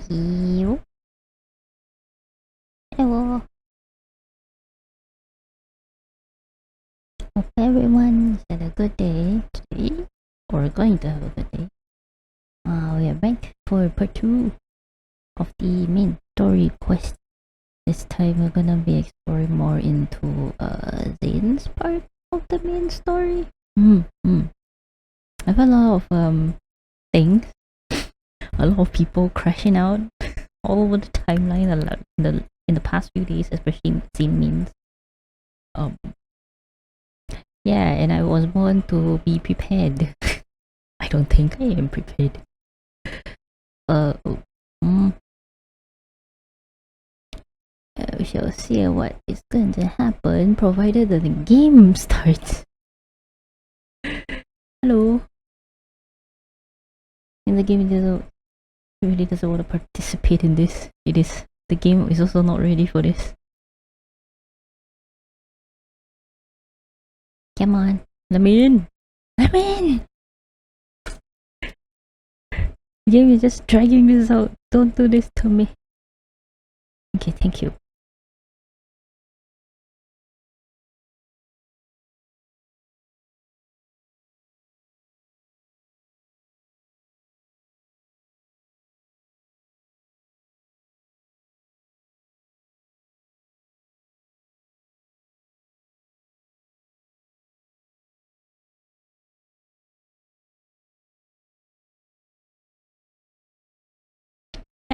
You. Hello. Hope everyone had a good day today, or going to have a good day. We are back for part 2 of the main story quest. This time we're gonna be exploring more into Zayne's part of the main story. I have a lot of things, a lot of people crashing out all over the timeline in the past few days, especially Zayne memes. Yeah, and I was born to be prepared. I don't think I am prepared. We shall see what is going to happen, provided that the game starts. Hello. And the game really doesn't want to participate in this. The game is also not ready for this. Come on, let me in. Let me in. The game is just dragging this out. Don't do this to me. Okay, thank you.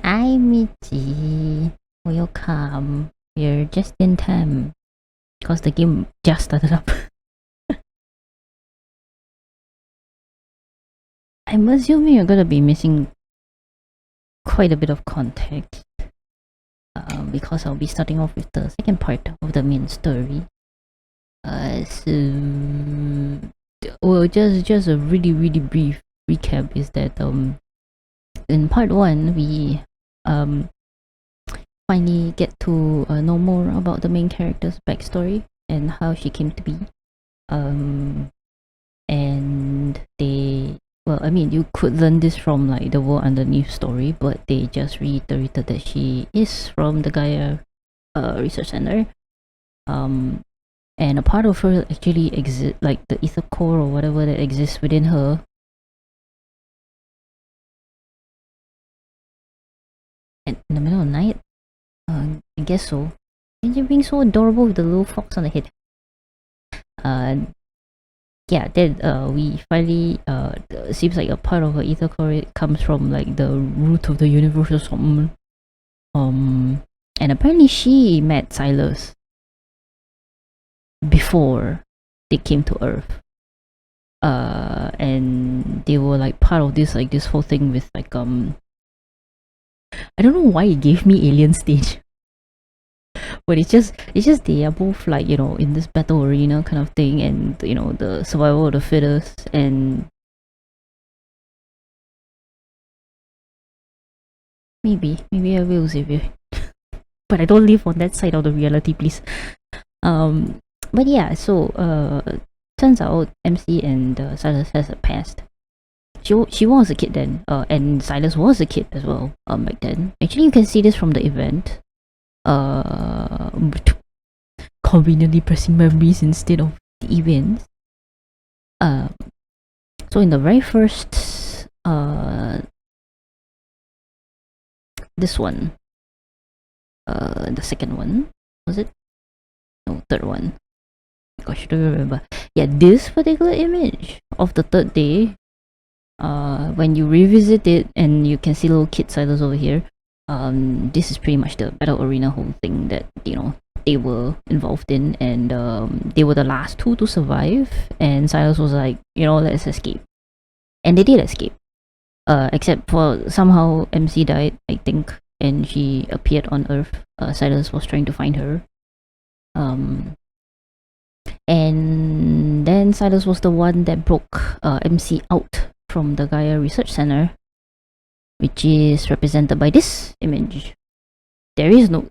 Hi, Michi. Welcome. You're just in time. Because the game just started up. I'm assuming you're gonna be missing quite a bit of context. Because I'll be starting off with the second part of the main story. Just a really brief recap is that in part 1 we finally get to know more about the main character's backstory and how she came to be. And they, well, I mean, you could learn this from like the World Underneath story, but they just reiterated that she is from the Gaia Research Center. And a part of her actually exists, like the ether core or whatever that exists within her. And in the middle of the night, I guess so. And you're being so adorable with the little fox on the head. Yeah, then we finally seems like a part of her ether core comes from like the root of the universe or something. And apparently she met Silas before they came to Earth. And they were like part of this whole thing with like I don't know why it gave me alien stage. But it's just they are both like, you know, in this battle arena kind of thing, and you know, the survival of the fittest. And maybe I will, Xavier. But I don't live on that side of the reality, please. But yeah, so turns out MC and Silas has a past. She was a kid then, and Silas was a kid as well back then. Actually, you can see this from the event. Conveniently pressing memories instead of the events. So in the very first this one, the second one, was it? No, third one. Gosh, I don't remember. Yeah, this particular image of the third day, when you revisit it and you can see little kid Silas over here, this is pretty much the battle arena whole thing that, you know, they were involved in, and they were the last two to survive, and Silas was like, you know, let's escape. And they did escape. Except for somehow MC died, I think, and she appeared on Earth. Silas was trying to find her. And then Silas was the one that broke MC out from the Gaia Research Center, which is represented by this image. There is no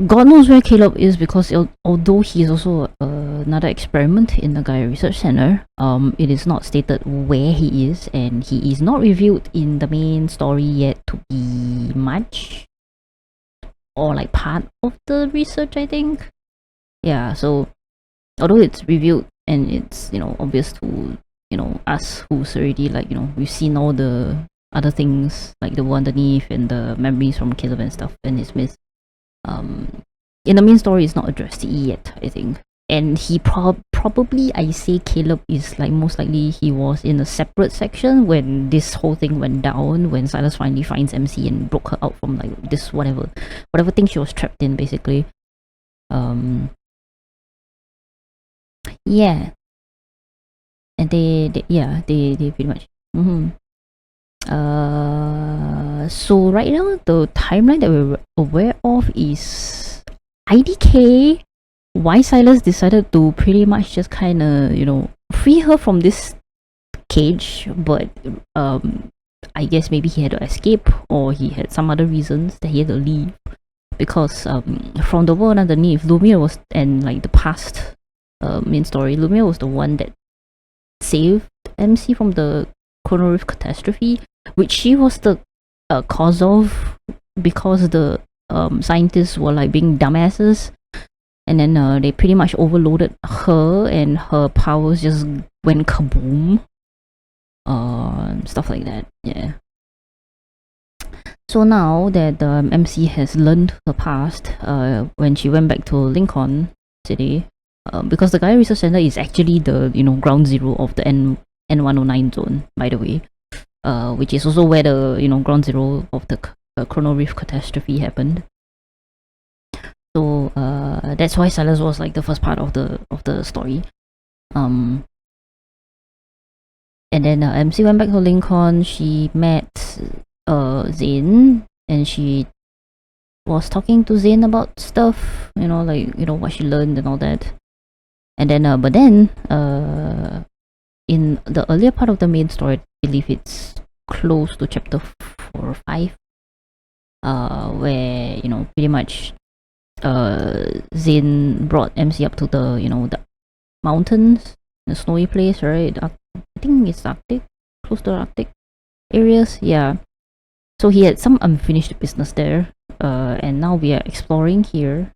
God knows where Caleb is, because although he is also another experiment in the Gaia Research Center, it is not stated where he is, and he is not revealed in the main story yet to be much or like part of the research, I think. Yeah, so although it's revealed and it's, you know, obvious to, you know, us who's already like, you know, we've seen all the other things like the one underneath and the memories from Caleb and stuff and his myth. In the main story, it's not addressed yet, I think. And he probably, I say Caleb is like most likely he was in a separate section when this whole thing went down, when Silas finally finds MC and broke her out from like this whatever thing she was trapped in, basically. Yeah. And they pretty much. So right now the timeline that we're aware of is IDK. Why Silas decided to pretty much just kind of, you know, free her from this cage, but I guess maybe he had to escape, or he had some other reasons that he had to leave, because from the world underneath, Lumia was, and like the past main story, Lumia was the one that saved MC from the Chrono Rift catastrophe, which she was the cause of, because the scientists were like being dumbasses, and then they pretty much overloaded her and her powers just went kaboom. Stuff like that. Yeah. So now that MC has learned her past, when she went back to Lincoln City, because the Gaia Research Center is actually the, you know, ground zero of the N109 zone, by the way, which is also where the, you know, ground zero of the Chrono Rift catastrophe happened. So that's why Silas was like the first part of the story. And then MC went back to Lincoln. She met Zayne, and she was talking to Zayne about stuff, you know, like, you know, what she learned and all that. And then but then in the earlier part of the main story, I believe it's close to chapter 4 or 5, where, you know, pretty much Zayne brought MC up to the, you know, the mountains, the snowy place, right? I think it's Arctic, close to Arctic areas. Yeah. So he had some unfinished business there, and now we are exploring here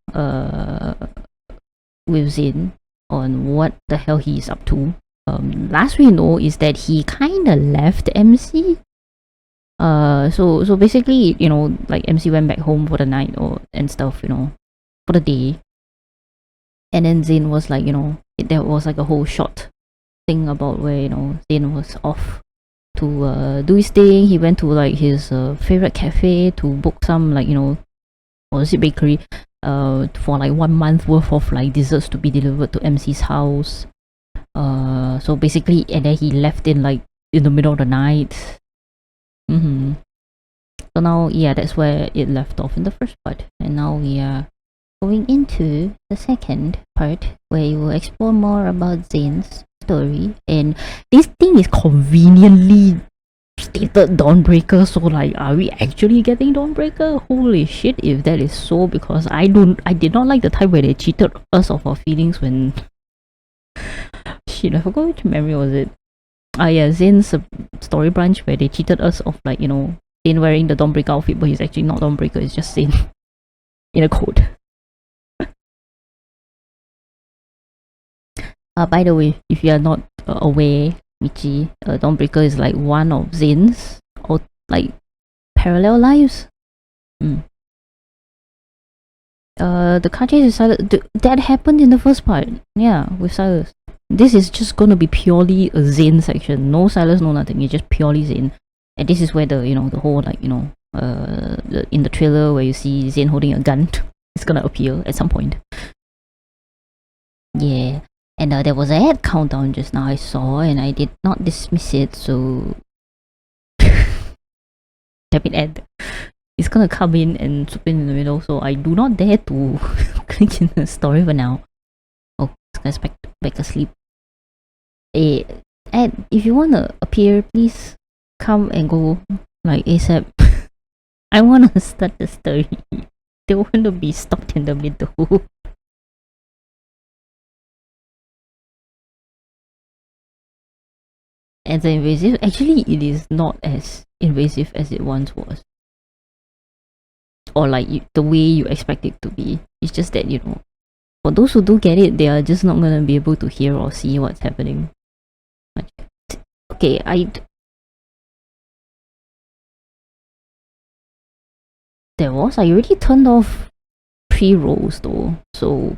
with Zayne on what the hell he is up to. Last we know is that he kind of left MC. So basically, you know, like MC went back home for the night and stuff, you know, for the day. And then Zayne was like, you know, there was like a whole short thing about where, you know, Zayne was off to do his thing. He went to like his favorite cafe to book some, like, you know, or is it bakery, for like 1 month worth of like desserts to be delivered to MC's house. So basically, and then he left in like in the middle of the night. So now, yeah, that's where it left off in the first part, and now we are going into the second part, where you will explore more about Zayne's story. And this thing is conveniently stated Dawnbreaker, so like, are we actually getting Dawnbreaker? Holy shit, if that is so, because I did not like the time where they cheated us of our feelings when shit, I forgot which memory was it. Yeah, Zayne's story branch, where they cheated us of, like, you know, Zayne wearing the Dawnbreaker outfit, but he's actually not Dawnbreaker, it's just Zayne in a code. By the way, if you are not aware, Michi, Dawnbreaker is like one of Zayne's or like parallel lives. The car chase with Silas, that happened in the first part. Yeah, with Silas. This is just gonna be purely a Zayne section. No Silas, no nothing. It's just purely Zayne. And this is where the, you know, the whole, like, you know, in the trailer where you see Zayne holding a gun, it's gonna appear at some point. Yeah. And there was a ad countdown just now I saw, and I did not dismiss it, so damn it, ad. It's gonna come in and swoop in the middle, so I do not dare to click in the story for now. Oh, this guy's back asleep. Ad, if you wanna appear, please come and go like ASAP. I wanna start the story. They want to be stopped in the middle. As invasive, actually it is not as invasive as it once was. Or like the way you expect it to be. It's just that, you know, for those who do get it, they are just not gonna be able to hear or see what's happening. Okay, I already turned off pre-rolls though, so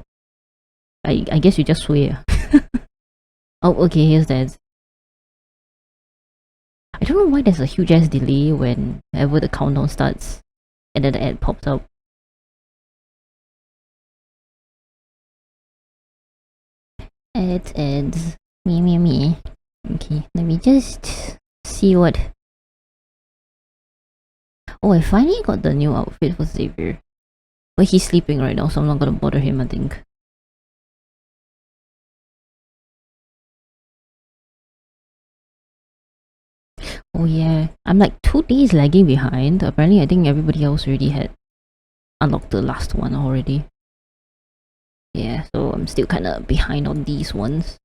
I guess you just sway. Oh, okay, here's that. I don't know why there's a huge ass delay whenever the countdown starts and then the ad pops up. Ads. Me. Okay, let me just see what. Oh, I finally got the new outfit for Xavier. But he's sleeping right now, so I'm not gonna bother him, I think. Oh yeah, I'm like 2 days lagging behind. Apparently, I think everybody else already had unlocked the last one already. Yeah, so I'm still kind of behind on these ones.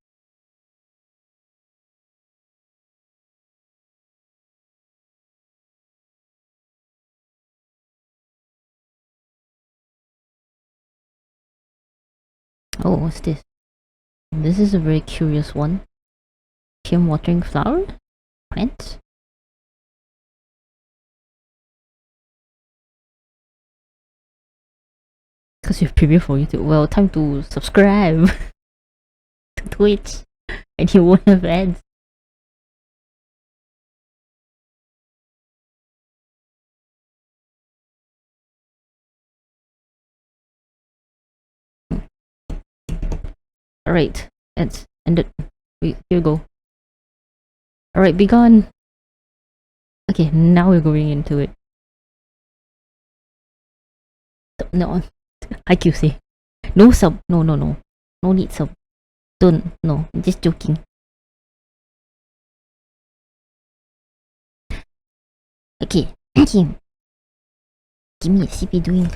Oh, what's this? This is a very curious one. Kim watering flowers? Plants? Because you've previewed for YouTube. Well, time to subscribe to Twitch and you won't have ads. Alright, ads ended. Wait, here we go. Alright, be gone. Okay, now we're going into it. No, IQC. No sub. No. No need sub. Don't. No, just joking. Okay. Kim. Give me a CP doing.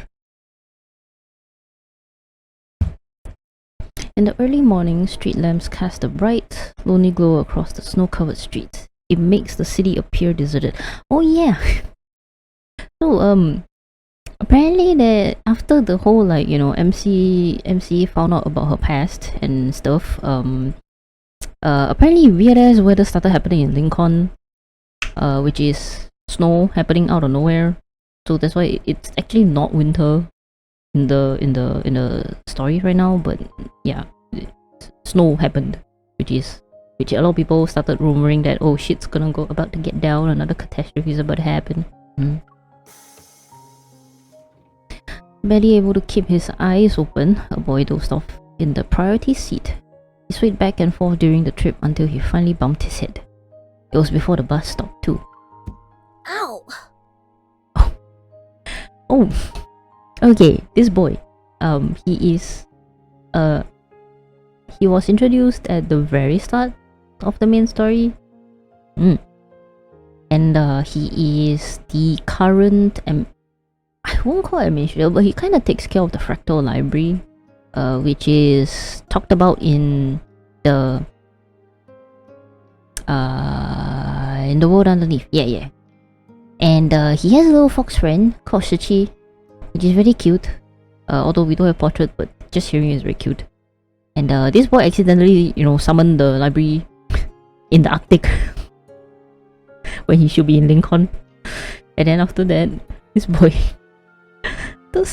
In the early morning, street lamps cast a bright, lonely glow across the snow-covered streets. It makes the city appear deserted. Oh yeah. So apparently that after the whole like, you know, MC found out about her past and stuff, apparently weird ass weather started happening in Lincoln, which is snow happening out of nowhere. So that's why it's actually not winter in the story right now, but yeah, snow happened, which a lot of people started rumoring that, oh, shit's about to get down, another catastrophe is about to happen. Barely able to keep his eyes open, a boy dozed off in the priority seat. He swayed back and forth during the trip until he finally bumped his head. It was before the bus stopped too. Ow! Oh, okay, this boy, he was introduced at the very start of the main story. And he is the current, I won't call it administrator, but he kind of takes care of the Fractal Library, which is talked about in the world underneath. Yeah. And he has a little fox friend called Shichi, which is very cute. Although we don't have portrait, but just hearing it is very cute. And this boy accidentally, you know, summoned the library in the Arctic when he should be in Lincoln. And then after that, this boy, the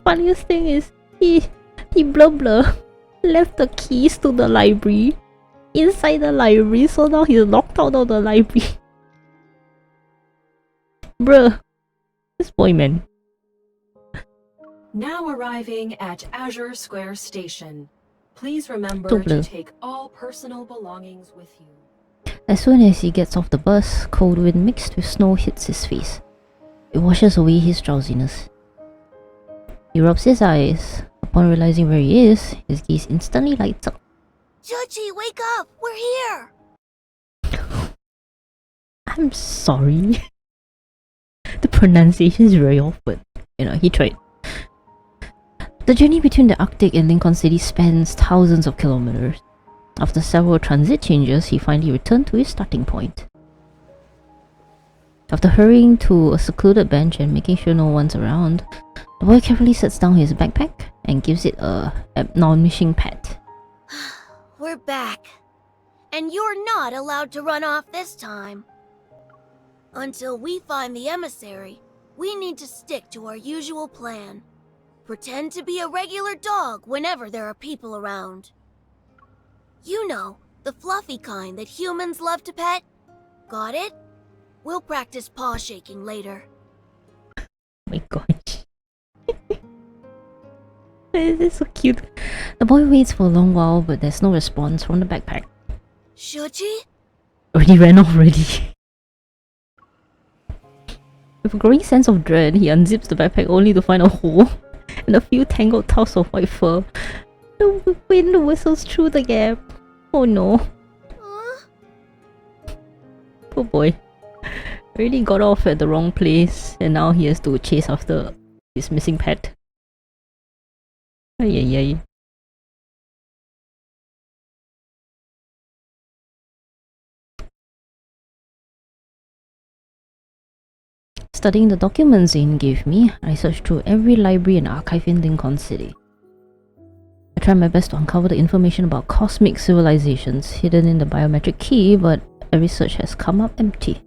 funniest thing is he blah left the keys to the library inside the library, so now he's locked out of the library. Bruh, this boy, man. Now arriving at Azure Square Station. Please remember to take all personal belongings with you. As soon as he gets off the bus, cold wind mixed with snow hits his face. It washes away his drowsiness. He rubs his eyes. Upon realizing where he is, his gaze instantly lights up. Chuchi, wake up! We're here! I'm sorry. The pronunciation is very off, but you know, he tried. The journey between the Arctic and Lincoln City spans thousands of kilometers. After several transit changes, he finally returned to his starting point. After hurrying to a secluded bench and making sure no one's around, the boy carefully sets down his backpack and gives it a admonishing pat. We're back. And you're not allowed to run off this time. Until we find the emissary, we need to stick to our usual plan. Pretend to be a regular dog whenever there are people around. You know, the fluffy kind that humans love to pet. Got it? We'll practice paw shaking later. Oh my gosh. This is so cute. The boy waits for a long while, but there's no response from the backpack. Shoji? Already ran off already. With a growing sense of dread, he unzips the backpack only to find a hole and a few tangled tufts of white fur. The wind whistles through the gap. Oh no. Poor boy. Already got off at the wrong place, and now he has to chase after his missing pet. Ay ay ay. Studying the documents Zayne gave me, I searched through every library and archive in Lincoln City. I tried my best to uncover the information about cosmic civilizations hidden in the biometric key, but every search has come up empty.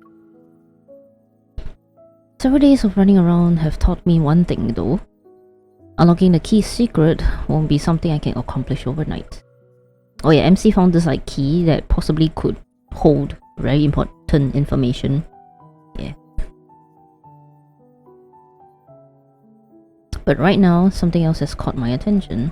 Several days of running around have taught me one thing though. Unlocking the key's secret won't be something I can accomplish overnight. Oh yeah, MC found this like key that possibly could hold very important information. Yeah. But right now, something else has caught my attention.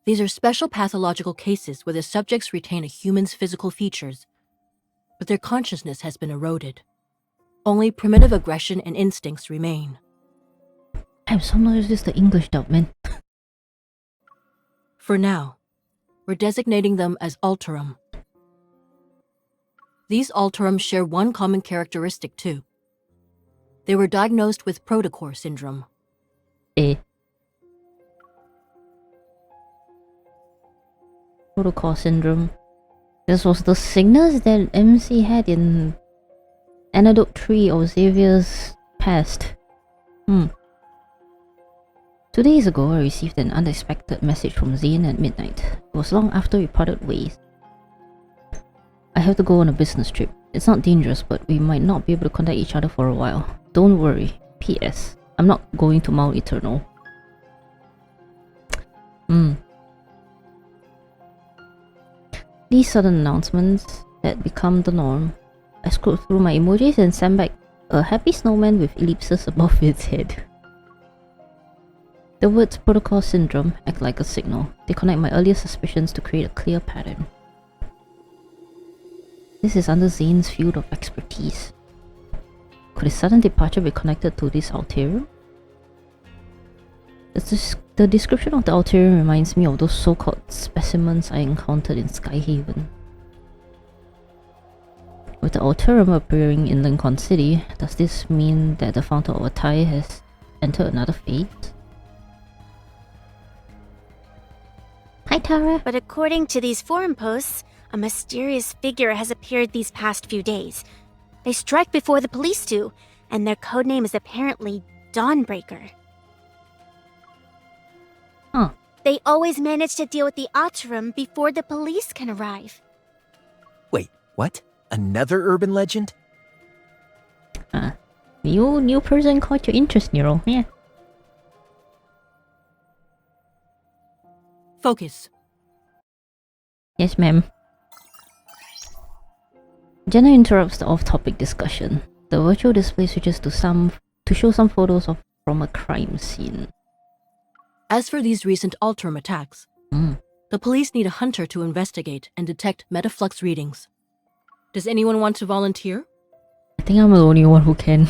These are special pathological cases where the subjects retain a human's physical features, but their consciousness has been eroded. Only primitive aggression and instincts remain. I'm so nervous this is the English dub, man. For now, we're designating them as Alterum. These Alterum share one common characteristic too. They were diagnosed with protocore syndrome. Protocol syndrome. This was the sickness that MC had in Antidote 3 of Xavier's past. 2 days ago, I received an unexpected message from Zayne at midnight. It was long after we parted ways. I have to go on a business trip. It's not dangerous, but we might not be able to contact each other for a while. Don't worry. P.S. I'm not going to Mount Eternal. These sudden announcements had become the norm. I scrolled through my emojis and sent back a happy snowman with ellipses above its head. The words protocol syndrome act like a signal. They connect my earliest suspicions to create a clear pattern. This is under Zayne's field of expertise. Could his sudden departure be connected to this Alterium? The description of the Alterium reminds me of those so-called specimens I encountered in Skyhaven. With the Alterium appearing in Lincoln City, does this mean that the founder of Atai has entered another phase? Hi Tara! But according to these forum posts, a mysterious figure has appeared these past few days. They strike before the police do, and their codename is apparently Dawnbreaker. Huh. They always manage to deal with the Otterum before the police can arrive. Wait, what? Another urban legend? New person caught your interest, Nero. Yeah. Focus. Yes, ma'am. Jenna interrupts the off-topic discussion. The virtual display switches to show some photos from a crime scene. As for these recent Alterum attacks, the police need a hunter to investigate and detect metaflux readings. Does anyone want to volunteer? I think I'm the only one who can.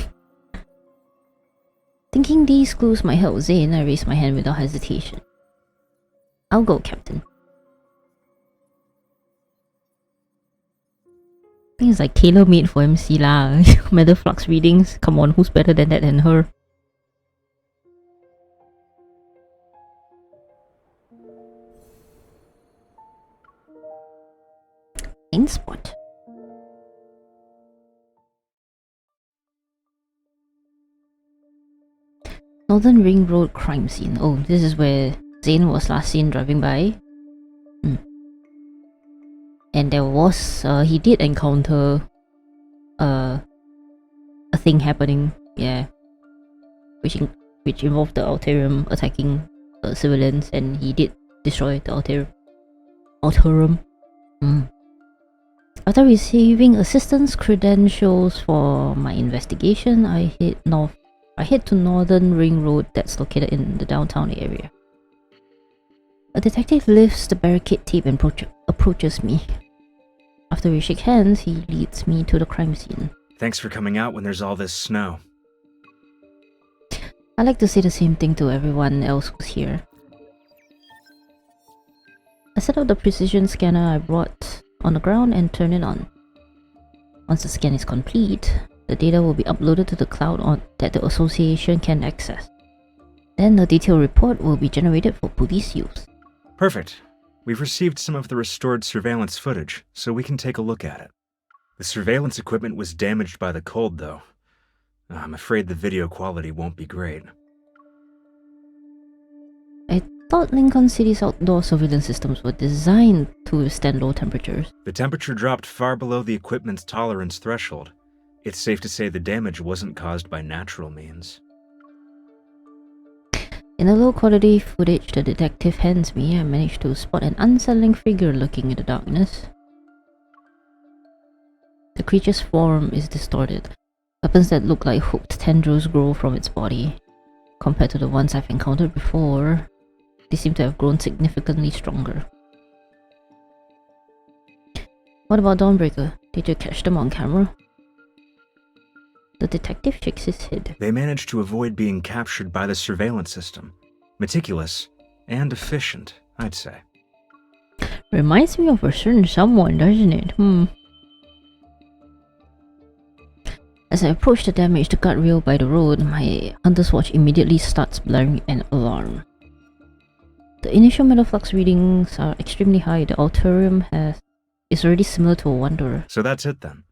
Thinking these clues might help Zayne, I raise my hand without hesitation. I'll go, Captain. I think is like tailor-made for MC lah. Metal flux readings. Come on, who's better than that than her? Blind spot. Northern Ring Road crime scene. Oh, this is where Zayne was last seen driving by. And there was, he did encounter a thing happening, yeah, which involved the Alterum attacking civilians, and he did destroy the Alterum. After receiving assistance credentials for my investigation, I head to Northern Ring Road that's located in the downtown area. A detective lifts the barricade tape and approaches me. After we shake hands, he leads me to the crime scene. Thanks for coming out when there's all this snow. I like to say the same thing to everyone else who's here. I set up the precision scanner I brought on the ground and turn it on. Once the scan is complete, the data will be uploaded to the cloud that the association can access. Then a detailed report will be generated for police use. Perfect. We've received some of the restored surveillance footage, so we can take a look at it. The surveillance equipment was damaged by the cold, though. I'm afraid the video quality won't be great. I thought Lincoln City's outdoor surveillance systems were designed to withstand low temperatures. The temperature dropped far below the equipment's tolerance threshold. It's safe to say the damage wasn't caused by natural means. In the low-quality footage the detective hands me, I managed to spot an unsettling figure lurking in the darkness. The creature's form is distorted. Weapons that look like hooked tendrils grow from its body. Compared to the ones I've encountered before, they seem to have grown significantly stronger. What about Dawnbreaker? Did you catch them on camera? The detective shakes his head. They managed to avoid being captured by the surveillance system. Meticulous and efficient, I'd say. Reminds me of a certain someone, doesn't it? As I approach the damaged guardrail by the road, my hunter's watch immediately starts blaring an alarm. The initial metal flux readings are extremely high. The Alterum is already similar to a Wanderer. So that's it then.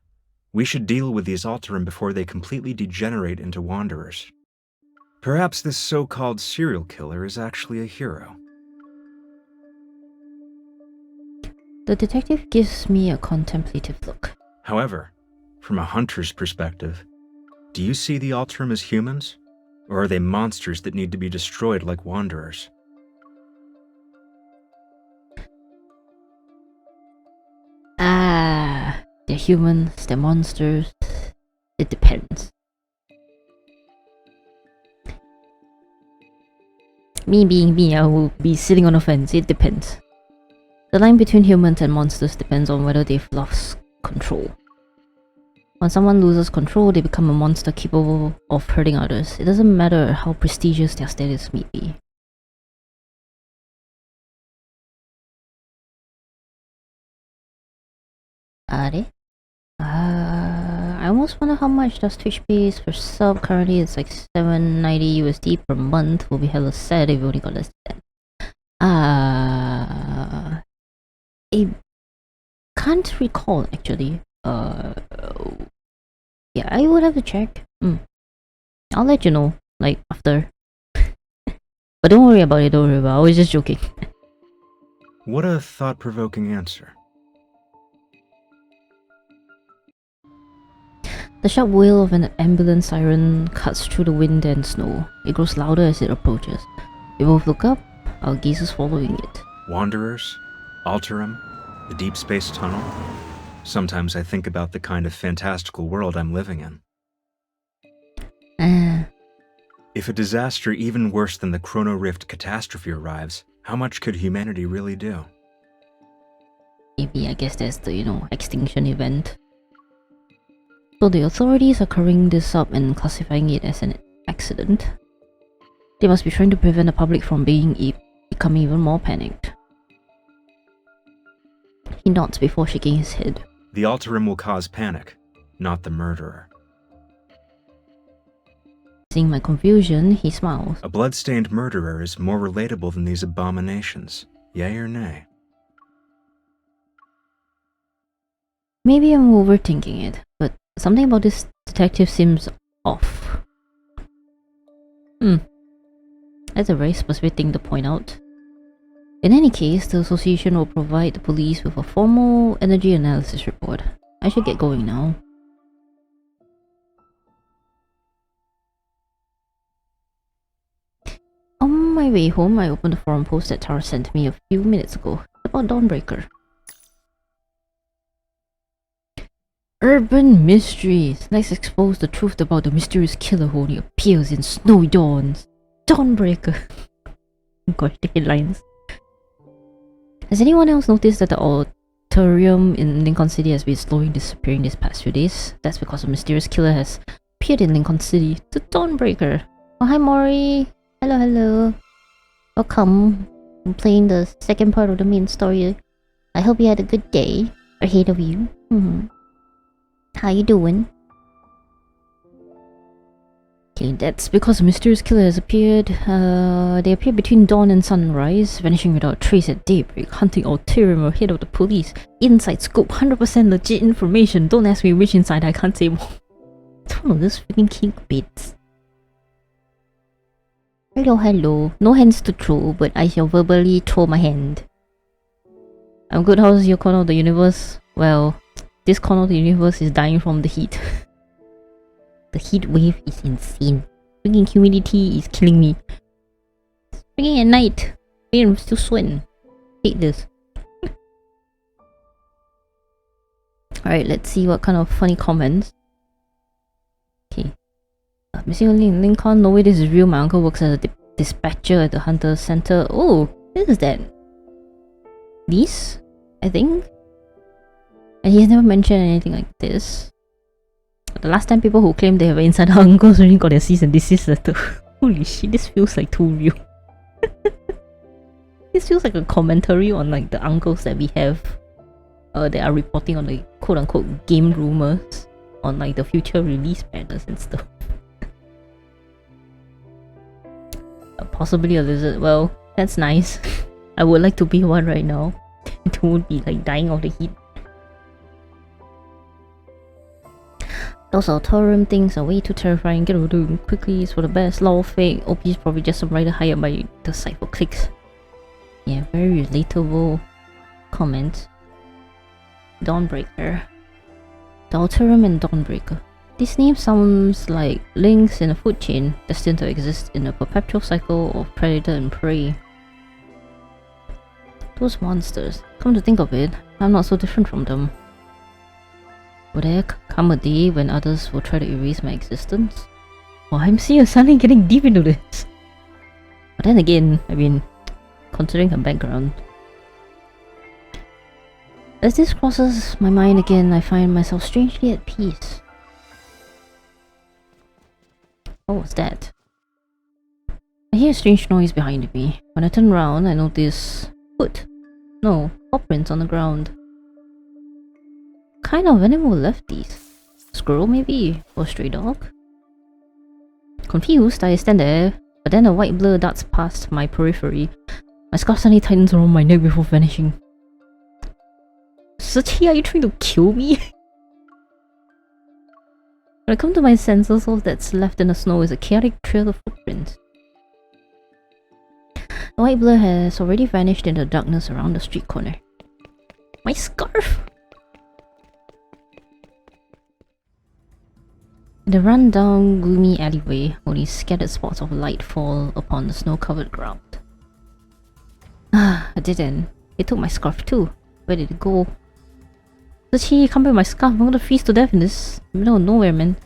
We should deal with these Alterum before they completely degenerate into Wanderers. Perhaps this so-called serial killer is actually a hero. The detective gives me a contemplative look. However, from a hunter's perspective, do you see the Alterum as humans? Or are they monsters that need to be destroyed like Wanderers? They're humans, they're monsters. It depends. Me being me, I will be sitting on the fence. It depends. The line between humans and monsters depends on whether they've lost control. When someone loses control, they become a monster capable of hurting others. It doesn't matter how prestigious their status may be. I almost wonder how much does Twitch pays per sub. Currently it's like $7.90 USD per month. Will be hella sad if we only got less than that. I can't recall actually. Yeah, I would have to check. I'll let you know, like, after. But don't worry about it, don't worry about it. I was just joking. What a thought-provoking answer. The sharp wail of an ambulance siren cuts through the wind and snow. It grows louder as it approaches. We both look up, our gazes following it. Wanderers, Alterum, the deep space tunnel. Sometimes I think about the kind of fantastical world I'm living in. If a disaster even worse than the Chrono Rift catastrophe arrives, how much could humanity really do? Maybe, I guess that's the, extinction event. So the authorities are covering this up and classifying it as an accident. They must be trying to prevent the public from becoming even more panicked. He nods before shaking his head. The Alterum will cause panic, not the murderer. Seeing my confusion, he smiles. A blood-stained murderer is more relatable than these abominations. Yay or nay? Maybe I'm overthinking it, but something about this detective seems off. That's a very specific thing to point out. In any case, the association will provide the police with a formal energy analysis report. I should get going now. On my way home, I opened the forum post that Tara sent me a few minutes ago about Dawnbreaker. Urban mysteries. Let's expose the truth about the mysterious killer who only appears in snowy dawns. Dawnbreaker. Gosh, the headlines. Has anyone else noticed that the Auditorium in Lincoln City has been slowly disappearing these past few days? That's because a mysterious killer has appeared in Lincoln City, the Dawnbreaker. Oh, hi Mori. Hello, hello. Welcome. I'm playing the second part of the main story. I hope you had a good day ahead of you. How you doing? Okay, that's because a mysterious killer has appeared. They appear between dawn and sunrise, vanishing without trace at daybreak, hunting Auditorium ahead of the police. Inside scoop, 100% legit information. Don't ask me which inside, I can't say more. It's one of those freaking clickbaits. Hello, hello. No hands to throw, but I shall verbally throw my hand. I'm good, how's your corner of the universe? Well, this corner of the universe is dying from the heat. The heat wave is insane. Freaking humidity is killing me. It's freaking at night. I'm still sweating. Hate this. Alright, let's see what kind of funny comments. Okay. Missing only in Lincoln. No way this is real. My uncle works as a dispatcher at the Hunter Center. Oh, what is that? These? I think? And he's never mentioned anything like this. The last time people who claim they have an insider uncles really got their cease and desist letter. Holy shit, this feels like too real. This feels like a commentary on like the uncles that we have that are reporting on the quote-unquote game rumors on like the future release banners and stuff. Possibly a lizard. Well, that's nice. I would like to be one right now. Don't be like dying of the heat. Those Auditorium things are way too terrifying. Get rid of them quickly, it's for the best. Lol, fake. OP is probably just some writer hired by the site for clicks. Yeah, very relatable comment. Dawnbreaker. The Auditorium and Dawnbreaker. This name sounds like links in a food chain destined to exist in a perpetual cycle of predator and prey. Those monsters. Come to think of it, I'm not so different from them. Will there come a day when others will try to erase my existence? Well, I'm suddenly getting deep into this. But then again, I mean, considering her background. As this crosses my mind again, I find myself strangely at peace. What was that? I hear a strange noise behind me. When I turn around, I notice foot. No, paw prints on the ground. What kind of animal left these? Squirrel maybe? Or stray dog? Confused, I stand there, but then a white blur darts past my periphery. My scarf suddenly tightens around my neck before vanishing. Sachi, are you trying to kill me? When I come to my senses, all that's left in the snow is a chaotic trail of footprints. The white blur has already vanished in the darkness around the street corner. My scarf! In the run-down, gloomy alleyway, only scattered spots of light fall upon the snow-covered ground. Ah, I didn't. It took my scarf too. Where did it go? Sachi, come back with my scarf. I'm gonna freeze to death in this middle of nowhere, man.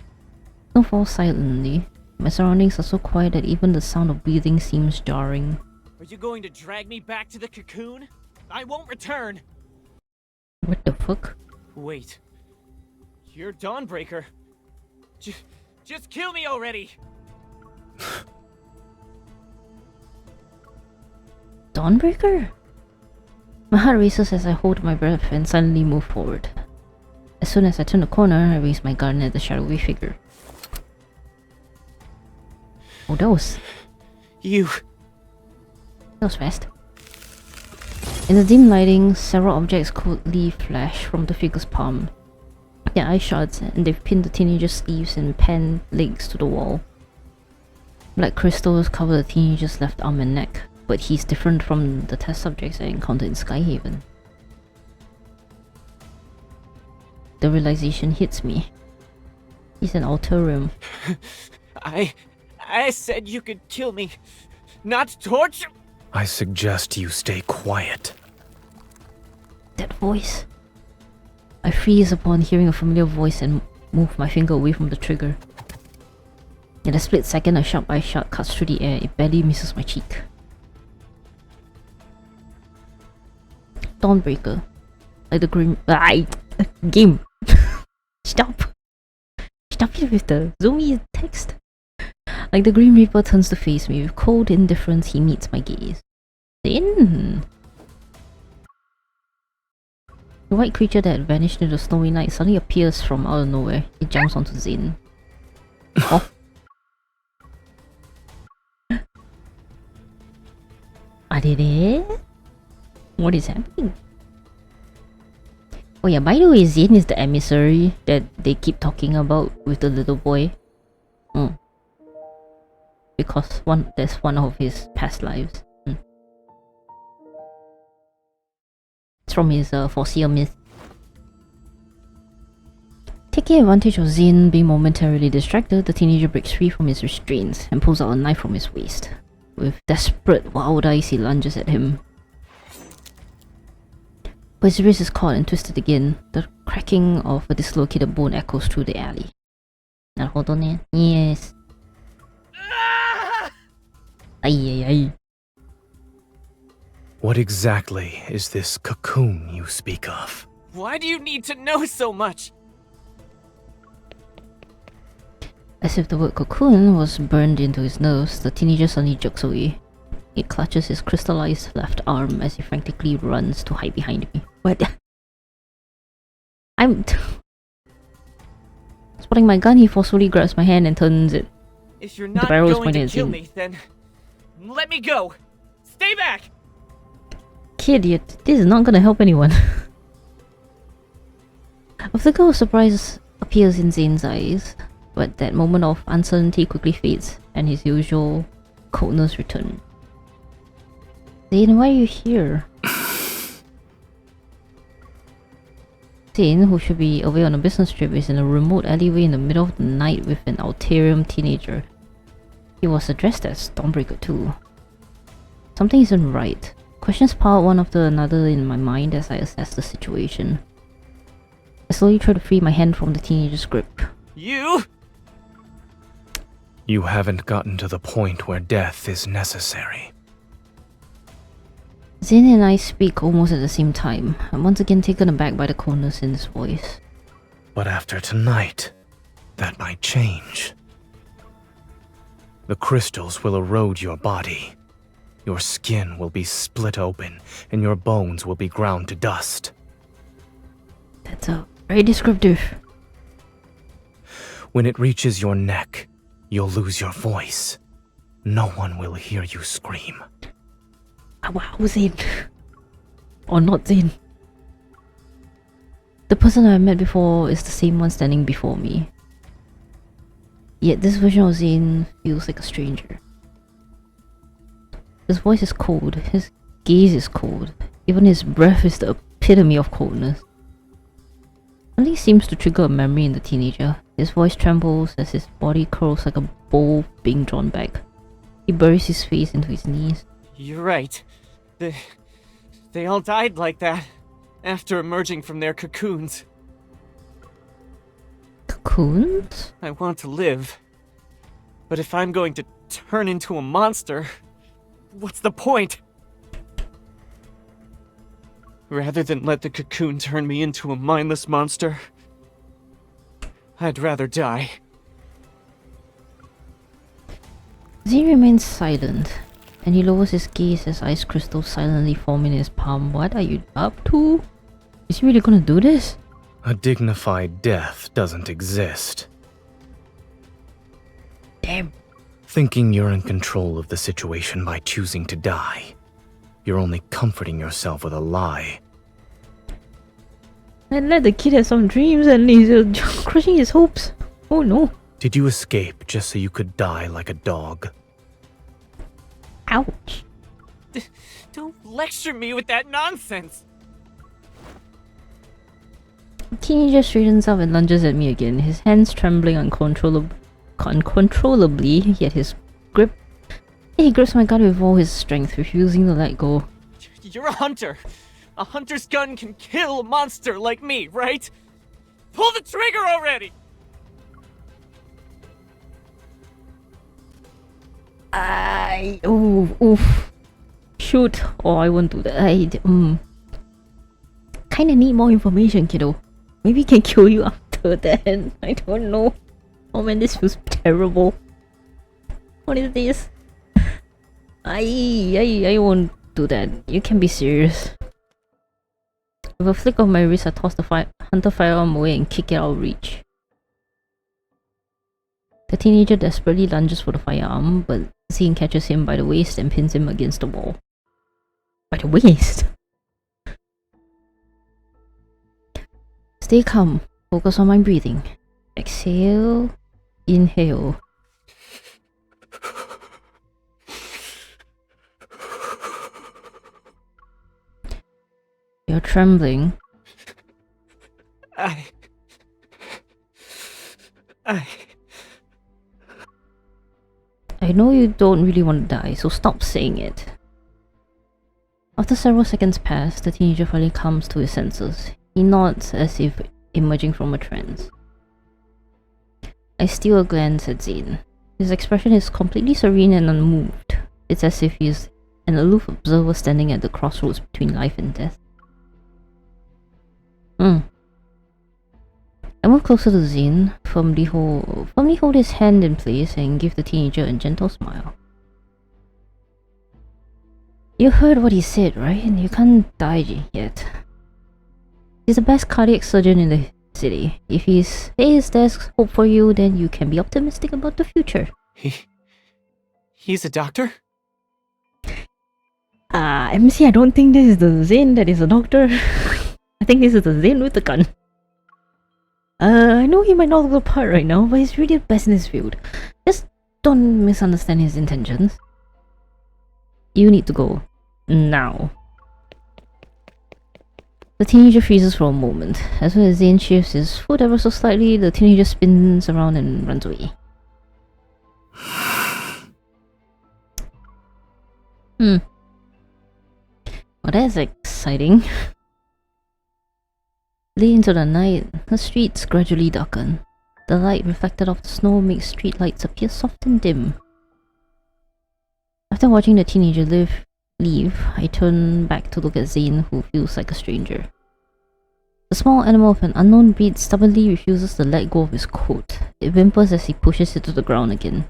Snow falls silently. My surroundings are so quiet that even the sound of breathing seems jarring. Are you going to drag me back to the cocoon? I won't return! What the fuck? Wait. You're Dawnbreaker. Just kill me already! Dawnbreaker? My heart races as I hold my breath and suddenly move forward. As soon as I turn the corner, I raise my gun at the shadowy figure. Oh, that was fast. In the dim lighting, several objects coldly flash from the figure's palm. Their eyes shut, and they've pinned the teenager's sleeves and pant legs to the wall. Black crystals cover the teenager's left arm and neck, but he's different from the test subjects I encountered in Skyhaven. The realization hits me. He's an Alterium. I said you could kill me, not torture. I suggest you stay quiet. That voice. I freeze upon hearing a familiar voice and move my finger away from the trigger. In a split second, a sharp eye shot cuts through the air. It barely misses my cheek. Dawnbreaker. Like the grim... game! Stop! Stop it with the zoomy text. Like the Grim Reaper turns to face me. With cold indifference, he meets my gaze. Zayne! The white creature that vanished in the snowy night suddenly appears from out of nowhere. It jumps onto Zayne. Oh. Are they there? What is happening? Oh yeah, by the way, Zayne is the emissary that they keep talking about with the little boy. Because that's one of his past lives. It's from his Foreseer myth. Taking advantage of Zayne being momentarily distracted, the teenager breaks free from his restraints and pulls out a knife from his waist. With desperate, wild eyes, he lunges at him. But his wrist is caught and twisted again. The cracking of a dislocated bone echoes through the alley. Naruhodo ne? Yes. Ay. What exactly is this cocoon you speak of? Why do you need to know so much? As if the word cocoon was burned into his nerves, the teenager suddenly jerks away. It clutches his crystallized left arm as he frantically runs to hide behind me. What? I'm... Spotting my gun, he forcefully grabs my hand and turns it. If you're not going to kill me, then let me go. Stay back. Kid, this is not gonna help anyone. A flicker of surprise appears in Zayne's eyes, but that moment of uncertainty quickly fades, and his usual coldness returns. Zayne, why are you here? Zayne, who should be away on a business trip, is in a remote alleyway in the middle of the night with an Alterium teenager. He was addressed as Dawnbreaker too. Something isn't right. Questions pile one after another in my mind as I assess the situation. I slowly try to free my hand from the teenager's grip. You haven't gotten to the point where death is necessary. Zayne and I speak almost at the same time. I'm once again taken aback by the coldness in his voice. But after tonight, that might change. The crystals will erode your body. Your skin will be split open, and your bones will be ground to dust. That's very descriptive. When it reaches your neck, you'll lose your voice. No one will hear you scream. Wow, Zayne. Or not Zayne. The person I met before is the same one standing before me. Yet this version of Zayne feels like a stranger. His voice is cold, his gaze is cold, even his breath is the epitome of coldness. Something seems to trigger a memory in the teenager. His voice trembles as his body curls like a bow being drawn back. He buries his face into his knees. You're right. They all died like that, after emerging from their cocoons. Cocoons? I want to live. But if I'm going to turn into a monster, what's the point? Rather than let the cocoon turn me into a mindless monster, I'd rather die. Zayne remains silent, and he lowers his gaze as ice crystals silently form in his palm. What are you up to? Is he really gonna do this? A dignified death doesn't exist. Damn. Thinking you're in control of the situation by choosing to die. You're only comforting yourself with a lie. And let the kid have some dreams and he's crushing his hopes. Oh no. Did you escape just so you could die like a dog? Ouch. Don't lecture me with that nonsense! The teenager straightens up and lunges at me again, his hands trembling uncontrollably, yet he grips my gun with all his strength, refusing to let go. You're a hunter! A hunter's gun can kill a monster like me, right? Pull the trigger already! Oof. Shoot. Oh, I won't do that. Kinda need more information, kiddo. Maybe he can kill you after that. I don't know. Oh man, this feels terrible. What is this? I won't do that. You can be serious. With a flick of my wrist, I toss the hunter firearm away and kick it out of reach. The teenager desperately lunges for the firearm, but Zayne catches him by the waist and pins him against the wall. By the waist? Stay calm. Focus on my breathing. Exhale. Inhale. You're trembling. I know you don't really want to die, so stop saying it. After several seconds pass, the teenager finally comes to his senses. He nods as if emerging from a trance. I steal a glance at Zayne. His expression is completely serene and unmoved. It's as if he is an aloof observer standing at the crossroads between life and death. I move closer to Zayne, firmly hold his hand in place and give the teenager a gentle smile. You heard what he said, right? You can't die yet. He's the best cardiac surgeon in the city. If he says there's hope for you, then you can be optimistic about the future. He's a doctor? MC, I don't think this is the Zayne that is a doctor. I think this is the Zayne with the gun. I know he might not look the part right now, but he's really the best in his field. Just don't misunderstand his intentions. You need to go. Now. The teenager freezes for a moment. As soon as Zayne shifts his foot ever so slightly, the teenager spins around and runs away. Well, that's exciting. Late into the night, the streets gradually darken. The light reflected off the snow makes street lights appear soft and dim. After watching the teenager leave, I turn back to look at Zayne, who feels like a stranger. The small animal of an unknown breed stubbornly refuses to let go of his coat. It whimpers as he pushes it to the ground again.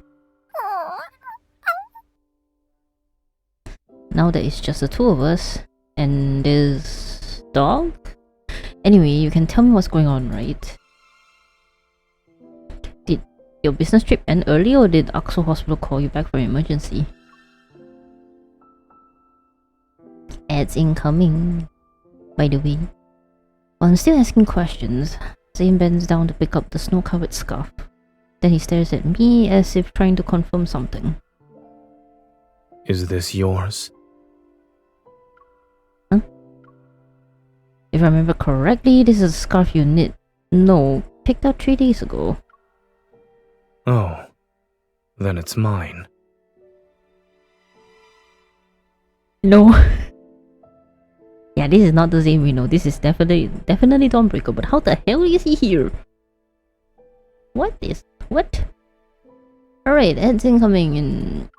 Now that it's just the two of us, and this dog? Anyway, you can tell me what's going on, right? Did your business trip end early, or did Axel Hospital call you back for an emergency? Ads incoming. By the way, while I'm still asking questions, Zayne bends down to pick up the snow-covered scarf. Then he stares at me as if trying to confirm something. Is this yours? Huh? If I remember correctly, this is a scarf you knit. No, picked up 3 days ago. Oh, then it's mine. No. Yeah, this is not the Zayne we know. This is definitely Dawnbreaker, but how the hell is he here? What? Alright, ads incoming in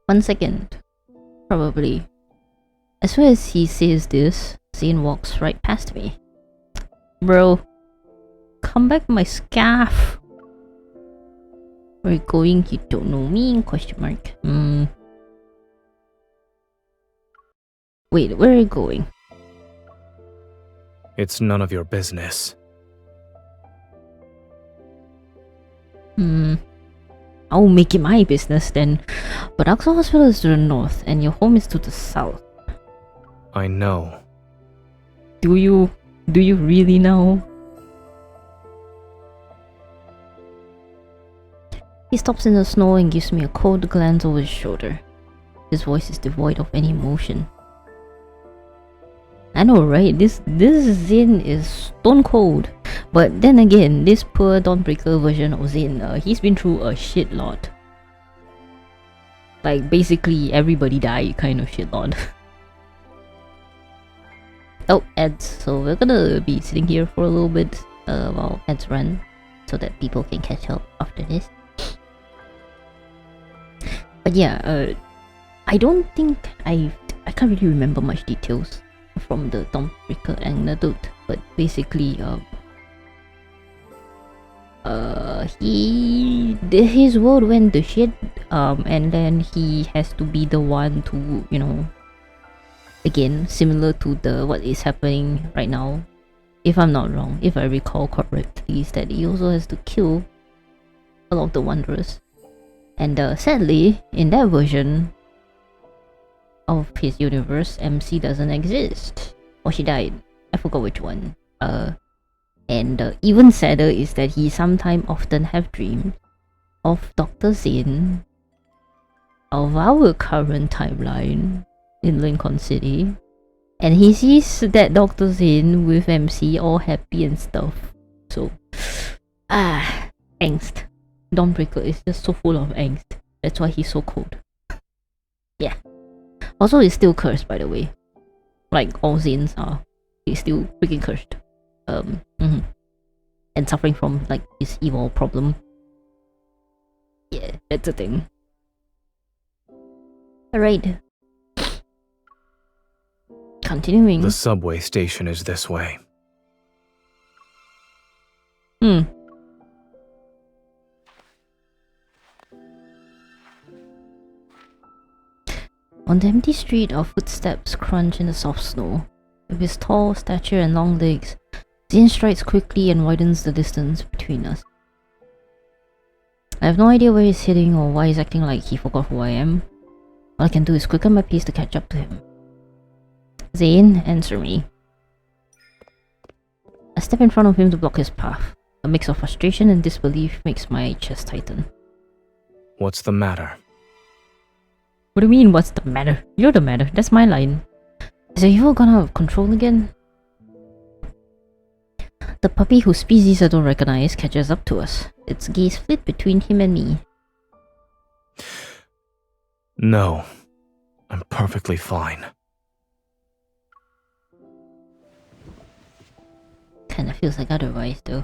1 second. Probably. As soon as he says this, Zayne walks right past me. Bro, come back my scarf. Where are you going? You don't know me? Question mark. Wait, where are you going? It's none of your business. I'll make it my business then. But Axel Hospital is to the north, and your home is to the south. I know. Do you really know? He stops in the snow and gives me a cold glance over his shoulder. His voice is devoid of any emotion. I know, right? This Zayne is stone cold. But then again, this poor Dawnbreaker version of Zayne, he's been through a shitload. Like, basically everybody died kind of shitload. Oh, ads. So we're gonna be sitting here for a little bit while ads run, so that people can catch up after this. But yeah, I don't think I can't really remember much details from the Dawnbreaker anecdote, but basically, his world went to shit, and then he has to be the one to, you know, again, similar to what is happening right now, if I'm not wrong, if I recall correctly, is that he also has to kill a lot of the Wanderers. And sadly, in that version of his universe, MC doesn't exist. Or she died. I forgot which one. And even sadder is that he sometimes often have dreams of Dr. Zayne, of our current timeline in Lincoln City, and he sees that Dr. Zayne with MC all happy and stuff. So, angst. Dawnbreaker is just so full of angst. That's why he's so cold. Yeah. Also, he's still cursed, by the way. Like all Zaynes are. He's still freaking cursed. And suffering from like this evil problem. Yeah, that's the thing. Alright. Continuing. The subway station is this way. On the empty street, our footsteps crunch in the soft snow. With his tall stature and long legs, Zayne strides quickly and widens the distance between us. I have no idea where he's heading or why he's acting like he forgot who I am. All I can do is quicken my pace to catch up to him. Zayne, answer me. I step in front of him to block his path. A mix of frustration and disbelief makes my chest tighten. What's the matter? What do you mean, what's the matter? You're the matter, that's my line. Is the evil gone out of control again? The puppy whose species I don't recognize catches up to us. Its gaze flit between him and me. No, I'm perfectly fine. Kinda feels like otherwise though.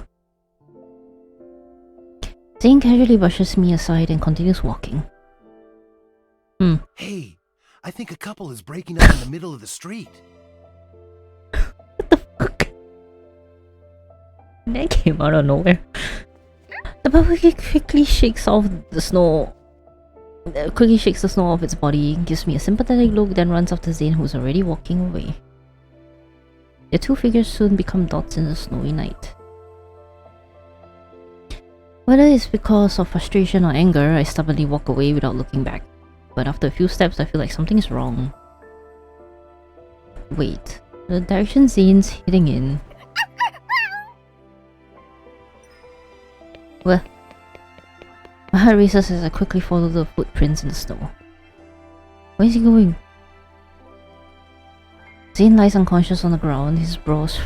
Zayne casually brushes me aside and continues walking. Hey, I think a couple is breaking up in the middle of the street. What the fuck? That came out of nowhere. The puppy quickly shakes off the snow. Quickly shakes the snow off its body, gives me a sympathetic look, then runs after Zayne, who's already walking away. The two figures soon become dots in the snowy night. Whether it's because of frustration or anger, I stubbornly walk away without looking back. But after a few steps, I feel like something is wrong. Wait, the direction Zayne's heading in. Well, my heart races as I quickly follow the footprints in the snow. Where is he going? Zayne lies unconscious on the ground, his brows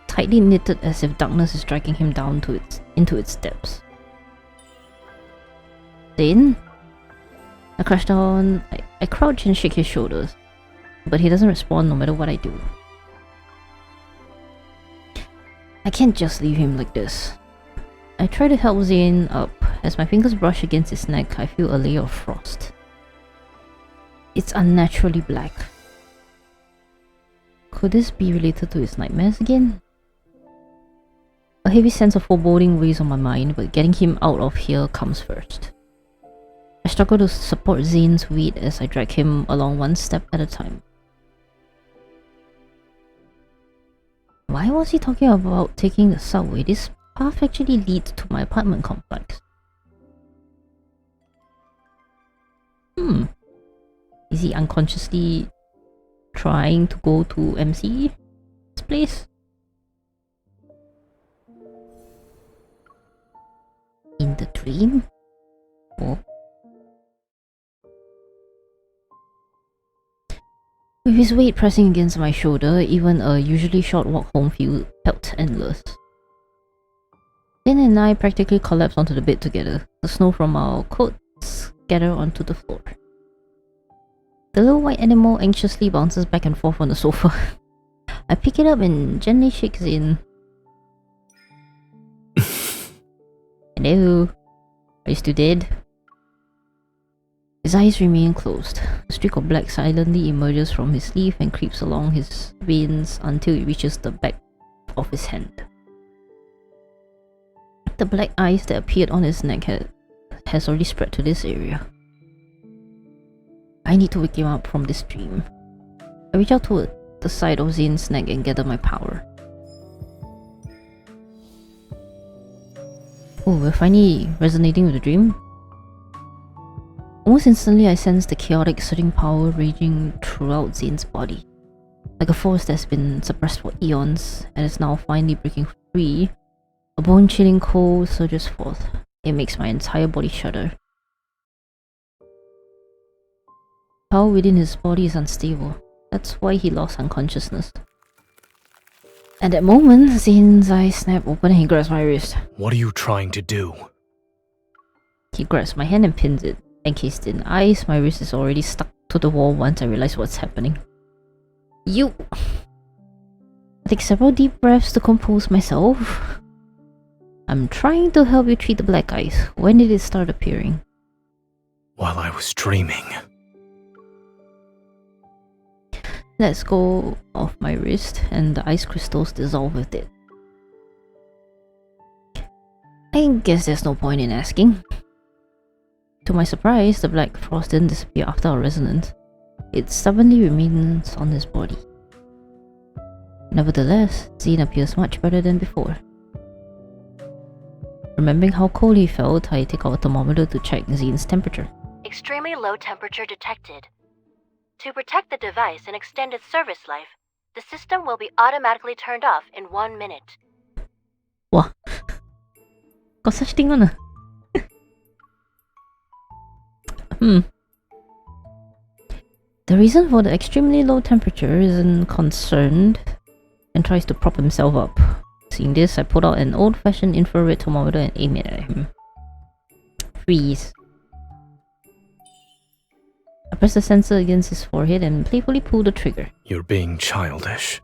tightly knitted as if darkness is dragging him down into its depths. Zayne? I crouch down, I crouch and shake his shoulders, but he doesn't respond no matter what I do. I can't just leave him like this. I try to help Zayne up. As my fingers brush against his neck, I feel a layer of frost. It's unnaturally black. Could this be related to his nightmares again? A heavy sense of foreboding weighs on my mind, but getting him out of here comes first. I struggle to support Zayne's weight as I drag him along one step at a time. Why was he talking about taking the subway? This path actually leads to my apartment complex. Is he unconsciously trying to go to MC's place? In the dream? Oh. With his weight pressing against my shoulder, even a usually short walk home felt endless. Zayne and I practically collapsed onto the bed together. The snow from our coats scattered onto the floor. The little white animal anxiously bounces back and forth on the sofa. I pick it up and gently shake Zayne. Hello? Are you still dead? His eyes remain closed. A streak of black silently emerges from his sleeve and creeps along his veins until it reaches the back of his hand. The black eyes that appeared on his neck has already spread to this area. I need to wake him up from this dream. I reach out toward the side of Zayne's neck and gather my power. Oh, we're finally resonating with the dream. Almost instantly, I sense the chaotic surging power raging throughout Zayne's body. Like a force that's been suppressed for eons and is now finally breaking free, a bone-chilling cold surges forth. It makes my entire body shudder. Power within his body is unstable. That's why he lost unconsciousness. At that moment, Zayne's eyes snap open and he grabs my wrist. What are you trying to do? He grabs my hand and pins it. Encased in ice, my wrist is already stuck to the wall once I realize what's happening. You! I take several deep breaths to compose myself. I'm trying to help you treat the black eyes. When did it start appearing? While I was dreaming. Let's go off my wrist and the ice crystals dissolve with it. I guess there's no point in asking. To my surprise, the black frost didn't disappear after our resonance. It stubbornly remains on his body. Nevertheless, Zayne appears much better than before. Remembering how cold he felt, I take out a thermometer to check Zayne's temperature. Extremely low temperature detected. To protect the device and extend its service life, the system will be automatically turned off in 1 minute. Wah. Got such thing on. The reason for the extremely low temperature isn't concerned and tries to prop himself up. Seeing this, I pull out an old-fashioned infrared thermometer and aim it at him. Freeze. I press the sensor against his forehead and playfully pull the trigger. You're being childish.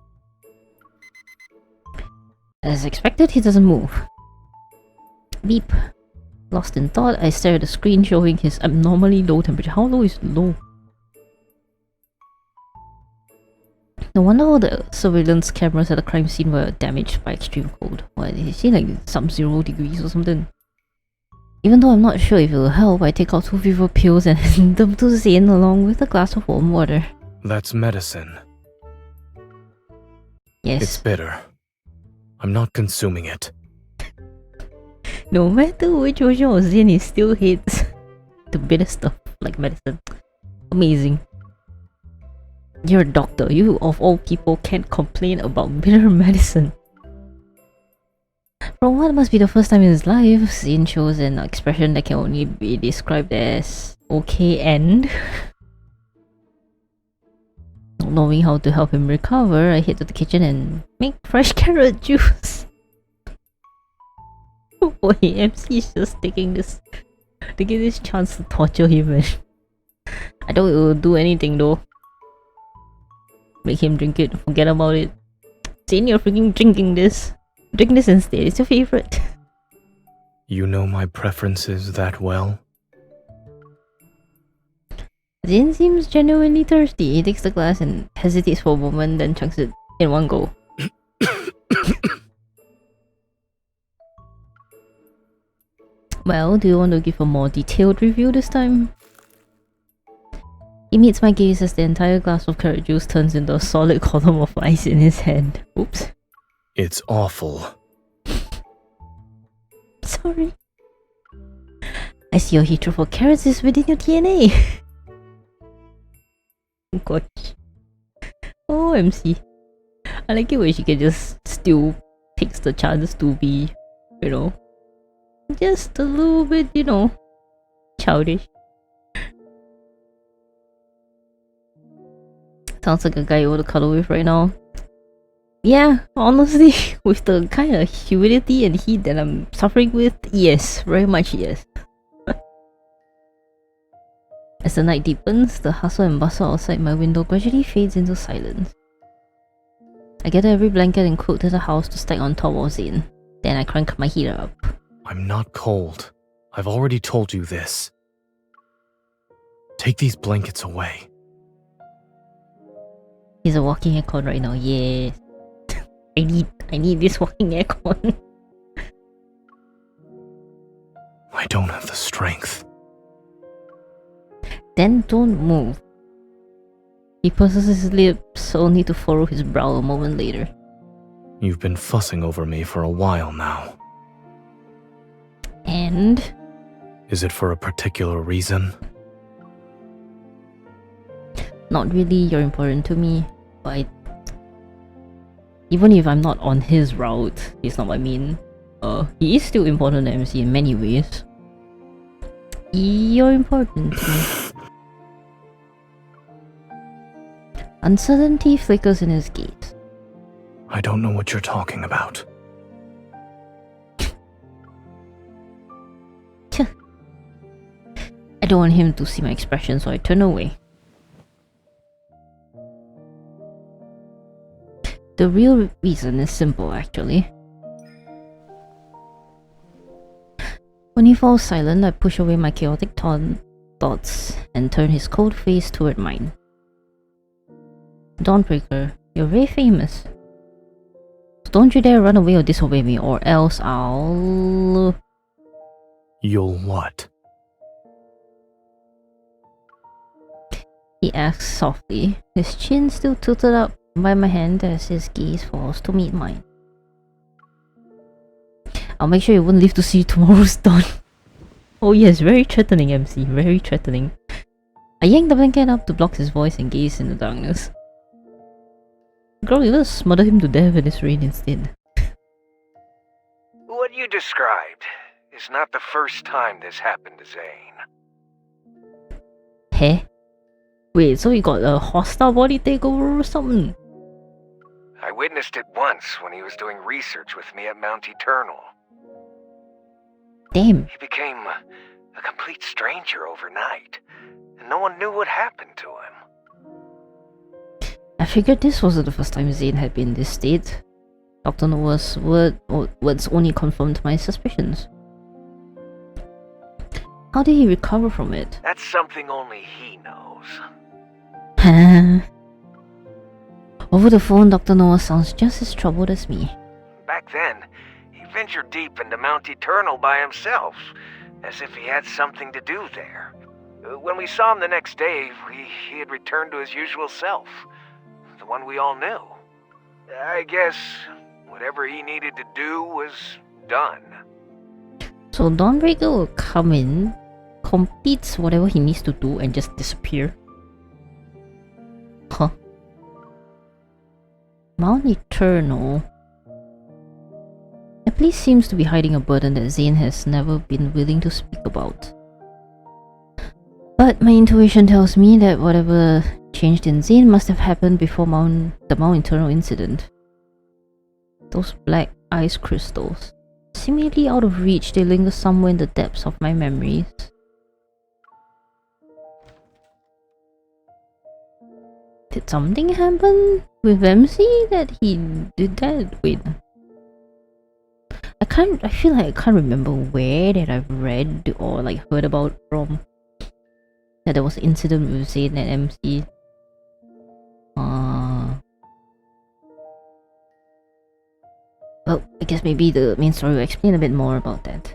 As expected, he doesn't move. Beep. Lost in thought, I stare at the screen showing his abnormally low temperature. How low is low? No wonder all the surveillance cameras at the crime scene were damaged by extreme cold. Why, they see like sub-0 degrees or something. Even though I'm not sure if it will help, I take out 2 fever pills and hand them to Zayne along with a glass of warm water. That's medicine. Yes. It's bitter. I'm not consuming it. No matter which version of Zayne, he still hates the bitter stuff like medicine. Amazing. You're a doctor. You of all people can't complain about bitter medicine. From what must be the first time in his life, Zayne shows an expression that can only be described as okay and... Not knowing how to help him recover, I head to the kitchen and make fresh carrot juice. Oh boy, MC is just taking this chance to torture him, and I doubt it will do anything though. Make him drink it, forget about it. Zayne, you're freaking drinking this. Drink this instead, it's your favorite. You know my preferences that well? Zayne seems genuinely thirsty. He takes the glass and hesitates for a moment, then chunks it in one go. Well, do you want to give a more detailed review this time? He meets my gaze as the entire glass of carrot juice turns into a solid column of ice in his hand. Oops. It's awful. Sorry. I see your hatred for carrots is within your DNA. Gosh. Oh, MC. I like it when she can just still takes the chance to be, you know, just a little bit, you know, childish. Sounds like a guy you want to cuddle with right now. Yeah, honestly, with the kind of humidity and heat that I'm suffering with, yes, very much yes. As the night deepens, the hustle and bustle outside my window gradually fades into silence. I gather every blanket and coat in the house to stack on top of Zayne. Then I crank my heater up. I'm not cold. I've already told you this. Take these blankets away. He's a walking aircon right now, yes. I need this walking aircon. I don't have the strength. Then don't move. He purses his lips only to furrow his brow a moment later. You've been fussing over me for a while now. And? Is it for a particular reason? Not really, you're important to me, but even if I'm not on his route, he's not what I mean. He is still important to MC in many ways. You're important to me. Uncertainty flickers in his gaze. I don't know what you're talking about. I don't want him to see my expression, so I turn away. The real reason is simple, actually. When he falls silent, I push away my chaotic thoughts and turn his cold face toward mine. Dawnbreaker, you're very famous. So don't you dare run away or disobey me, or else I'll... You'll what? He asks softly, his chin still tilted up by my hand as his gaze falls to meet mine. I'll make sure you won't live to see tomorrow's dawn. Oh yes, very threatening, MC, very threatening. I yank the blanket up to block his voice and gaze in the darkness. Girl, you will smother him to death in this rain instead. What you described is not the first time this happened to Zayne. Heh? Wait, so he got a hostile body takeover or something? I witnessed it once when he was doing research with me at Mount Eternal. Damn. He became a complete stranger overnight, and no one knew what happened to him. I figured this wasn't the first time Zayne had been in this state. Dr. Noah's words only confirmed my suspicions. How did he recover from it? That's something only he knows. Over the phone, Dr. Noah sounds just as troubled as me. Back then, he ventured deep into Mount Eternal by himself, as if he had something to do there. When we saw him the next day, he had returned to his usual self, the one we all knew. I guess whatever he needed to do was done. So Dawnbreaker will come in, completes whatever he needs to do, and just disappear. Huh. Mount Eternal. The police seems to be hiding a burden that Zayne has never been willing to speak about. But my intuition tells me that whatever changed in Zayne must have happened before the Mount Eternal incident. Those black ice crystals. Seemingly out of reach, they linger somewhere in the depths of my memories. Did something happen with MC that he did that? Wait. I feel like I can't remember where that I've read or like heard about from that there was an incident with Zayne and MC. Well, I guess maybe the main story will explain a bit more about that.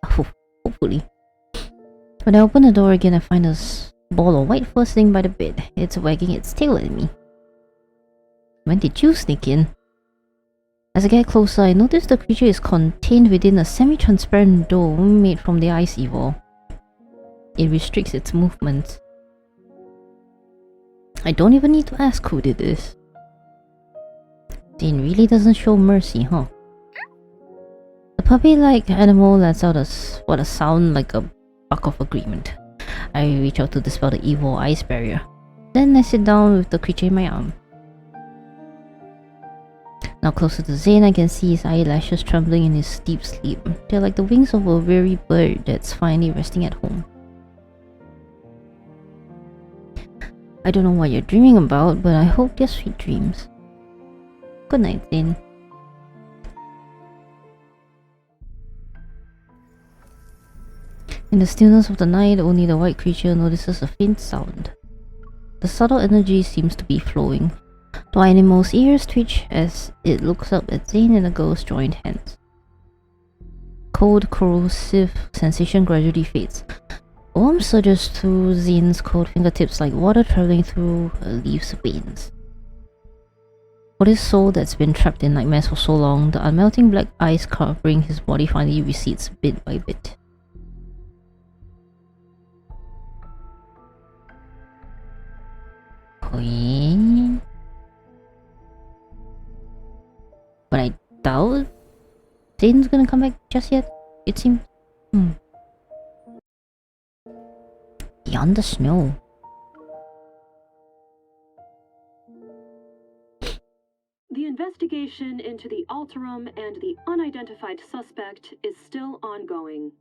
Hopefully. When I open the door again, I find a ball of white fur sitting by the bed. It's wagging its tail at me. When did you sneak in? As I get closer, I notice the creature is contained within a semi-transparent dome made from the ice evil. It restricts its movements. I don't even need to ask who did this. Zayne really doesn't show mercy, huh? The puppy-like animal lets out a sound like a bark of agreement. I reach out to dispel the evil ice barrier. Then I sit down with the creature in my arm. Now closer to Zayne, I can see his eyelashes trembling in his deep sleep. They're like the wings of a weary bird that's finally resting at home. I don't know what you're dreaming about, but I hope they're sweet dreams. Good night, Zayne. In the stillness of the night, only the white creature notices a faint sound. The subtle energy seems to be flowing. The animal's ears twitch as it looks up at Zayne and the girl's joined hands. Cold, corrosive sensation gradually fades. Warmth surges through Zayne's cold fingertips like water traveling through a leaf's veins. For this soul that's been trapped in nightmares for so long, the unmelting black ice covering his body finally recedes bit by bit. Okay. But I doubt Zayne's gonna come back just yet, it seems. Beyond the snow. The investigation into the Alterum and the unidentified suspect is still ongoing.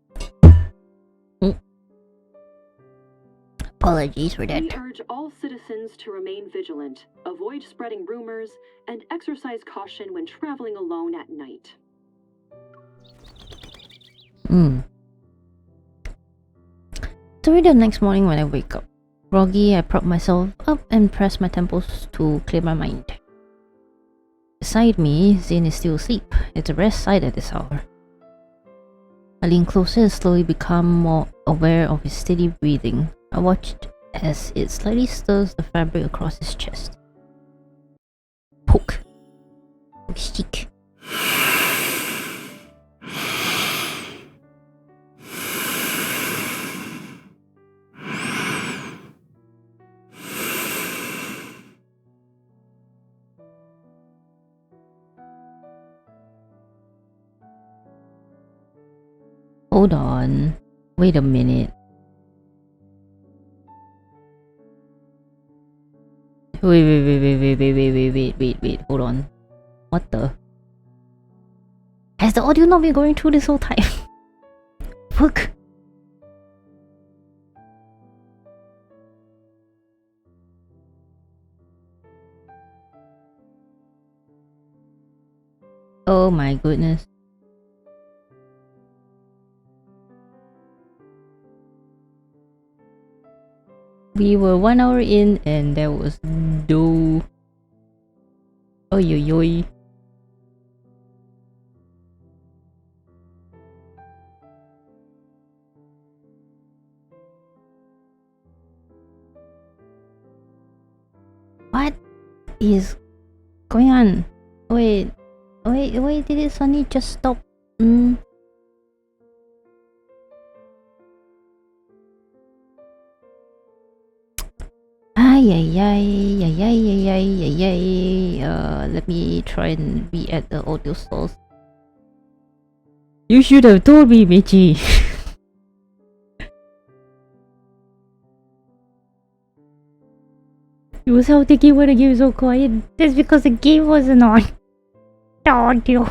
Apologies for that. We urge all citizens to remain vigilant, avoid spreading rumors, and exercise caution when traveling alone at night. So the next morning when I wake up. Groggy, I prop myself up and press my temples to clear my mind. Beside me, Zayne is still asleep. It's a rare sight at this hour. I lean closer and slowly become more aware of his steady breathing. I watched as it slightly stirs the fabric across his chest. Poke. Stick. Hold on. Wait a minute. Wait, hold on. What the? Has the audio not been going through this whole time? Fuck. Oh my goodness. We were 1 hour in and there was no... Oyoyoy. What is going on? Wait, did it suddenly just stop? Let me try and re-add the audio source. You should have told me, Michi. You was how thinking when the game was so quiet. That's because the game wasn't on. The audio.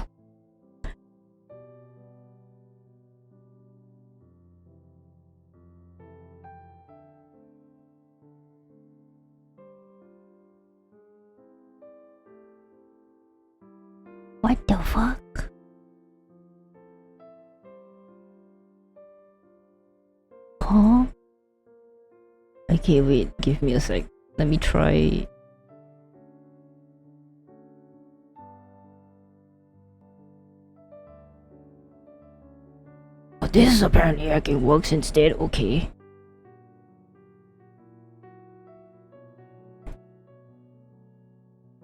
What the fuck? Huh? Okay, wait, give me a sec. Let me try. Oh, this is apparently hacking works instead, okay.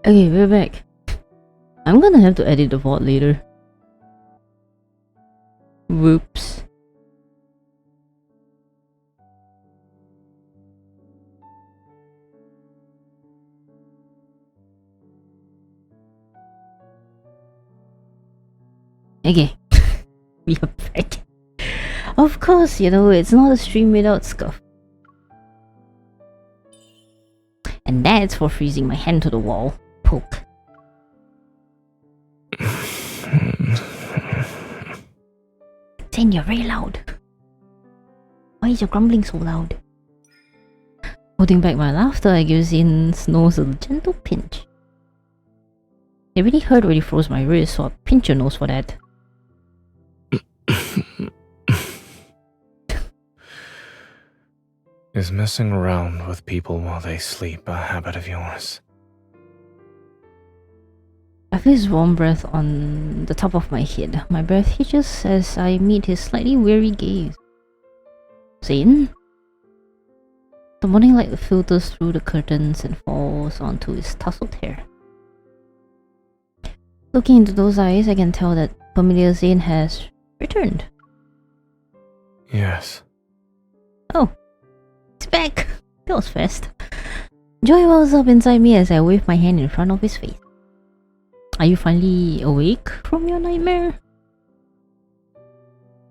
Okay, we're back. I'm gonna have to edit the VOD later. Whoops. Okay, we are back. Of course, you know, it's not a stream without scuff. And that's for freezing my hand to the wall. Poke. Zayne, you're very loud. Why is your grumbling so loud? Holding back my laughter, I give Zayne's nose a gentle pinch. It really hurt when you froze my wrist, so I'll pinch your nose for that. Is messing around with people while they sleep a habit of yours? I feel his warm breath on the top of my head. My breath hitches as I meet his slightly weary gaze. Zayne? The morning light filters through the curtains and falls onto his tousled hair. Looking into those eyes, I can tell that familiar Zayne has returned. Yes. Oh, it's back! That was fast. Joy wells up inside me as I wave my hand in front of his face. Are you finally awake from your nightmare?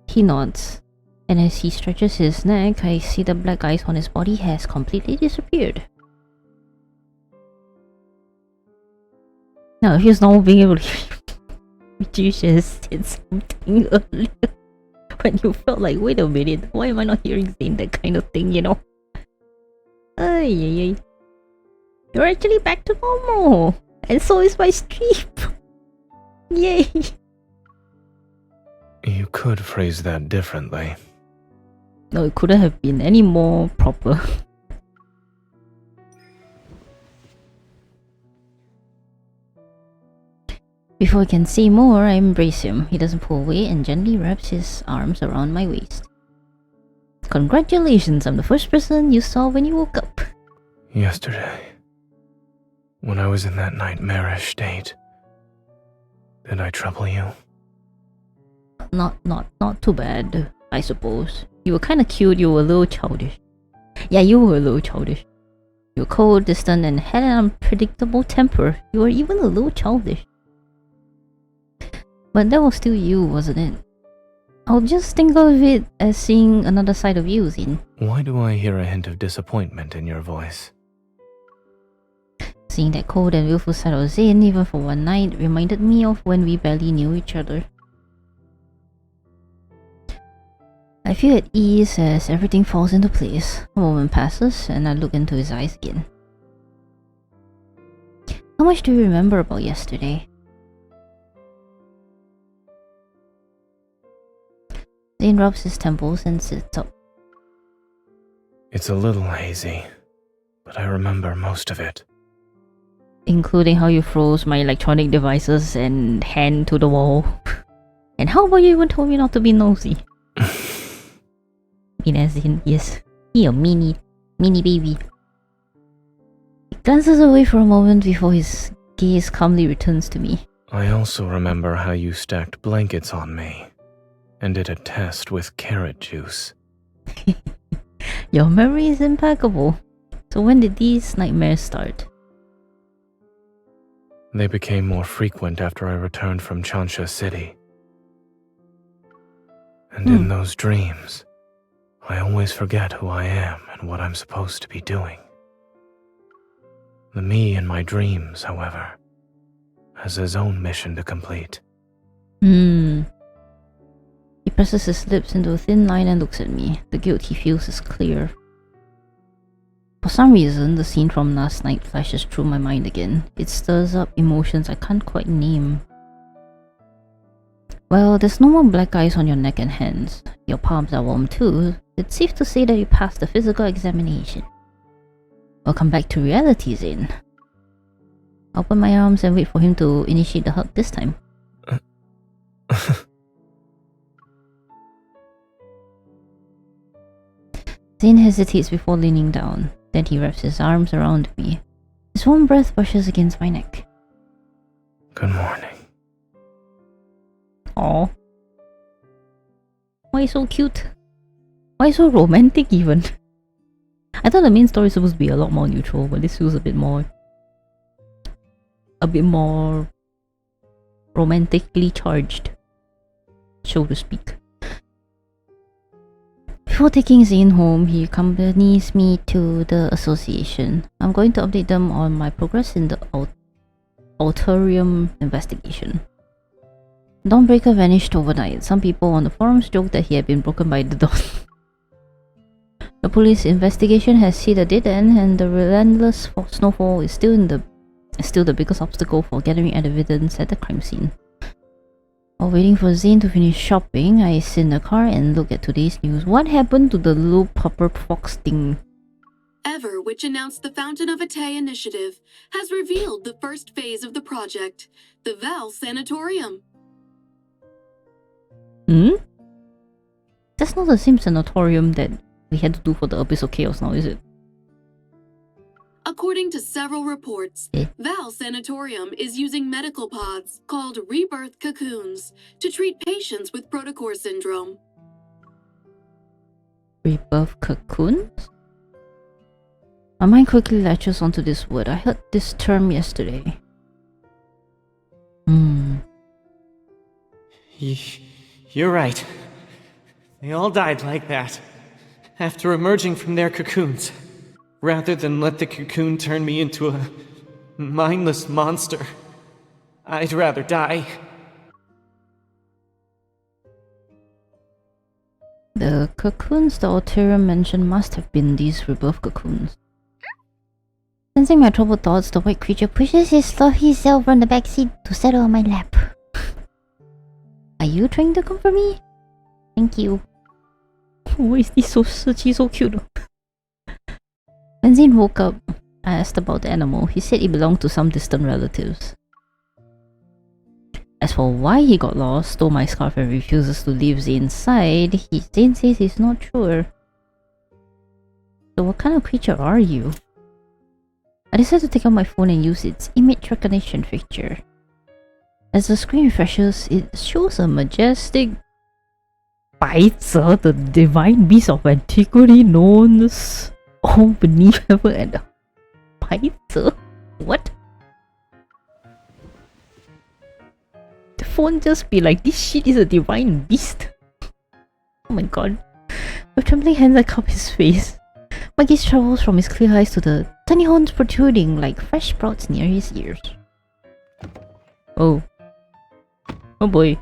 He nods, and as he stretches his neck, I see the black ice on his body has completely disappeared. Now, it feels normal being able to hear you should have said something earlier when you felt like, wait a minute, why am I not hearing Zayne, that kind of thing, you know? Ay, ay, ay. You're actually back to normal! And so is my stream! Yay! You could phrase that differently. No, it couldn't have been any more proper. Before I can say more, I embrace him. He doesn't pull away and gently wraps his arms around my waist. Congratulations, I'm the first person you saw when you woke up. Yesterday, when I was in that nightmarish state, did I trouble you? Not too bad, I suppose. You were kinda cute, you were a little childish. Yeah, you were a little childish. You were cold, distant, and had an unpredictable temper. You were even a little childish. But that was still you, wasn't it? I'll just think of it as seeing another side of you, Zayne. Why do I hear a hint of disappointment in your voice? Seeing that cold and willful side of Zayne, even for one night, reminded me of when we barely knew each other. I feel at ease as everything falls into place. A moment passes, and I look into his eyes again. How much do you remember about yesterday? Zayne rubs his temples and sits up. It's a little hazy, but I remember most of it. Including how you froze my electronic devices and hand to the wall. And how about you even told me not to be nosy? As in, yes, he a mini baby. He glances away for a moment before his gaze calmly returns to me. I also remember how you stacked blankets on me and did a test with carrot juice. Your memory is impeccable. So when did these nightmares start? They became more frequent after I returned from Chansha City. And in those dreams, I always forget who I am and what I'm supposed to be doing. The me in my dreams, however, has his own mission to complete. He presses his lips into a thin line and looks at me. The guilt he feels is clear. For some reason, the scene from last night flashes through my mind again. It stirs up emotions I can't quite name. Well, there's no more black eyes on your neck and hands. Your palms are warm too. It's safe to say that you passed the physical examination. Welcome back to reality, Zayne. I open my arms and wait for him to initiate the hug this time. Zayne hesitates before leaning down. Then he wraps his arms around me. His warm breath brushes against my neck. Good morning. Aw. Why so cute? Why so romantic even? I thought the main story is supposed to be a lot more neutral, but this feels a bit more romantically charged, so to speak. Before taking Zayne home, he accompanies me to the association. I'm going to update them on my progress in the Alterium investigation. Dawnbreaker vanished overnight. Some people on the forums joked that he had been broken by the dawn. The police investigation has hit a dead end, and the relentless snowfall is still the biggest obstacle for gathering evidence at the crime scene. While waiting for Zayne to finish shopping, I sit in the car and look at today's news. What happened to the little pupper fox thing? Ever, which announced the Fountain of Atay initiative, has revealed the first phase of the project, the Val Sanatorium. That's not the same sanatorium that we had to do for the Abyss of Chaos now, is it? According to several reports, Val Sanatorium is using medical pods called Rebirth cocoons to treat patients with protocore syndrome. Rebirth cocoons? My mind quickly latches onto this word. I heard this term yesterday. You're right. They all died like that, after emerging from their cocoons. Rather than let the cocoon turn me into a mindless monster, I'd rather die. The cocoons the Alterium mentioned must have been these rebirth cocoons. Sensing my troubled thoughts, the white creature pushes his fluffy self from the backseat to settle on my lap. Are you trying to comfort me? Thank you. Why is this so cute? When Zayne woke up, I asked about the animal. He said it belonged to some distant relatives. As for why he got lost, stole my scarf and refuses to leave Zayne's side, Zayne says he's not sure. So what kind of creature are you? I decided to take out my phone and use its image recognition feature. As the screen refreshes, it shows a majestic Baizi, the divine beast of antiquity known as all beneath heaven and Baizi? What? The phone just be like, this shit is a divine beast. Oh my god. With trembling hands I cup his face. My gaze travels from his clear eyes to the tiny horns protruding like fresh sprouts near his ears. Oh. Oh boy.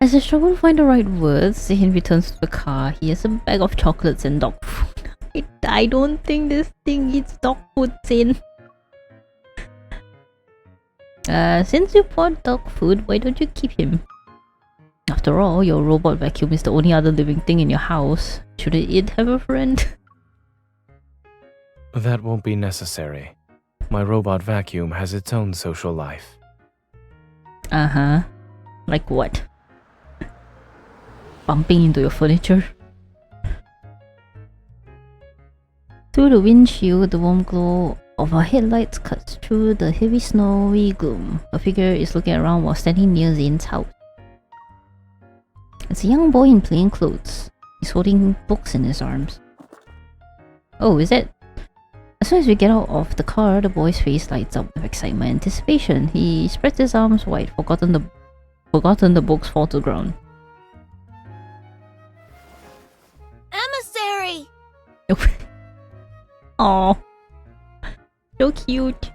As I struggle to find the right words, Zayne returns to the car. He has a bag of chocolates and dog food. I don't think this thing eats dog food, Zayne. Since you bought dog food, why don't you keep him? After all, your robot vacuum is the only other living thing in your house. Shouldn't it have a friend? That won't be necessary. My robot vacuum has its own social life. Uh-huh. Like what? Bumping into your furniture? Through the windshield, the warm glow of our headlights cuts through the heavy snowy gloom. A figure is looking around while standing near Zayne's house. It's a young boy in plain clothes. He's holding books in his arms. Oh, is it? As soon as we get out of the car, the boy's face lights up with excitement and anticipation. He spreads his arms wide, forgotten the books fall to the ground. Emissary! Aww. So cute.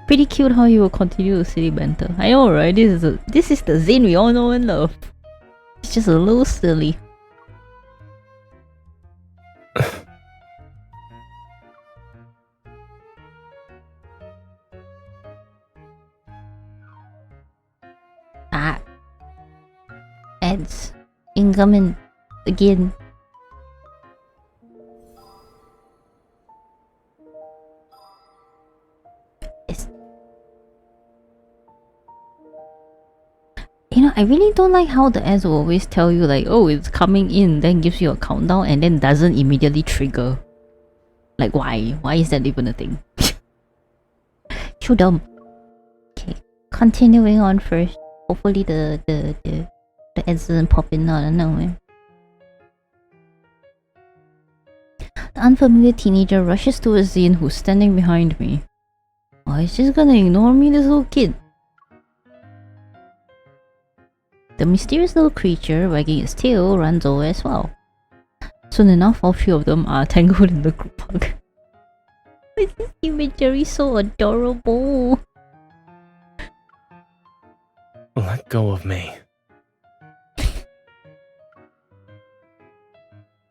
Pretty cute how he will continue the silly banter. I know, right? This is the Zayne we all know and love. It's just a little silly. Ads. Incoming. Again. You know, I really don't like how the ads will always tell you like, oh, it's coming in, then gives you a countdown and then doesn't immediately trigger. Like, why? Why is that even a thing? too dumb. Okay, continuing on first. Hopefully the ads doesn't pop in out of nowhere. The unfamiliar teenager rushes towards Zayne, who's standing behind me. Oh, he's just gonna ignore me, this little kid. The mysterious little creature wagging its tail runs over as well. Soon enough, all three of them are tangled in the group hug. This imagery so adorable. Let go of me.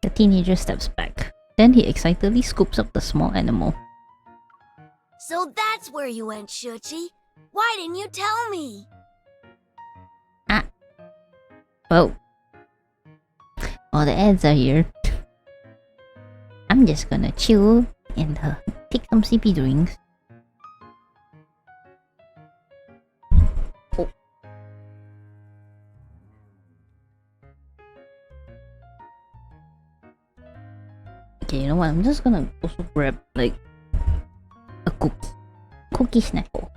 The teenager steps back. Then he excitedly scoops up the small animal. So that's where you went, Shuchi. Why didn't you tell me? Well, while the ads are here, I'm just gonna chill and take some CP drinks. Oh. Okay, you know what? I'm just gonna also grab like a cookie snackle.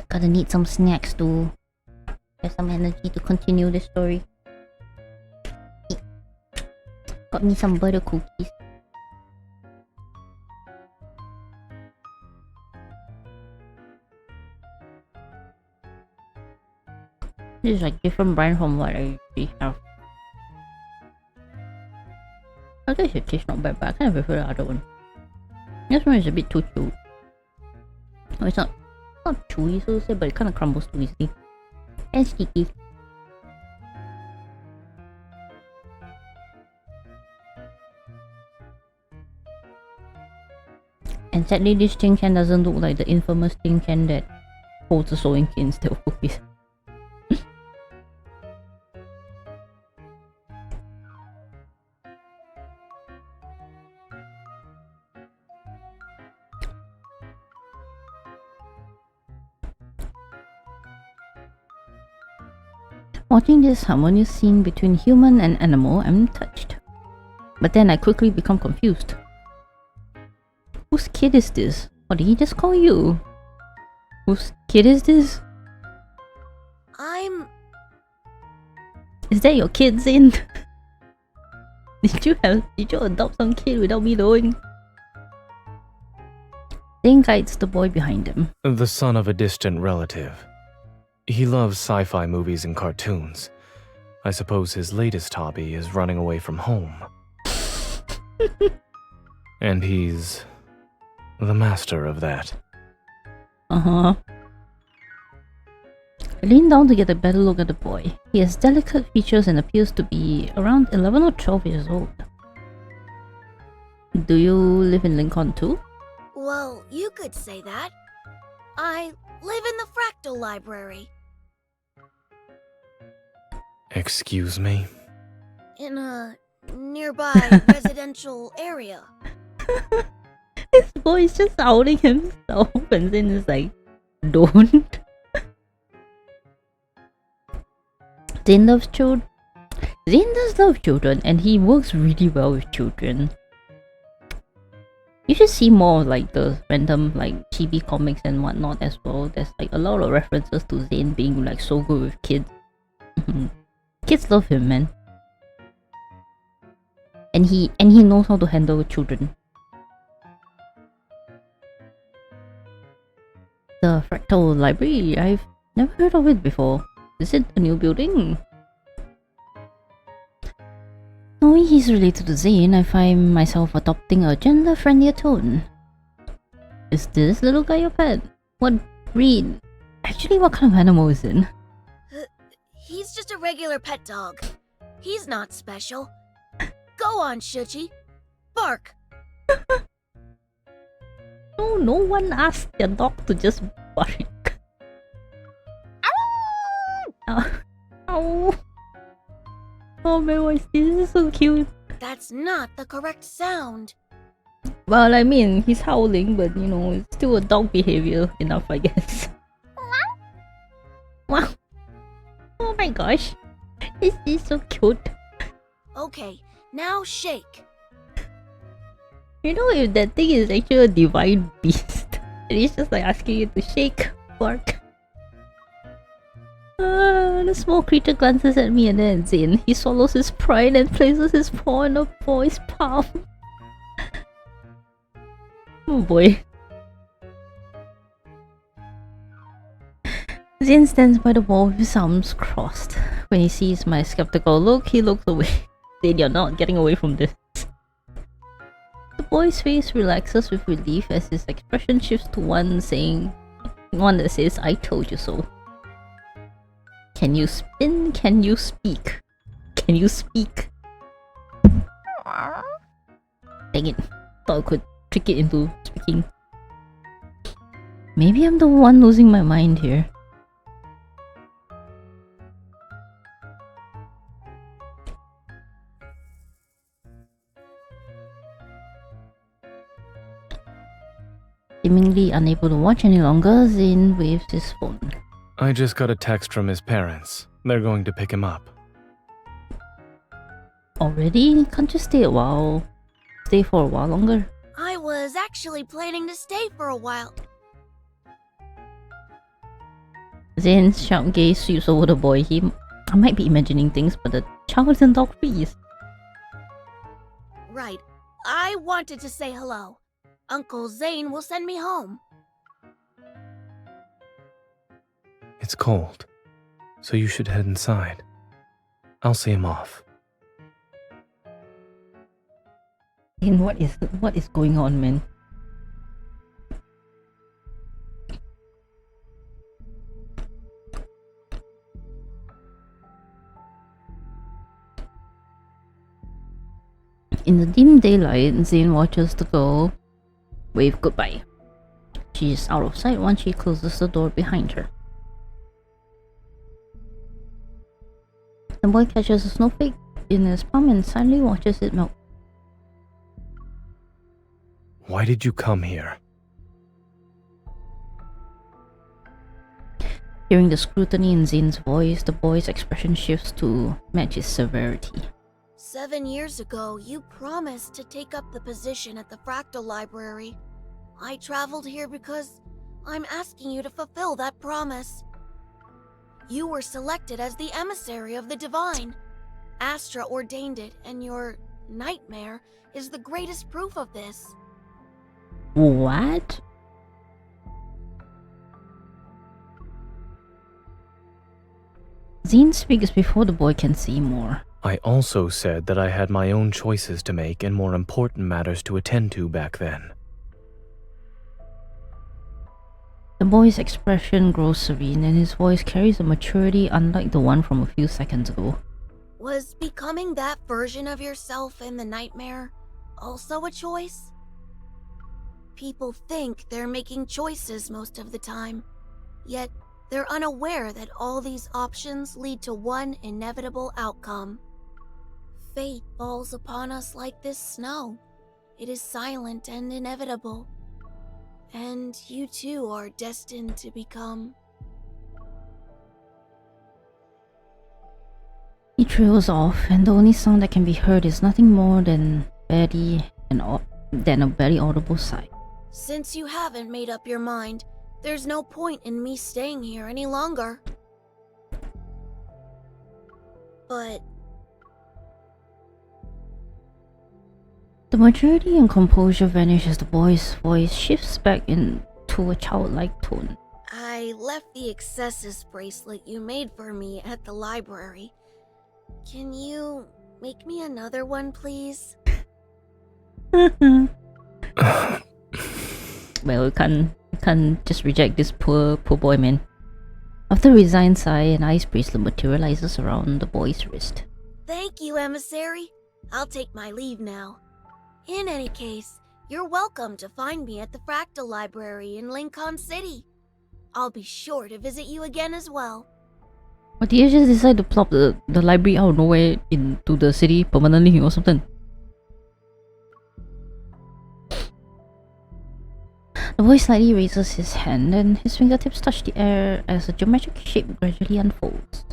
Gotta need some snacks to have some energy to continue the story. Got me some butter cookies. This is like different brand from what I usually have. I guess it tastes not bad, but I kind of prefer the other one. This one is a bit too chewy. Oh, it's not chewy so to say, but it kind of crumbles too easily. And sticky. And sadly, this tin can doesn't look like the infamous tin can that holds a sewing kit instead of cookies. Watching this harmonious scene between human and animal, I'm touched. But then I quickly become confused. Whose kid is this? Or did he just call you? Whose kid is this? Is that your kid, Zayne? Did you adopt some kid without me knowing? Zayne guides the boy behind him. The son of a distant relative. He loves sci-fi movies and cartoons. I suppose his latest hobby is running away from home. And he's the master of that. I lean down to get a better look at the boy. He has delicate features and appears to be around 11 or 12 years old. Do you live in Lincoln too? Well, you could say that. I live in the Fractal Library. Excuse me? In a nearby residential area. This boy is just outing himself and then is like, don't. Zayne loves children. Zayne does love children and he works really well with children. You should see more of like the random like chibi comics and whatnot as well. There's like a lot of references to Zayne being like so good with kids. Kids love him, man. And he knows how to handle children. The Fractal Library, I've never heard of it before. Is it a new building? Knowing he's related to Zayne, I find myself adopting a gender-friendlier tone. Is this little guy your pet? What breed? Actually, what kind of animal is it? He's just a regular pet dog. He's not special. Go on, Shuchi. Bark. No one asked their dog to just bark. Ow! Oh man, what is this? This is so cute. That's not the correct sound. Well, I mean, he's howling, but you know, it's still a dog behavior enough, I guess. Wow! Oh my gosh, this is so cute. Okay, now shake. You know, if that thing is actually a divine beast, and it's just like asking you to shake, bark. The small creature glances at me and then Zayne. He swallows his pride and places his paw on the boy's palm. Oh boy. Zayne stands by the wall with his arms crossed. When he sees my skeptical look, he looks away. Zayne, you're not getting away from this. The boy's face relaxes with relief as his expression shifts to one that says, I told you so. Can you spin? Can you speak? Can you speak? Dang it. Thought I could trick it into speaking. Maybe I'm the one losing my mind here. Seemingly unable to watch any longer, Zayne waves his phone. I just got a text from his parents. They're going to pick him up. Already? Can't you stay for a while longer? I was actually planning to stay for a while. Zayne's sharp gaze sweeps over the boy. I might be imagining things, but the child isn't dog freeze. Right. I wanted to say hello. Uncle Zayne will send me home. It's cold, so you should head inside. I'll see him off. Zayne, what is going on, man? In the dim daylight, Zayne watches the girl wave goodbye. She is out of sight once she closes the door behind her. The boy catches a snowflake in his palm and silently watches it melt. Why did you come here? Hearing the scrutiny in Zayne's voice, the boy's expression shifts to match his severity. 7 years ago, you promised to take up the position at the Fractal Library. I traveled here because I'm asking you to fulfill that promise. You were selected as the emissary of the Divine. Astra ordained it, and your nightmare is the greatest proof of this. What? Zayne speaks before the boy can say more. I also said that I had my own choices to make and more important matters to attend to back then. The boy's expression grows serene and his voice carries a maturity unlike the one from a few seconds ago. Was becoming that version of yourself in the nightmare also a choice? People think they're making choices most of the time, yet they're unaware that all these options lead to one inevitable outcome. Fate falls upon us like this snow. It is silent and inevitable. And you too are destined to become... He trails off, and the only sound that can be heard is nothing more than a barely audible sigh. Since you haven't made up your mind, there's no point in me staying here any longer. But... The maturity and composure vanish as the boy's voice shifts back into a childlike tone. I left the excesses bracelet you made for me at the library. Can you make me another one, please? Well, we can't just reject this poor boy, man. After a resigned sigh, an ice bracelet materializes around the boy's wrist. Thank you, emissary. I'll take my leave now. In any case, you're welcome to find me at the Fractal Library in Lincoln City. I'll be sure to visit you again as well. Or did you just decide to plop the library out of nowhere into the city permanently or something? The boy slightly raises his hand and his fingertips touch the air as a geometric shape gradually unfolds.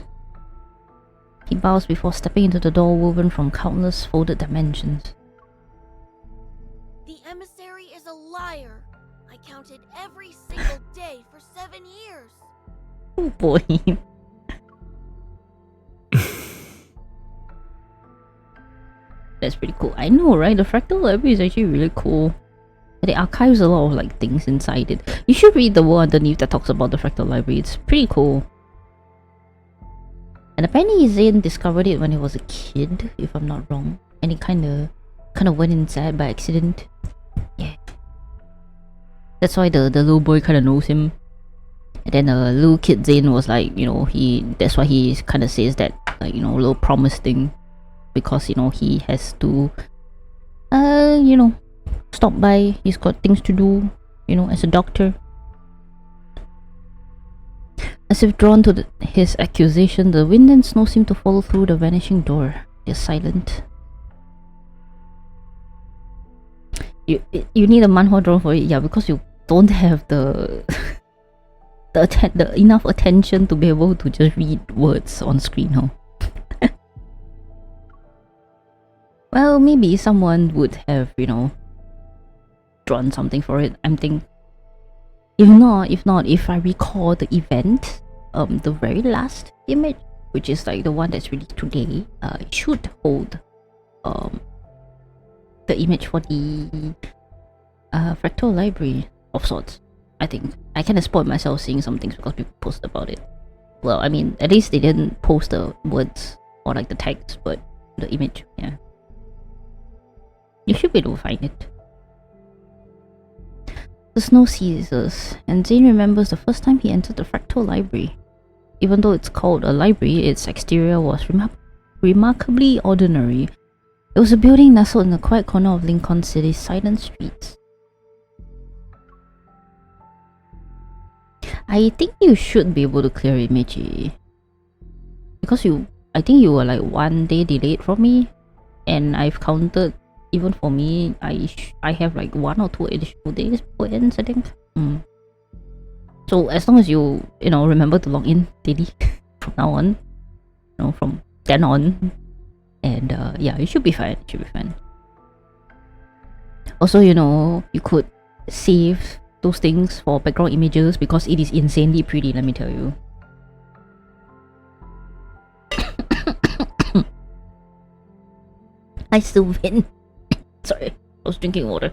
He bows before stepping into the door woven from countless folded dimensions. The 7 years. Oh boy. That's pretty cool. I know, right? The fractal library is actually really cool. It archives a lot of like things inside it. You should read the one underneath that talks about the fractal library. It's pretty cool. And apparently Zayne discovered it when he was a kid, if I'm not wrong. And he kind of went inside by accident. Yeah. That's why the little boy kind of knows him. And then little kid Zayne was like, you know, that's why he kind of says that, like, you know, little promise thing. Because, you know, he has to, you know, stop by. He's got things to do, you know, as a doctor. As if drawn to his accusation, the wind and snow seem to follow through the vanishing door. They're silent. You need a manhwa drone for it, yeah, because you don't have the enough attention to be able to just read words on screen, huh? Well, maybe someone would have, you know, drawn something for it. I'm thinking. If I recall the event, the very last image, which is like the one that's released today, it should hold the image for the fractal library of sorts. I think I kind of spoiled myself seeing some things because people posted about it. Well, I mean, at least they didn't post the words or like the text, but the image, yeah. You should be able to find it. The snow ceases, and Zayne remembers the first time he entered the fractal library. Even though it's called a library, its exterior was remarkably ordinary. It was a building nestled in a quiet corner of Lincoln City's silent streets. I think you should be able to clear it, Michi. Because I think you were like 1 day delayed from me, and I've counted. Even for me, I have like 1 or 2 additional days before it ends, I think. So as long as you know, remember to log in daily from now on, you know, from then on, and yeah, it should be fine. It should be fine. Also, you know, you could save those things for background images because it is insanely pretty. Let me tell you. I still win. Sorry, I was drinking water.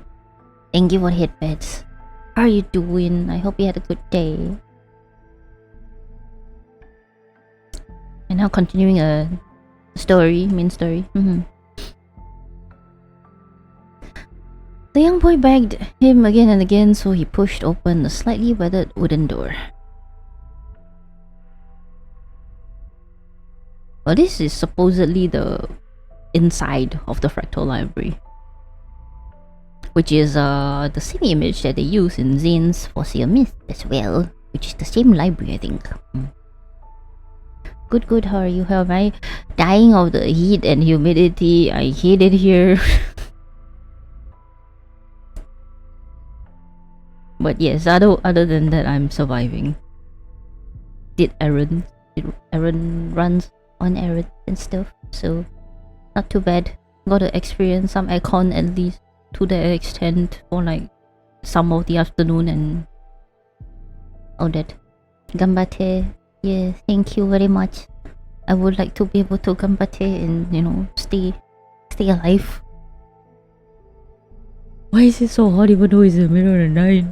Thank you for headbeds. How are you doing? I hope you had a good day. And now continuing a story, main story. The young boy begged him again and again, so he pushed open the slightly weathered wooden door. Well, this is supposedly the inside of the fractal library, which is the same image that they use in Zayne's Fossil Myth as well, which is the same library, I think. Good, how are you? How am I? Dying of the heat and humidity. I hate it here. But yes, other than that, I'm surviving. Did Aaron runs on errands and stuff, so not too bad. Got to experience some aircon at least to that extent for like some of the afternoon and all that. Gambate, yeah, thank you very much. I would like to be able to gambate and, you know, stay alive. Why is it so hot even though it's the middle of the night?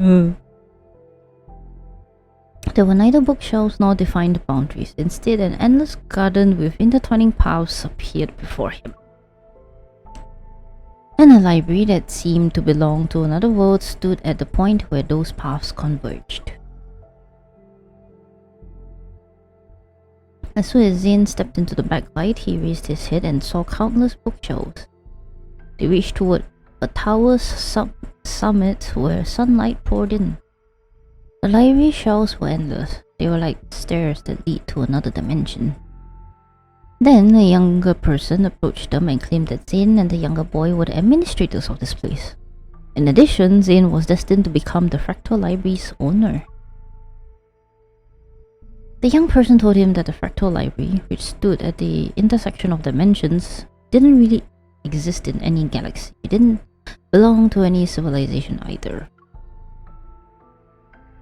There were neither bookshelves nor defined boundaries. Instead, an endless garden with intertwining paths appeared before him. And a library that seemed to belong to another world stood at the point where those paths converged. As soon as Zayne stepped into the backlight, he raised his head and saw countless bookshelves. They reached toward a tower's summit where sunlight poured in. The library shelves were endless. They were like stairs that lead to another dimension. Then a younger person approached them and claimed that Zayne and the younger boy were the administrators of this place. In addition, Zayne was destined to become the Fractal Library's owner. The young person told him that the Fractal Library, which stood at the intersection of dimensions, didn't really exist in any galaxy. It didn't belong to any civilization either.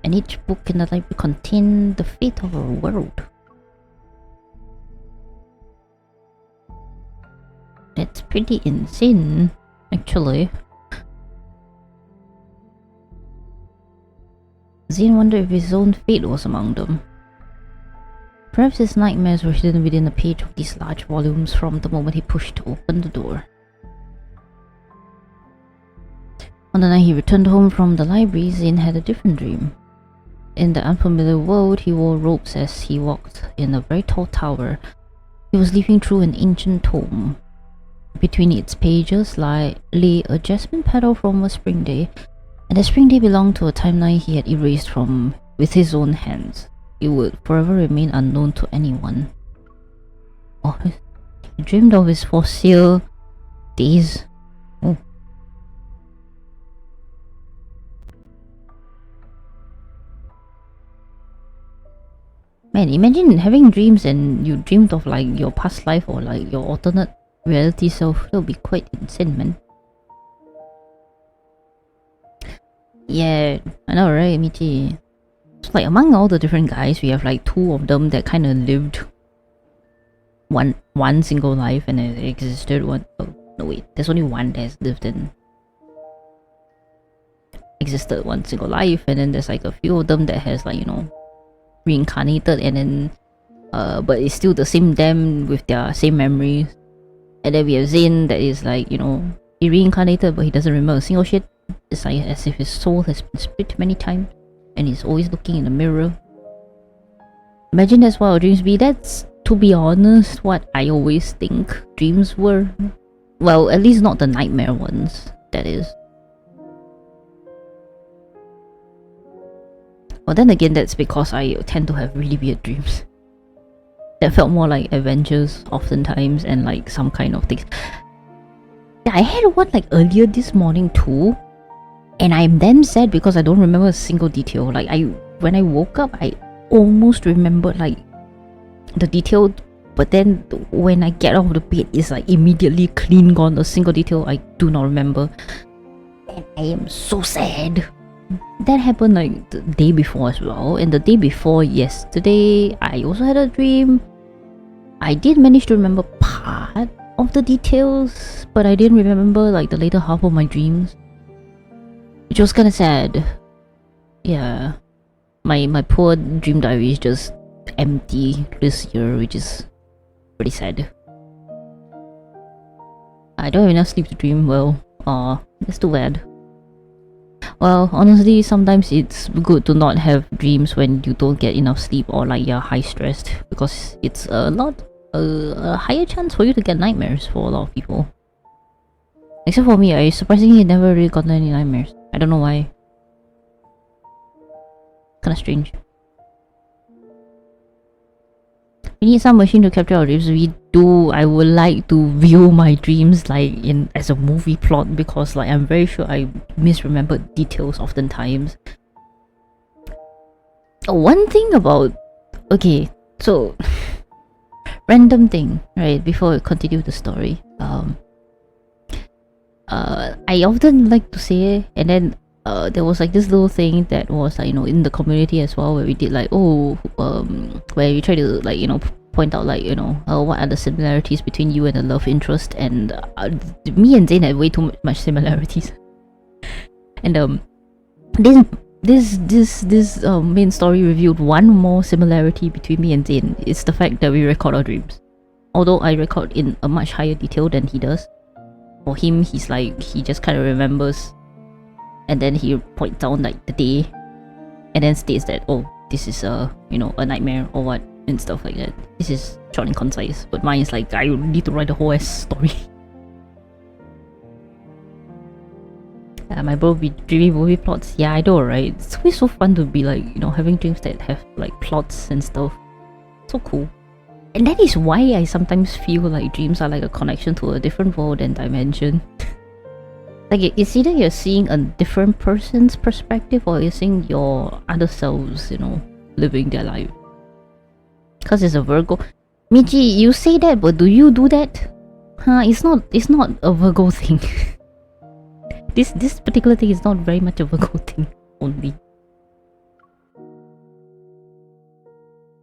And each book in the library contained the fate of a world. That's pretty insane, actually. Zayne wondered if his own fate was among them. Perhaps his nightmares were hidden within a page of these large volumes from the moment he pushed open the door. On the night he returned home from the library, Zayne had a different dream. In the unfamiliar world, he wore robes as he walked in a very tall tower. He was leafing through an ancient tome. Between its pages lay a jasmine petal from a spring day, and the spring day belonged to a timeline he had erased with his own hands. It would forever remain unknown to anyone. Oh, he dreamed of his fossil days. Oh. Man, imagine having dreams and you dreamed of like your past life or like your alternate reality self. That would be quite insane, man. Yeah, I know, right, Michi? It's like among all the different guys, we have like 2 of them that kind of lived one single life and it existed one. Oh no, wait, there's only one that's lived and existed one single life, and then there's like a few of them that has like, you know, reincarnated and then but it's still the same them with their same memories. And then we have Zayne that is like, you know, he reincarnated but he doesn't remember a single shit. It's like as if his soul has been split many times and he's always looking in the mirror. Imagine that's what our dreams be. That's, to be honest, what I always think dreams were. Well, at least not the nightmare ones, that is. Well, then again, that's because I tend to have really weird dreams that felt more like adventures oftentimes and like some kind of things. I had one like earlier this morning too, and I'm then sad because I don't remember a single detail. Like when I woke up, I almost remembered like the detail, but then when I get out of the bed, it's like immediately clean gone. A single detail I do not remember, and I am so sad. That happened like the day before as well, and the day before yesterday, I also had a dream. I did manage to remember part of the details, but I didn't remember like the later half of my dreams, which was kind of sad. Yeah, my poor dream diary is just empty this year, which is pretty sad. I don't have enough sleep to dream well. That's too bad. Well, honestly, sometimes it's good to not have dreams when you don't get enough sleep or like you're high stressed, because it's a higher chance for you to get nightmares for a lot of people. Except for me, I surprisingly never really gotten any nightmares. I don't know why. Kinda strange. We need some machine to capture our dreams. We do. I would like to view my dreams like as a movie plot, because like I'm very sure I misremembered details oftentimes. One thing about, okay, so random thing, right? Before we continue the story, I often like to say, and then there was like this little thing that was like, you know, in the community as well, where we did like, where we try to like, you know, point out like, you know, what are the similarities between you and the love interest, and me and Zayne had way too much similarities. And this main story revealed one more similarity between me and Zayne. It's the fact that we record our dreams. Although I record in a much higher detail than he does. For him, he's like, he just kind of remembers, and then he points down like the day, and then states that, oh, this is you know, a nightmare or what, and stuff like that. This is short and concise, but mine is like, I need to write a whole ass story. My bro be dreaming movie plots. Yeah, I know, right? It's always so fun to be like, you know, having dreams that have like plots and stuff. So cool. And that is why I sometimes feel like dreams are like a connection to a different world and dimension. Like it's either you're seeing a different person's perspective or you're seeing your other selves, you know, living their life. Cause it's a Virgo. Michi, you say that, but do you do that? Huh? It's not a Virgo thing. This particular thing is not very much a Virgo thing only.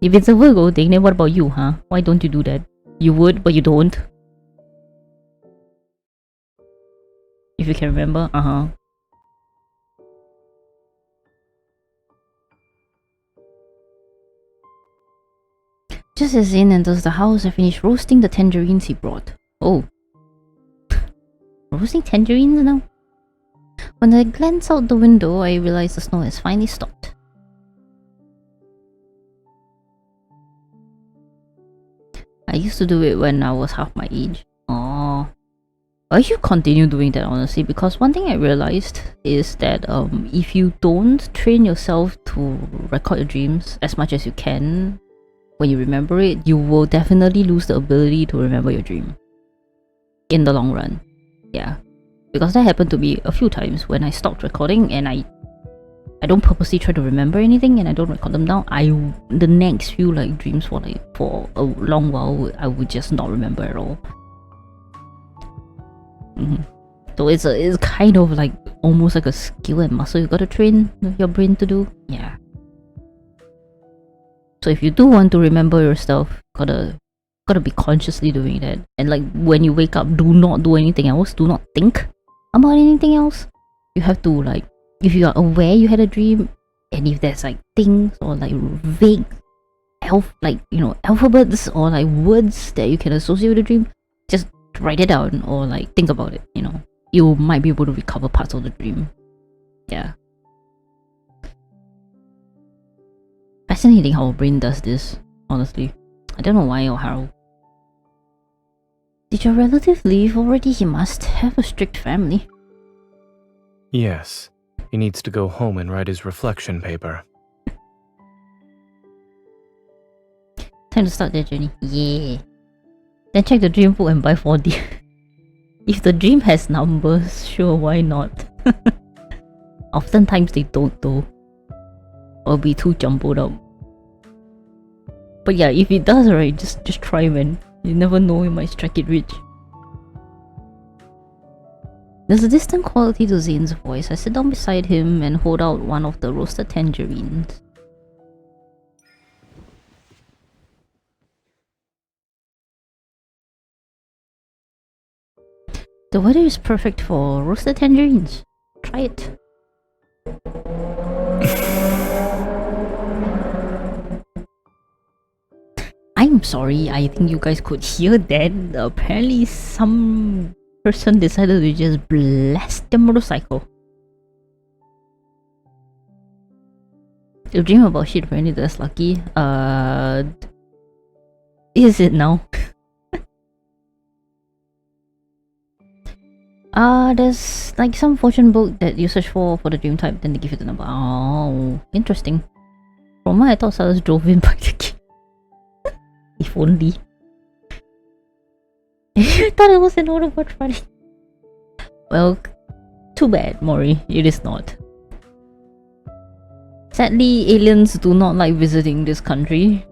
If it's a Virgo thing, then what about you, huh? Why don't you do that? You would, but you don't. If you can remember, Just as Zayne enters the house, I finish roasting the tangerines he brought. Oh. Roasting tangerines now? When I glance out the window, I realize the snow has finally stopped. I used to do it when I was half my age. Oh, I should continue doing that, honestly, because one thing I realized is that if you don't train yourself to record your dreams as much as you can when you remember it, you will definitely lose the ability to remember your dream in the long run. Yeah, because that happened to me a few times when I stopped recording and I don't purposely try to remember anything and I don't record them down. The next few like dreams for a long while, I would just not remember at all. So it's kind of like almost like a skill and muscle you gotta train your brain to do. Yeah. So if you do want to remember your stuff, gotta be consciously doing that. And like when you wake up, do not do anything else. Do not think about anything else. You have to like, if you are aware you had a dream, and if there's like things or like vague alphabets or like words that you can associate with a dream, just write it down or like think about it. You might be able to recover parts of the dream. Yeah. Fascinating how our brain does this, honestly. I don't know why or how. Did your relative leave already? He must have a strict family. Yes. He needs to go home and write his reflection paper. Time to start their journey. Yeah. Then check the dream book and buy 4D. If the dream has numbers, sure, why not? Oftentimes they don't though. Or be too jumbled up. But yeah, if it does, right, just try, man. You never know, you might strike it rich. There's a distant quality to Zayne's voice. I sit down beside him and hold out one of the roasted tangerines. The weather is perfect for roasted tangerines. Try it. I'm sorry, I think you guys could hear that. Apparently some person decided to just blast the motorcycle. You dream about shit, apparently that's lucky. Is it now? There's like some fortune book that you search for the dream type, then they give you the number. Oh, interesting. From what I thought, Silas drove in by the key. If only. I thought it was an Autobot running. Well, too bad, Mori. It is not. Sadly, aliens do not like visiting this country.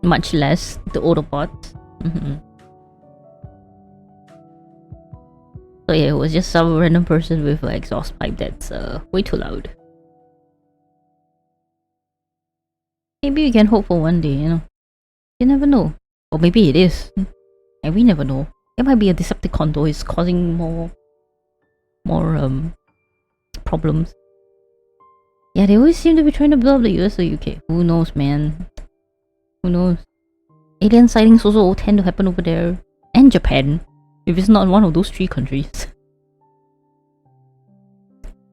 Much less the Autobots. So yeah, it was just some random person with an exhaust pipe that's way too loud. Maybe we can hope for one day, You never know. Or maybe it is. And we never know. It might be a Decepticon though, it's causing more problems. Yeah, they always seem to be trying to blow up the US or UK. Who knows, man? Who knows? Alien sightings also tend to happen over there. And Japan. If it's not one of those three countries.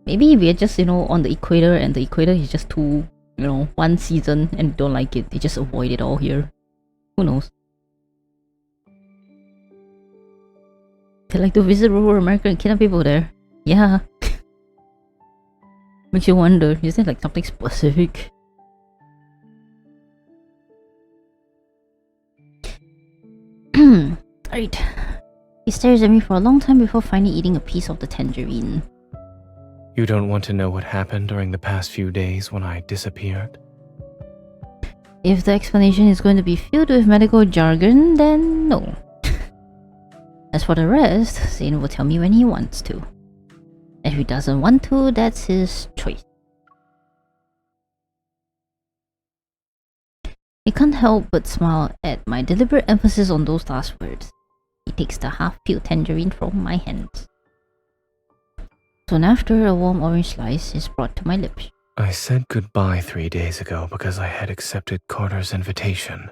Maybe we're just, on the equator and the equator is just too, one season and don't like it. They just avoid it all here. Who knows? They like to visit rural America and kidnap people there. Yeah. Makes you wonder, is there like something specific? Right. He stares at me for a long time before finally eating a piece of the tangerine. You don't want to know what happened during the past few days when I disappeared? If the explanation is going to be filled with medical jargon, then no. As for the rest, Zayne will tell me when he wants to. If he doesn't want to, that's his choice. He can't help but smile at my deliberate emphasis on those last words. He takes the half-peeled tangerine from my hands. Soon after, a warm orange slice is brought to my lips. I said goodbye 3 days ago because I had accepted Carter's invitation.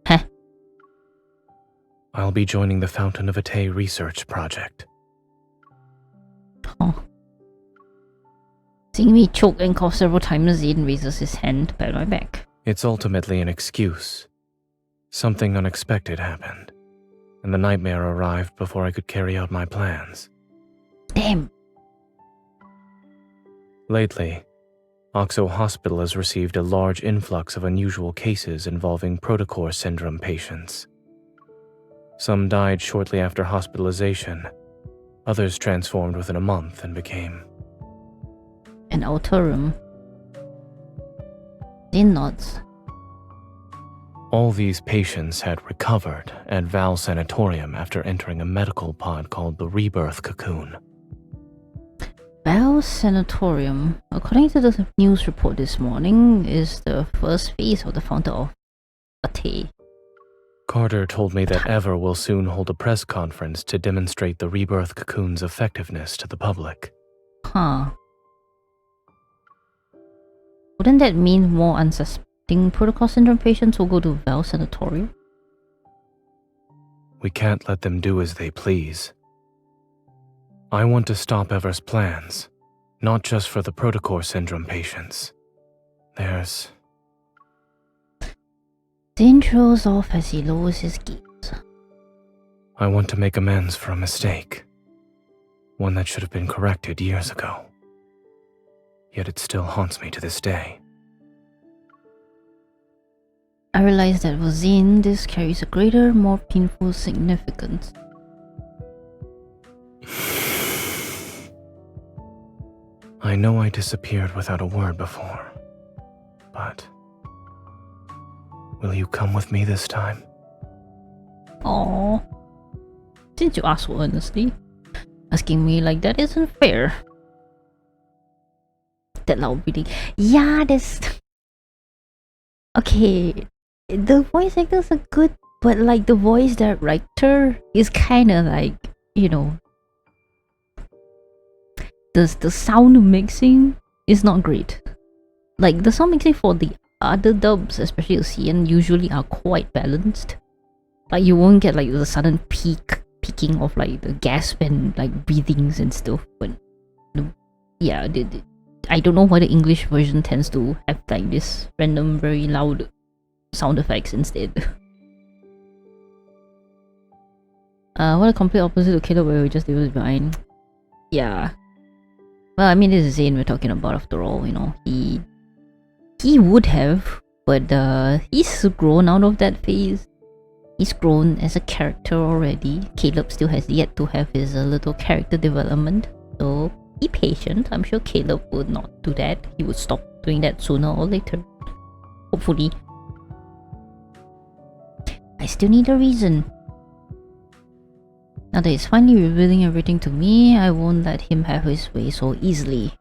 Heh. I'll be joining the Fountain of Vitae research project. Oh. Seeing me choke and cough several times, Zayne raises his hand pat my back. It's ultimately an excuse. Something unexpected happened, and the nightmare arrived before I could carry out my plans. Damn. Lately, Oxo Hospital has received a large influx of unusual cases involving protocore syndrome patients. Some died shortly after hospitalization. Others transformed within a month and became... An outer room. Zayne nods. All these patients had recovered at Val Sanatorium after entering a medical pod called the Rebirth cocoon. Val Sanatorium, according to the news report this morning, is the first phase of the Fountain of Vitae. Carter told me that Ever will soon hold a press conference to demonstrate the Rebirth cocoon's effectiveness to the public. Huh. Wouldn't that mean more unsuspecting protocol syndrome patients will go to Val Sanatorium? We can't let them do as they please. I want to stop Ever's plans, not just for the protocore syndrome patients. There's... Zayne trails off as he lowers his gaze. I want to make amends for a mistake. One that should have been corrected years ago. Yet it still haunts me to this day. I realize that for Zayne, this carries a greater, more painful significance. I know I disappeared without a word before, but... will you come with me this time? Aww. Since you ask so earnestly, asking me like that isn't fair. That loud breathing. Yeah, this... Okay, the voice actors are good, but like the voice director is kinda like, you know... The sound mixing is not great. Like, the sound mixing for the other dubs, especially the CN, usually are quite balanced. Like, you won't get like the sudden peaking of like the gasp and like breathings and stuff. But yeah, I don't know why the English version tends to have like this random, very loud sound effects instead. What a complete opposite to Caleb, where we just leave it behind. Yeah. Well, I mean, this is Zayne we're talking about after all, you know. He would have, but he's grown out of that phase. He's grown as a character already. Caleb still has yet to have his little character development. So, be patient. I'm sure Caleb would not do that. He would stop doing that sooner or later. Hopefully. I still need a reason. Now that he's finally revealing everything to me, I won't let him have his way so easily.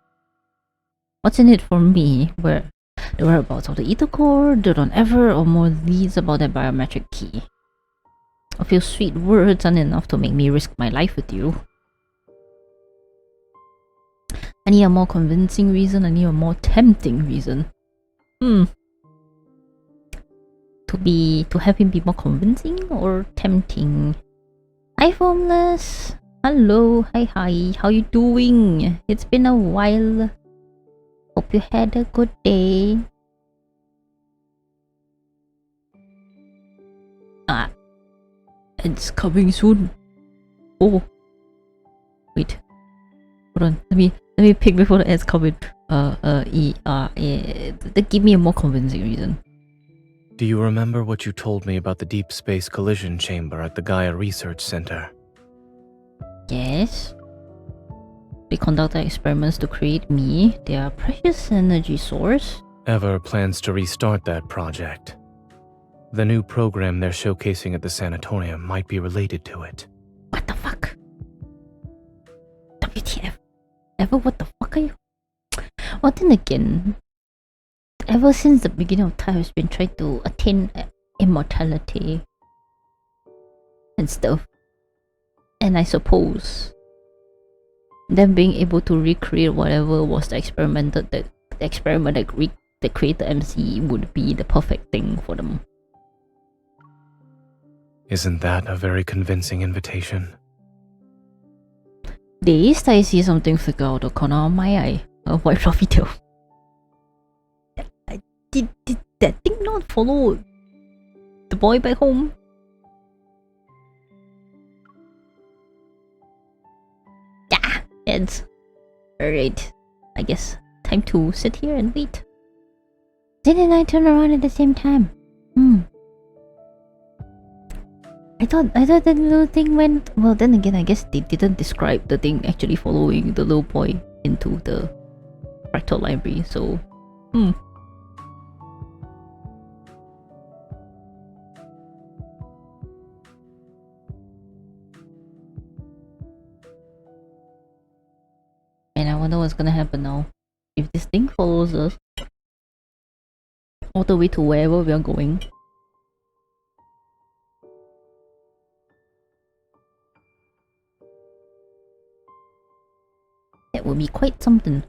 What's in it for me? The whereabouts of the ether core, dirt on Ever, or more leads about that biometric key? A few sweet words aren't enough to make me risk my life with you. I need a more convincing reason, I need a more tempting reason. To have him be more convincing or tempting? Hi Formless! Hello, hi, how you doing? It's been a while. Hope you had a good day. It's coming soon. Oh. Wait. Hold on. Let me pick before the ads come in. Give me a more convincing reason. Do you remember what you told me about the deep space collision chamber at the Gaia Research Center? Yes. They conducted experiments to create me, their precious energy source. Ever plans to restart that project. The new program they're showcasing at the sanatorium might be related to it. What the fuck? WTF? Ever, what the fuck are you? Well, then again, ever since the beginning of time has been trying to attain immortality and stuff. And I suppose them being able to recreate whatever was the experiment that created MC would be the perfect thing for them. Isn't that a very convincing invitation? Dazed, I see something flicker out the corner of my eye. A white fluffy tail. Did that thing not follow the boy back home? Yeah, heads. Alright, I guess time to sit here and wait. Zayne and I turn around at the same time. I thought that little thing went... Well, then again, I guess they didn't describe the thing actually following the little boy into the fractal library, so... And I wonder what's gonna happen now. If this thing follows us all the way to wherever we are going. That would be quite something.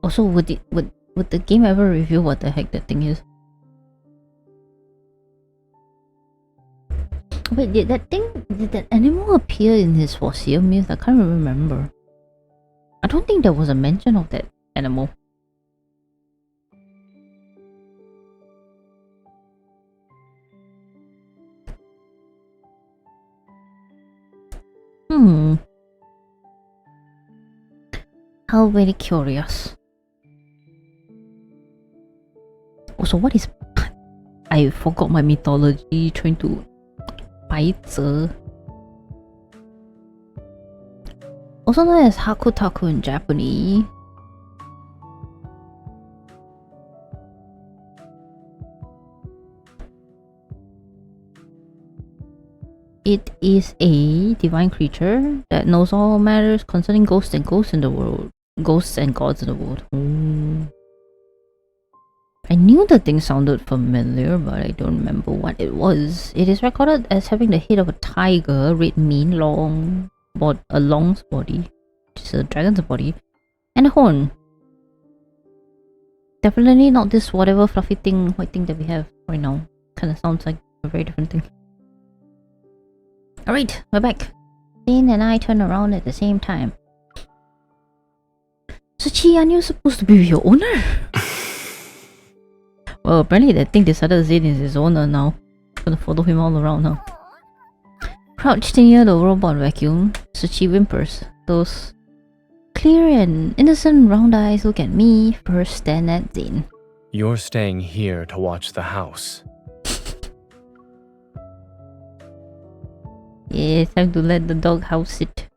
Also, would the game ever reveal what the heck that thing is? Wait, did that animal appear in his fossil myth? I can't remember. I don't think there was a mention of that animal. How very curious. Also, what is... I forgot my mythology trying to... 白泽. Also known as Hakutaku in Japanese. It is a divine creature that knows all matters concerning ghosts and gods in the world. I knew the thing sounded familiar, but I don't remember what it was. It is recorded as having the head of a tiger, red mane, a long body, which is a dragon's body, and a horn. Definitely not this whatever fluffy thing, white thing that we have right now. Kinda sounds like a very different thing. Alright, we're back. Zayne and I turn around at the same time. Suchi, aren't you supposed to be with your owner? Well, apparently that thing decided Zayne is his owner now. Gonna follow him all around now. Crouched near the robot vacuum, Suchi whimpers. Those clear and innocent round eyes look at me, first then at Zayne. You're staying here to watch the house. Yeah, time to let the dog house sit.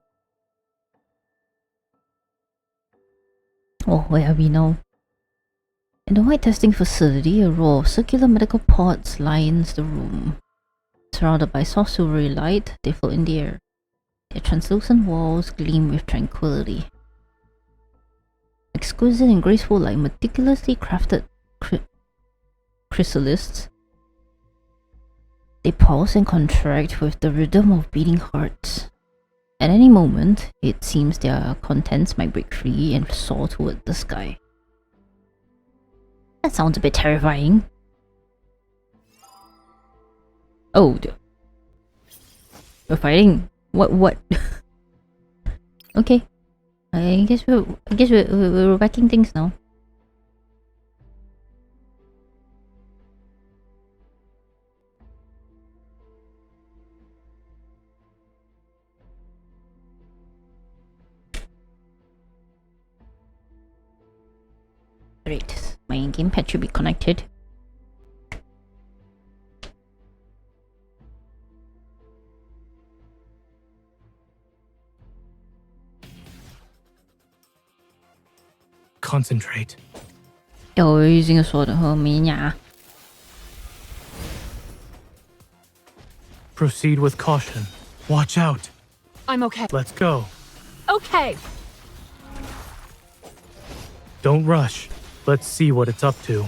Oh, where are we now? In the white testing facility, a row of circular medical pods lines the room. Surrounded by soft silvery light, they float in the air. Their translucent walls gleam with tranquility. Exquisite and graceful like meticulously crafted chrysalids, they pulse and contract with the rhythm of beating hearts. At any moment, it seems their contents might break free and soar toward the sky. That sounds a bit terrifying. Oh, we're fighting. What? Okay, I guess we're backing things now. Great, my gamepad should be connected. Concentrate. Oh, we're using a sword. Oh, man. Proceed with caution. Watch out. I'm okay. Let's go. Okay. Don't rush. Let's see what it's up to.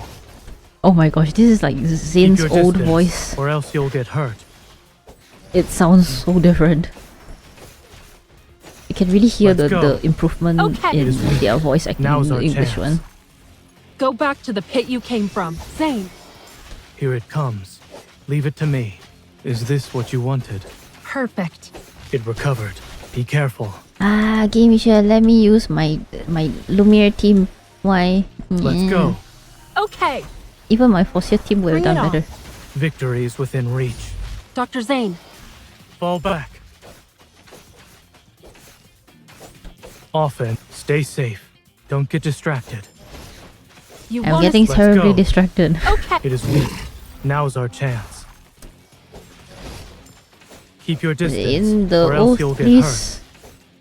Oh my gosh, this is like Keep Zayne's your old distance, voice. or else you'll get hurt. It sounds so different. You can really hear Let's go. the improvement Okay. in their voice acting in Now's the our English chance. one. Go back to the pit you came from. Zayne. Here it comes. Leave it to me. Is this what you wanted? Perfect. It recovered. Be careful. Ah, Game Michelle, let me use my Lumiere team. Why? Let's go. Okay. Even my Fossil team would have Bring it done on. better. Victory is within reach. Dr. Zayne. Fall back. Often, stay safe. Don't get distracted. You I'm want getting Let's terribly go. distracted. Okay. It is weak. Now's our chance. Keep your distance, In the or else old you'll get please.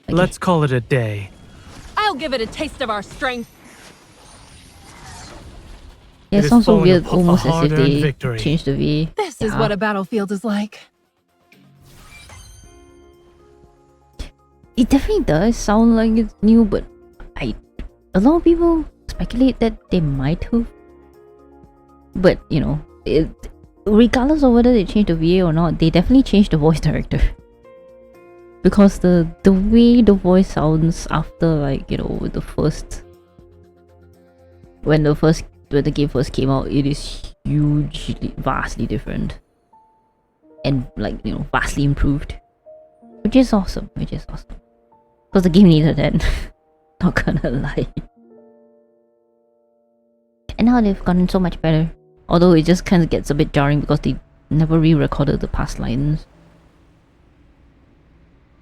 hurt. Let's call it a day. I'll give it a taste of our strength. Yeah, It it is sounds so falling weird, upon a almost as if hard-earned they victory. changed the way. This is Yeah. what a battlefield is like. It definitely does sound like it's new, but a lot of people speculate that they might have. But you know, regardless of whether they changed the VA or not, they definitely changed the voice director. Because the way the voice sounds after, like, you know, when the game first came out, it is vastly different, and, like, you know, vastly improved, which is awesome. Because the game needed that. Not gonna lie. And now they've gotten so much better. Although it just kind of gets a bit jarring because they never re-recorded the past lines.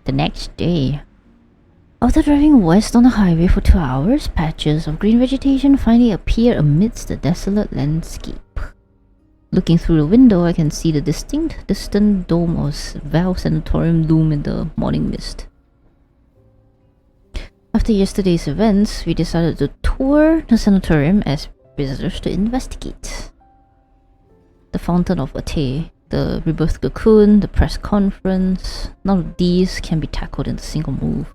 The next day, after driving west on the highway for 2 hours, patches of green vegetation finally appear amidst the desolate landscape. Looking through the window, I can see the distant dome of Valve Sanatorium loom in the morning mist. After yesterday's events, we decided to tour the sanatorium as visitors to investigate. The Fountain of Ate, the Rebirth Cocoon, the press conference, none of these can be tackled in a single move.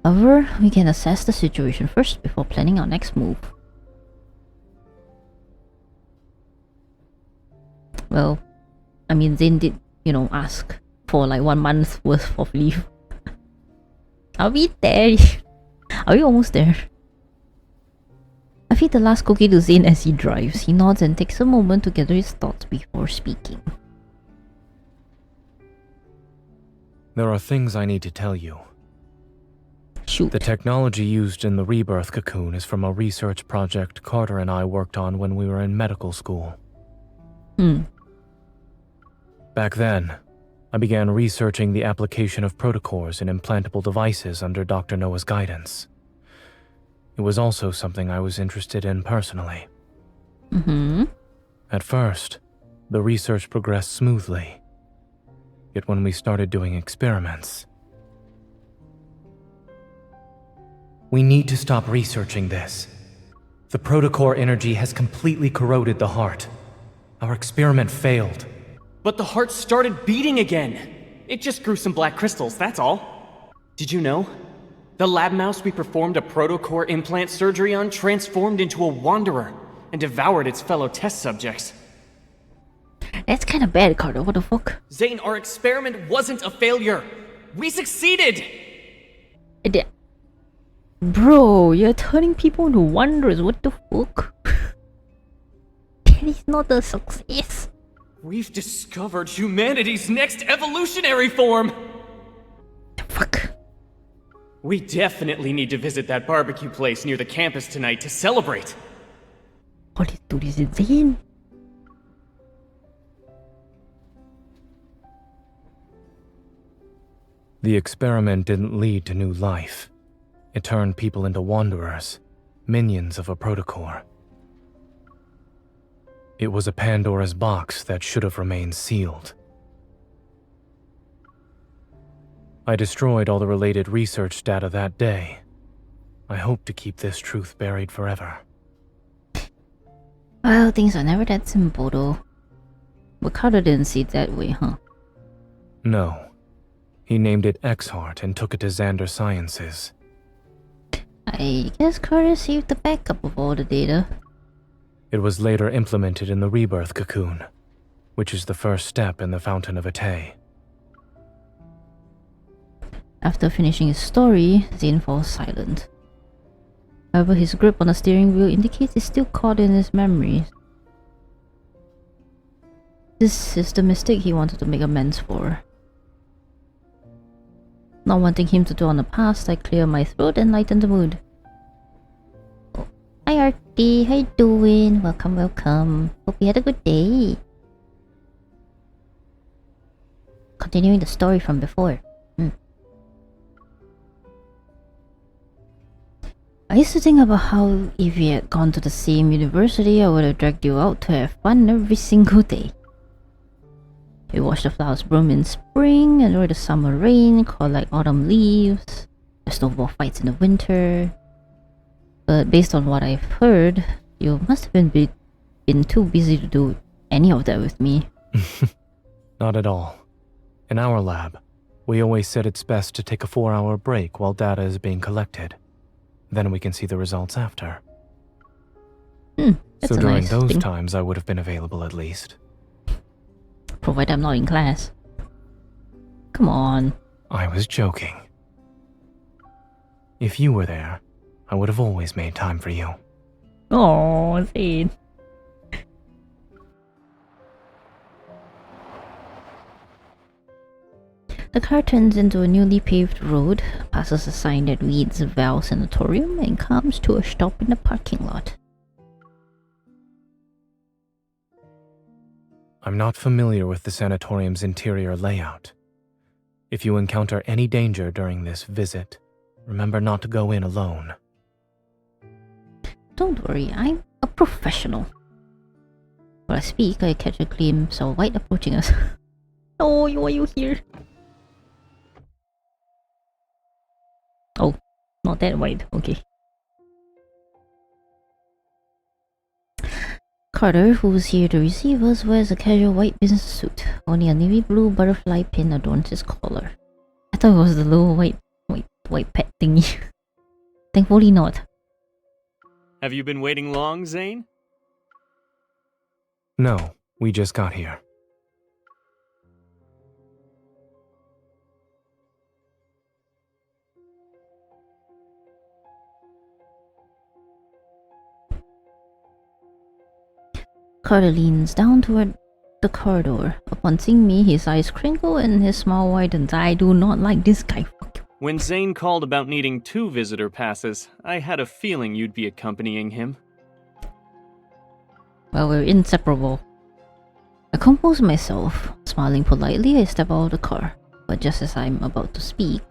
However, we can assess the situation first before planning our next move. Well, I mean, Zayne did, you know, ask for like 1 month's worth of leave. Are we there? Are we almost there? I feed the last cookie to Zayne as he drives. He nods and takes a moment to gather his thoughts before speaking. There are things I need to tell you. Shoot. The technology used in the Rebirth cocoon is from a research project Carter and I worked on when we were in medical school. Back then, I began researching the application of protocors in implantable devices under Dr. Noah's guidance. It was also something I was interested in personally. At first, the research progressed smoothly. Yet when we started doing experiments... We need to stop researching this. The protocore energy has completely corroded the heart. Our experiment failed. But the heart started beating again. It just grew some black crystals, that's all. Did you know? The lab mouse we performed a protocore implant surgery on transformed into a wanderer and devoured its fellow test subjects. That's kind of bad, Carter. What the fuck? Zayne, our experiment wasn't a failure. We succeeded! Bro, you're turning people into wanderers. What the fuck? That is not a success. We've discovered humanity's next evolutionary form! The fuck? We definitely need to visit that barbecue place near the campus tonight to celebrate. What is Zayne? The experiment didn't lead to new life. It turned people into wanderers, minions of a protocore. It was a Pandora's box that should have remained sealed. I destroyed all the related research data that day. I hope to keep this truth buried forever. Well, things are never that simple though. But Carter didn't see it that way, huh? No. He named it X-Heart and took it to Xander Sciences. I guess Carter saved the backup of all the data. It was later implemented in the Rebirth cocoon, which is the first step in the Fountain of Atay. After finishing his story, Zayne falls silent. However, his grip on the steering wheel indicates he's still caught in his memories. This is the mistake he wanted to make amends for. Not wanting him to dwell on the past, I clear my throat and lighten the mood. Oh, hi Artie, how you doing? Welcome, welcome. Hope you had a good day. Continuing the story from before. I used to think about how if we had gone to the same university, I would have dragged you out to have fun every single day. We watched the flowers bloom in spring, enjoy the summer rain, collect autumn leaves, the snowball fights in the winter. But based on what I've heard, you must have been too busy to do any of that with me. Not at all. In our lab, we always said it's best to take a 4-hour break while data is being collected. Then we can see the results after. So during those times, I would have been available at least. Provided I'm not in class. Come on. I was joking. If you were there, I would have always made time for you. Oh, Zayne. The car turns into a newly paved road, passes a sign that reads Val Sanatorium, and comes to a stop in the parking lot. I'm not familiar with the sanatorium's interior layout. If you encounter any danger during this visit, remember not to go in alone. Don't worry, I'm a professional. While I speak, I catch a glimpse of White approaching us. Oh, why are you here? Oh, not that White, okay. Carter, who was here to receive us, wears a casual white business suit. Only a navy blue butterfly pin adorns his collar. I thought it was the little white pet thingy. Thankfully not. Have you been waiting long, Zayne? No, we just got here. Carter leans down toward the corridor. Upon seeing me, his eyes crinkle and his smile widens. I do not like this guy. Fuck you. When Zayne called about needing 2 visitor passes, I had a feeling you'd be accompanying him. Well, we're inseparable. I compose myself. Smiling politely, I step out of the car. But just as I'm about to speak...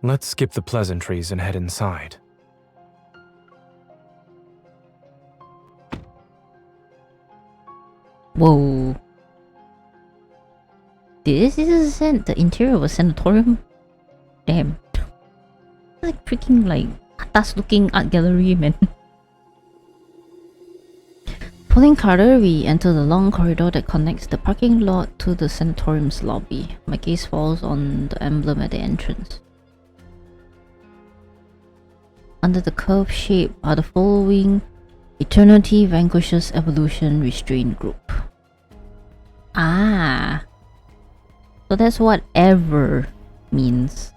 Let's skip the pleasantries and head inside. Whoa. This is the interior of a sanatorium? Damn. It's like freaking like atas looking art gallery, man. Pulling Carter, we enter the long corridor that connects the parking lot to the sanatorium's lobby. My gaze falls on the emblem at the entrance. Under the curved shape are the following: Eternity Vanquishes Evolution Restraint Group. Ah. So that's what ever means.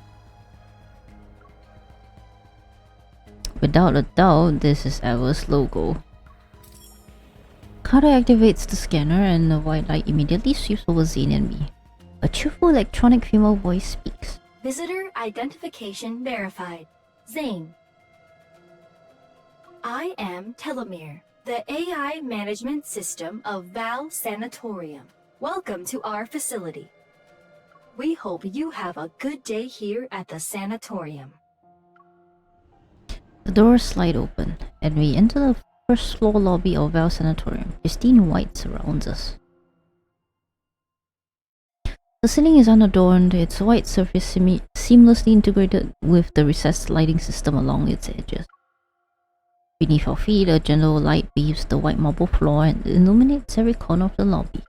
Without a doubt, this is Ever's logo. Carter activates the scanner and the white light immediately sweeps over Zayne and me. A cheerful electronic female voice speaks. Visitor identification verified. Zayne. I am Telomere, the AI management system of Val Sanatorium. Welcome to our facility. We hope you have a good day here at the sanatorium. The doors slide open, and we enter the first floor lobby of Val Sanatorium. Pristine white surrounds us. The ceiling is unadorned, its white surface seamlessly integrated with the recessed lighting system along its edges. Beneath our feet, a gentle light weaves the white marble floor and illuminates every corner of the lobby.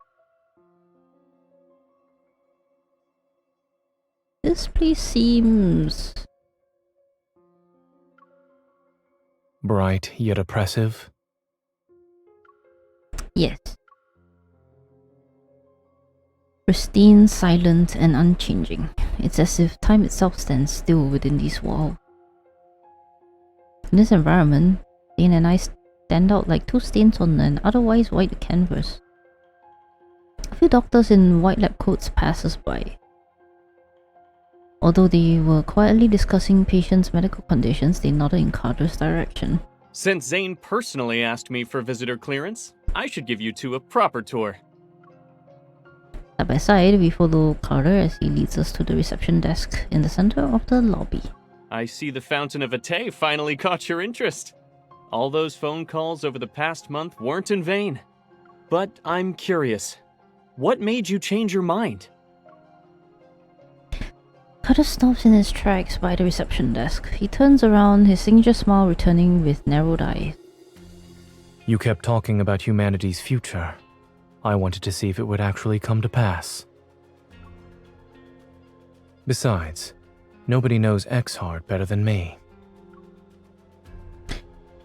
This place seems Bright yet oppressive? Yes. Pristine, silent, and unchanging. It's as if time itself stands still within these walls. In this environment, Zayne and I stand out like two stains on an otherwise white canvas. A few doctors in white lab coats pass us by. Although they were quietly discussing patients' medical conditions, they nodded in Carter's direction. Since Zayne personally asked me for visitor clearance, I should give you two a proper tour. Side by side, we follow Carter as he leads us to the reception desk in the center of the lobby. I see the Fountain of Ate finally caught your interest. All those phone calls over the past month weren't in vain. But I'm curious, what made you change your mind? Carter stops in his tracks by the reception desk. He turns around, his signature smile returning with narrowed eyes. You kept talking about humanity's future. I wanted to see if it would actually come to pass. Besides, nobody knows X-Heart better than me.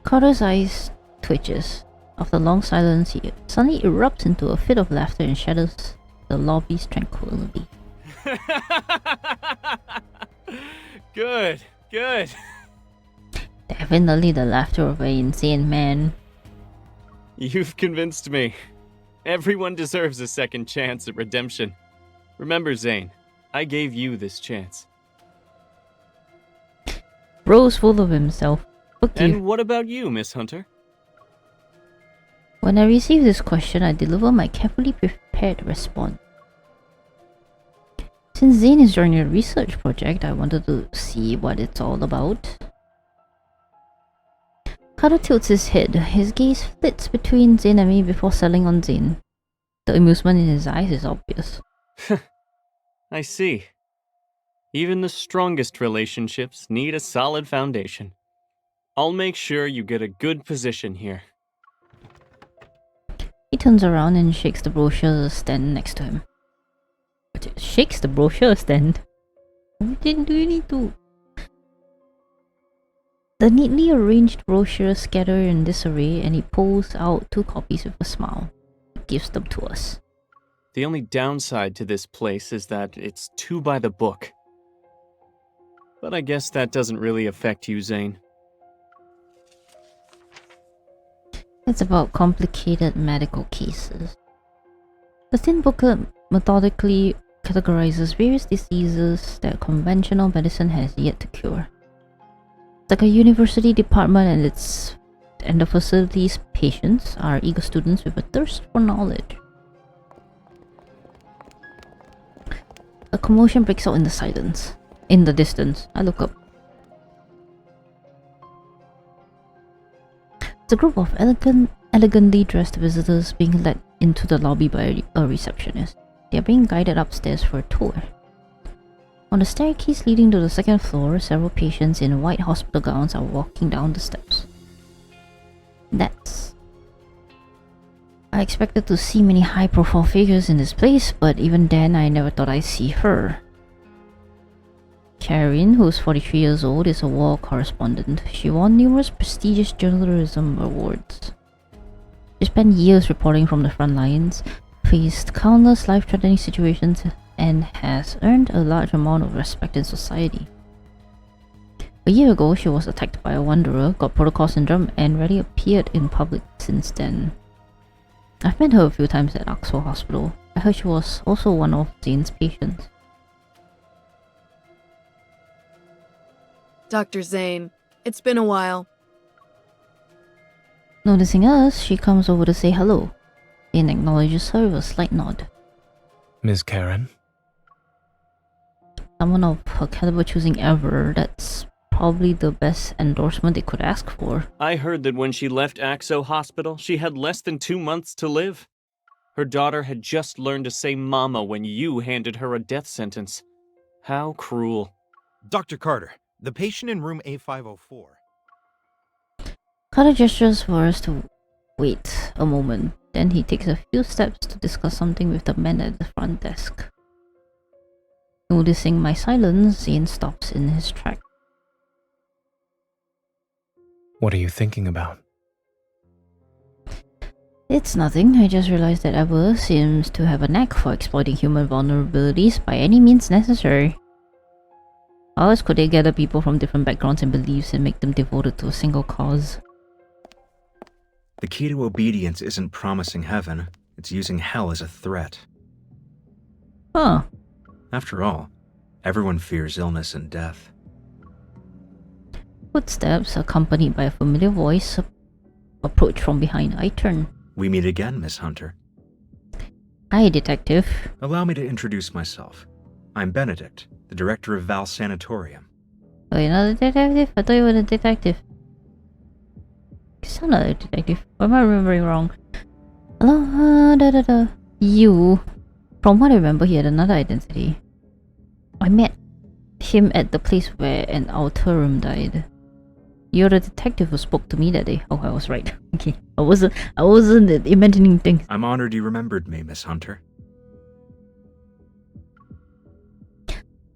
Carter's eyes twitches. After a long silence, he suddenly erupts into a fit of laughter and shatters the lobby's tranquility. Good, good. Definitely the laughter of an insane man. You've convinced me. Everyone deserves a second chance at redemption. Remember, Zayne, I gave you this chance. Bro's full of himself. Fuck you. And what about you, Miss Hunter? When I receive this question, I deliver my carefully prepared response. Since Zayne is joining a research project, I wanted to see what it's all about. Carter tilts his head. His gaze flits between Zayne and me before settling on Zayne. The amusement in his eyes is obvious. I see. Even the strongest relationships need a solid foundation. I'll make sure you get a good position here. He turns around and shakes the brochure stand next to him. Shakes the brochure stand? What do you need to? The neatly arranged brochures scatter in disarray, and he pulls out two copies with a smile. He gives them to us. The only downside to this place is that it's too by the book. But I guess that doesn't really affect you, Zayne. It's about complicated medical cases. The thin booklet methodically categorizes various diseases that conventional medicine has yet to cure. It's like a university department, and the facility's patients are eager students with a thirst for knowledge. A commotion breaks out in the silence. In the distance, I look up. It's a group of elegantly dressed visitors being led into the lobby by a receptionist. They are being guided upstairs for a tour. On the staircase leading to the second floor, several patients in white hospital gowns are walking down the steps. I expected to see many high-profile figures in this place, but even then I never thought I'd see her. Karen, who's 43 years old, is a war correspondent. She won numerous prestigious journalism awards. She spent years reporting from the front lines, faced countless life-threatening situations, and has earned a large amount of respect in society. A year ago, she was attacked by a wanderer, got protocol syndrome, and rarely appeared in public since then. I've met her a few times at Axel Hospital. I heard she was also one of Zayne's patients. Dr. Zayne, it's been a while. Noticing us, she comes over to say hello. Zayne acknowledges her with a slight nod. Ms. Karen? Someone of her caliber choosing ever, that's probably the best endorsement they could ask for. I heard that when she left Axo Hospital, she had less than 2 months to live. Her daughter had just learned to say mama when you handed her a death sentence. How cruel. Dr. Carter, the patient in room A504. Carter gestures for us to wait a moment. Then he takes a few steps to discuss something with the man at the front desk. Noticing my silence, Zayne stops in his track. What are you thinking about? It's nothing. I just realized that Ever seems to have a knack for exploiting human vulnerabilities by any means necessary. How else could they gather people from different backgrounds and beliefs and make them devoted to a single cause? The key to obedience isn't promising heaven, it's using hell as a threat. Huh. After all, everyone fears illness and death. Footsteps accompanied by a familiar voice approach from behind. I turn. We meet again, Miss Hunter. Hi, detective. Allow me to introduce myself. I'm Benedict, the director of Val Sanatorium. Oh, you're not a detective? I thought you were a detective. You sound like a detective. Or am I remembering wrong? Hello, You. From what I remember, he had another identity. I met him at the place where an Alterum died. You're the detective who spoke to me that day. Oh, I was right. Okay, I wasn't imagining things. I'm honored you remembered me, Miss Hunter.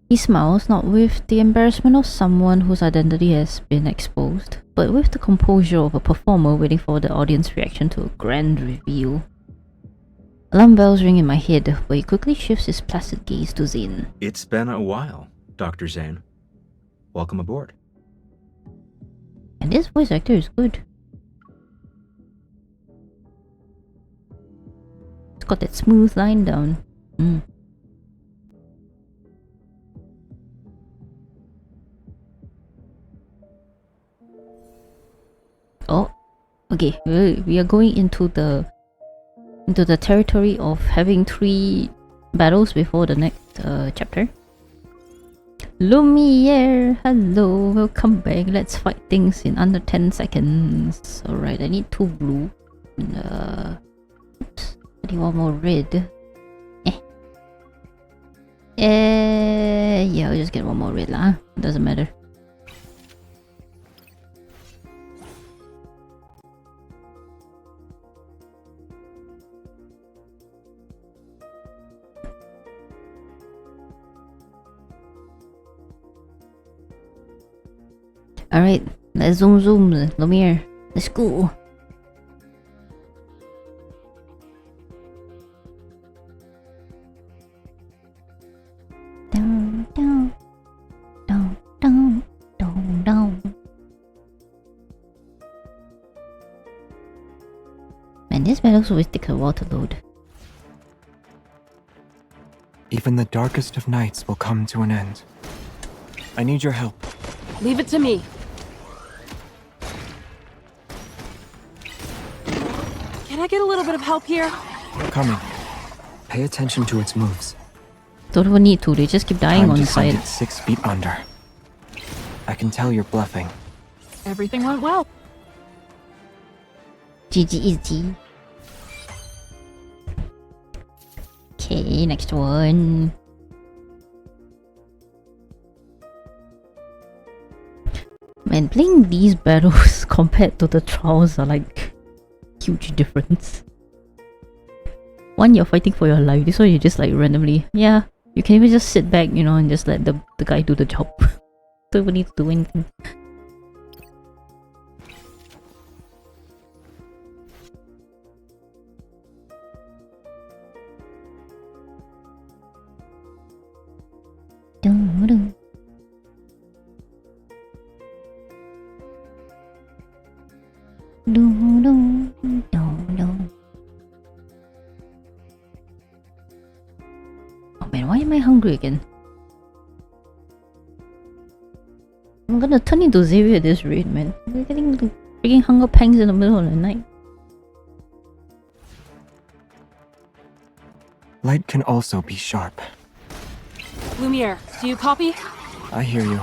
He smiles, not with the embarrassment of someone whose identity has been exposed, but with the composure of a performer waiting for the audience reaction to a grand reveal. Alarm bells ring in my head, but he quickly shifts his placid gaze to Zayne. It's been a while, Dr. Zayne. Welcome aboard. And this voice actor is good. It's got that smooth line down. Oh, okay. We are going into the territory of having 3 battles before the next chapter. Lumiere, hello, welcome back. Let's fight things in under 10 seconds. Alright, I need 2 blue. Oops, I need 1 more red. Yeah, I'll just get 1 more red lah. Doesn't matter. Alright, let's zoom, Lumiere. Let's go. Down, down, down, down, down, down. Man, this battle's always take a while to load. Even the darkest of nights will come to an end. I need your help. Leave it to me. Can I get a little bit of help here? Coming. Pay attention to its moves. Don't even need to, they just keep dying Time on to the find side. it 6 feet under. I can tell you're bluffing. Everything went well. GG easy. Okay, next one. Man, playing these battles compared to the trials are like huge difference. One, you're fighting for your life. This one, you just like randomly. Yeah, you can even just sit back, you know, and just let the guy do the job. Don't even need to do anything. Dun-dun. Oh man, why am I hungry again? I'm gonna turn into Xavier at this rate, man. We're getting the freaking hunger pangs in the middle of the night. Light can also be sharp. Lumiere, do you copy? I hear you.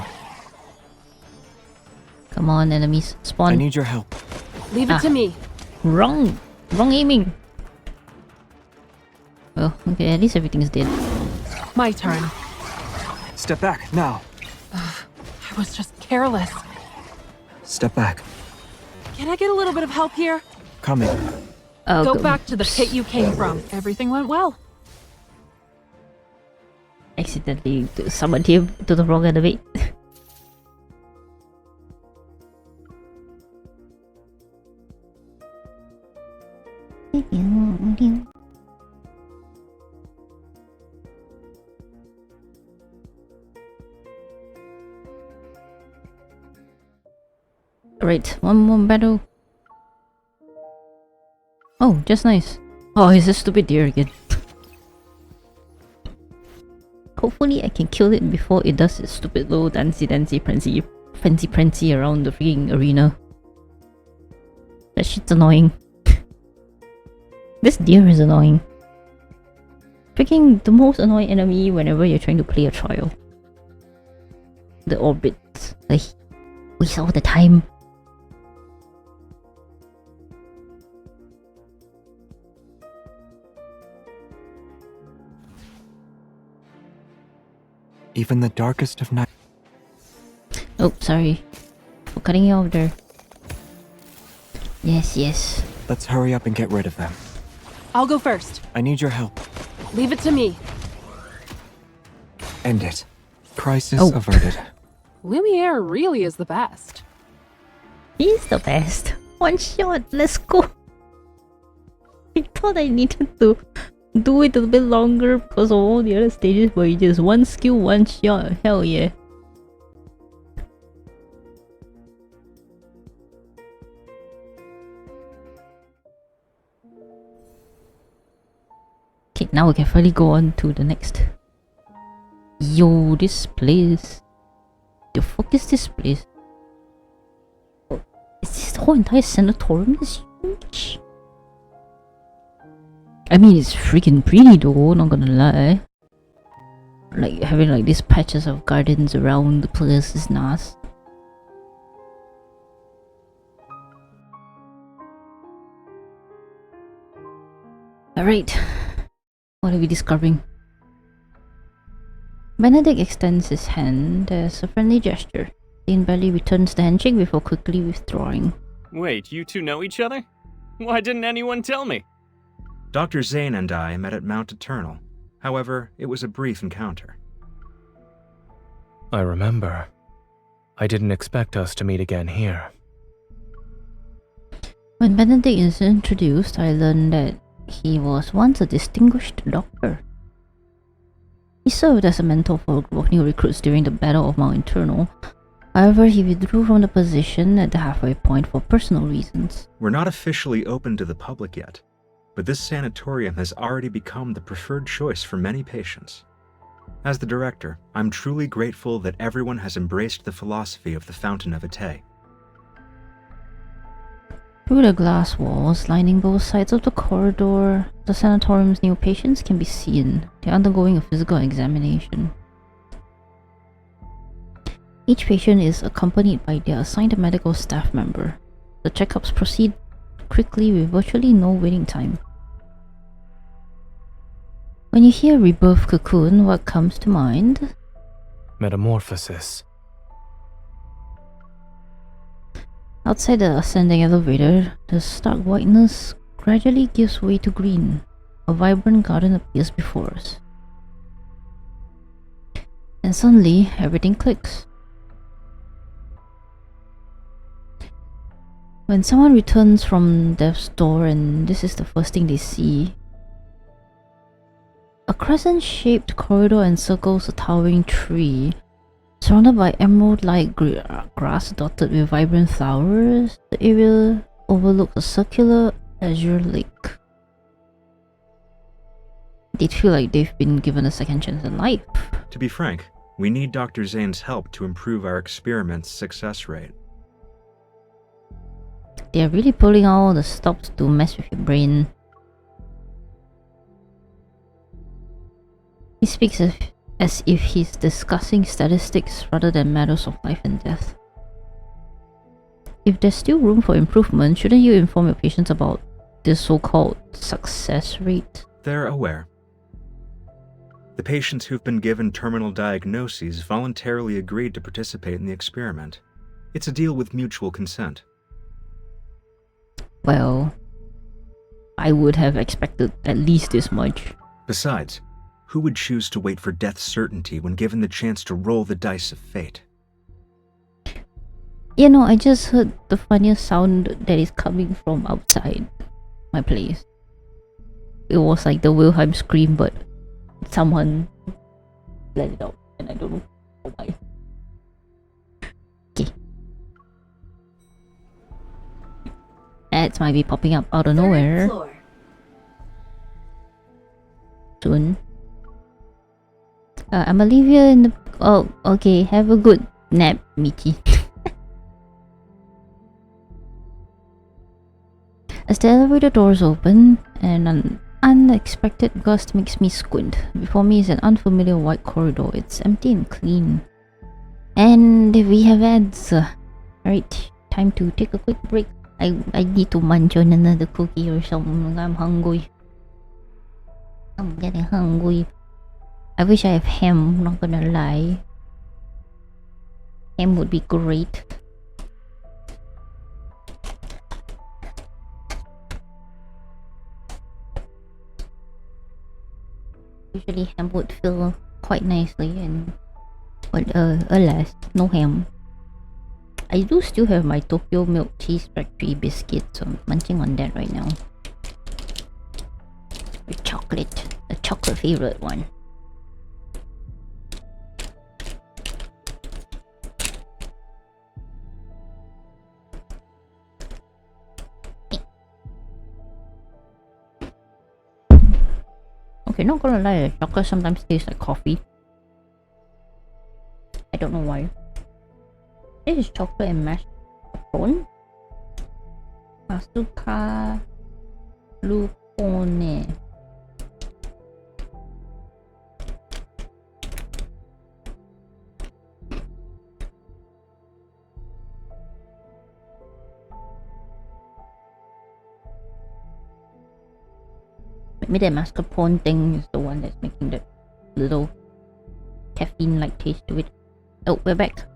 Come on, enemies. Spawn. I need your help. Leave it to me. Wrong aiming. Well, okay, at least everything's dead. My turn. Step back, now. I was just careless. Step back. Can I get a little bit of help here? Coming. Oh, Go back to the pit you came from. Everything went well. Accidentally summoned him to the wrong enemy. Right, one more battle. Oh, just nice. Oh, it's a stupid deer again. Hopefully I can kill it before it does its stupid little fancy prancy around the freaking arena. That shit's annoying. This deer is annoying. Freaking the most annoying enemy whenever you're trying to play a trial. The orbits. Like, waste all the time. Even the darkest of night. Oh, sorry. For cutting you off there. Yes, yes. Let's hurry up and get rid of them. I'll go first. I need your help. Leave it to me. End it. Crisis averted. Lumiere really is the best. He's the best. One shot, let's go. I thought I needed to do it a bit longer because of all the other stages, but you just one skill, one shot. Hell yeah. Okay, now we can finally go on to the next. Yo, this place. The fuck is this place? Oh, is this the whole entire sanatorium is huge? I mean, it's freaking pretty though, not gonna lie. Like, having like these patches of gardens around the place is nice. Alright, what are we discovering? Benedict extends his hand as a friendly gesture. Zayne barely returns the handshake before quickly withdrawing. Wait, you two know each other? Why didn't anyone tell me? Dr. Zayne and I met at Mount Eternal. However, it was a brief encounter. I remember. I didn't expect us to meet again here. When Benedict is introduced, I learned that he was once a distinguished doctor. He served as a mentor for a group of new recruits during the Battle of Mount Eternal. However, he withdrew from the position at the halfway point for personal reasons. We're not officially open to the public yet, but this sanatorium has already become the preferred choice for many patients. As the director, I'm truly grateful that everyone has embraced the philosophy of the Fountain of Ate. Through the glass walls lining both sides of the corridor, the sanatorium's new patients can be seen. They're undergoing a physical examination. Each patient is accompanied by their assigned medical staff member. The checkups proceed quickly with virtually no waiting time. When you hear Rebirth Cocoon, what comes to mind? Metamorphosis. Outside the ascending elevator, the stark whiteness gradually gives way to green. A vibrant garden appears before us. And suddenly, everything clicks. When someone returns from death's door and this is the first thing they see, a crescent-shaped corridor encircles a towering tree. Surrounded by emerald-like grass dotted with vibrant flowers, the area overlooks a circular azure lake. They'd feel like they've been given a second chance in life. To be frank, we need Dr. Zayne's help to improve our experiment's success rate. They're really pulling out all the stops to mess with your brain. He speaks as if he's discussing statistics rather than matters of life and death. If there's still room for improvement, shouldn't you inform your patients about this so-called success rate? They're aware. The patients who've been given terminal diagnoses voluntarily agreed to participate in the experiment. It's a deal with mutual consent. Well, I would have expected at least this much. Besides, who would choose to wait for death's certainty when given the chance to roll the dice of fate? You know, I just heard the funniest sound that is coming from outside my place. it was like the Wilhelm scream, but someone let it out, and I don't know why. Okay. Ads might be popping up out of nowhere soon. I'ma leave you in the... Oh, okay. Have a good nap, Michi. As the elevator doors open, an unexpected gust makes me squint. Before me is an unfamiliar white corridor. It's empty and clean. And we have ads. Alright, time to take a quick break. I need to munch on another cookie or something. I'm hungry. I'm getting hungry. I wish I have ham, not gonna lie. Ham would be great. Usually ham would fill quite nicely, and but alas, no ham. I do still have my Tokyo Milk Cheese Factory biscuit, so I'm munching on that right now. With chocolate, the chocolate favorite one. Okay, not gonna lie, chocolate sometimes tastes like coffee. I don't know why. This is chocolate and mascarpone. Mascarpone. Maybe that mascarpone thing is the one that's making that little caffeine-like taste to it. Oh, we're back.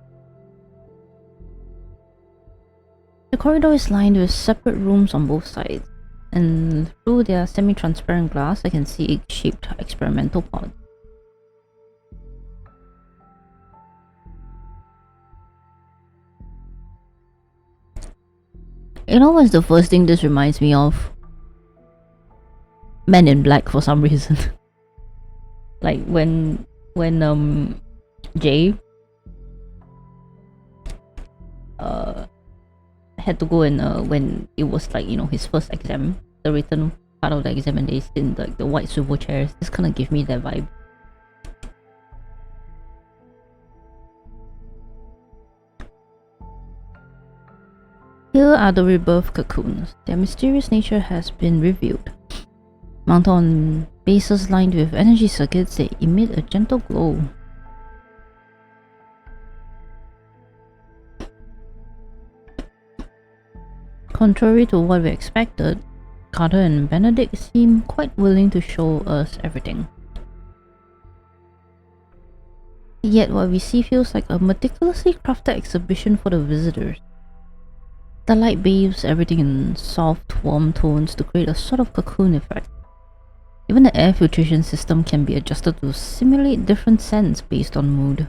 The corridor is lined with separate rooms on both sides, and through their semi-transparent glass I can see egg-shaped experimental pods. You know what's the first thing this reminds me of? Men in Black for some reason. Like when Jay had to go and when it was like, you know, his first exam, the written part of the exam, and they sit in like the white swivel chairs. This kind of gives me that vibe. Here are the Rebirth cocoons. Their mysterious nature has been revealed. Mounted on bases lined with energy circuits, they emit a gentle glow. Contrary to what we expected, Carter and Benedict seem quite willing to show us everything. Yet what we see feels like a meticulously crafted exhibition for the visitors. The light bathes everything in soft, warm tones to create a sort of cocoon effect. Even the air filtration system can be adjusted to simulate different scents based on mood.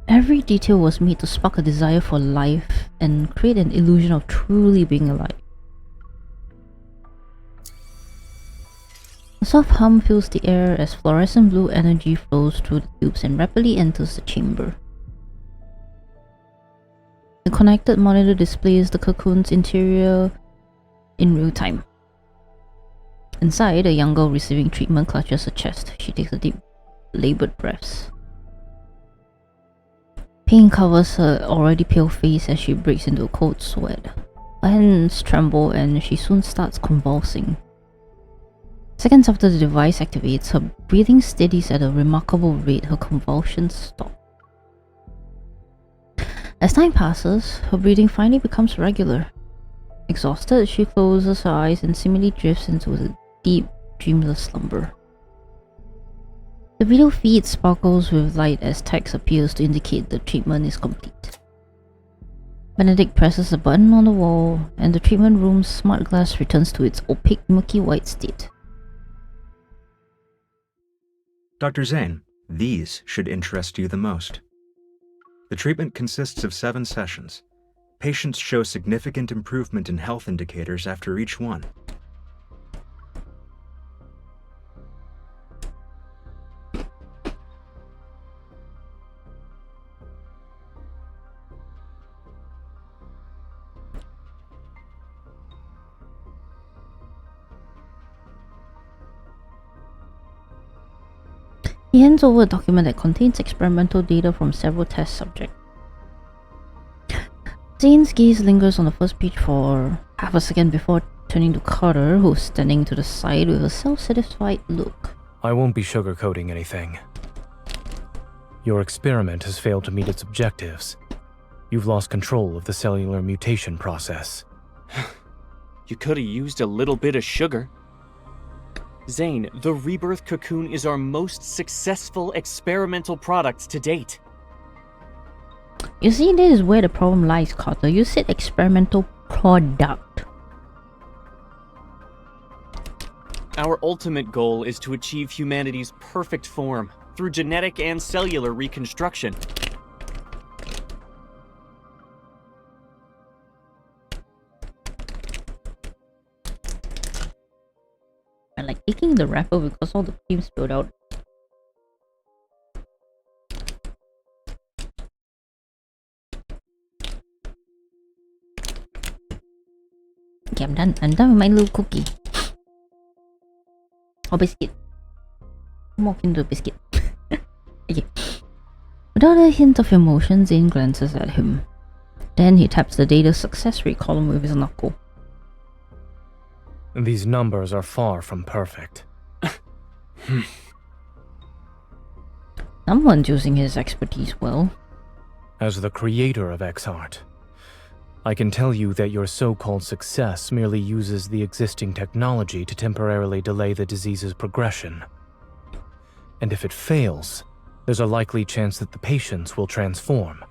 Every detail was made to spark a desire for life and create an illusion of truly being alive. A soft hum fills the air as fluorescent blue energy flows through the tubes and rapidly enters the chamber. The connected monitor displays the cocoon's interior in real time. Inside, a young girl receiving treatment clutches her chest. She takes a deep, labored breaths. Pain covers her already pale face as she breaks into a cold sweat. Her hands tremble and she soon starts convulsing. Seconds after the device activates, her breathing steadies at a remarkable rate. Her convulsions stop. As time passes, her breathing finally becomes regular. Exhausted, she closes her eyes and seemingly drifts into a deep, dreamless slumber. The video feed sparkles with light as text appears to indicate the treatment is complete. Benedict presses a button on the wall, and the treatment room's smart glass returns to its opaque, milky white state. Dr. Zayne, these should interest you the most. The treatment consists of 7 sessions. Patients show significant improvement in health indicators after each one. He hands over a document that contains experimental data from several test subjects. Zayne's gaze lingers on the first page for half a second before turning to Carter, who's standing to the side with a self-satisfied look. I won't be sugarcoating anything. Your experiment has failed to meet its objectives. You've lost control of the cellular mutation process. You could have used a little bit of sugar. Zayne, the Rebirth cocoon is our most successful experimental product to date. You see, this is where the problem lies, Carter. You said experimental product. Our ultimate goal is to achieve humanity's perfect form through genetic and cellular reconstruction. I like taking the wrapper because all the cream spilled out. Okay, I'm done. I'm done with my little cookie. Or biscuit. More into the biscuit. Okay. Without a hint of emotion, Zayne glances at him. Then he taps the data success rate column with his knuckle. These numbers are far from perfect. Someone's using his expertise well. As the creator of X-Art, I can tell you that your so-called success merely uses the existing technology to temporarily delay the disease's progression. And if it fails, there's a likely chance that the patients will transform.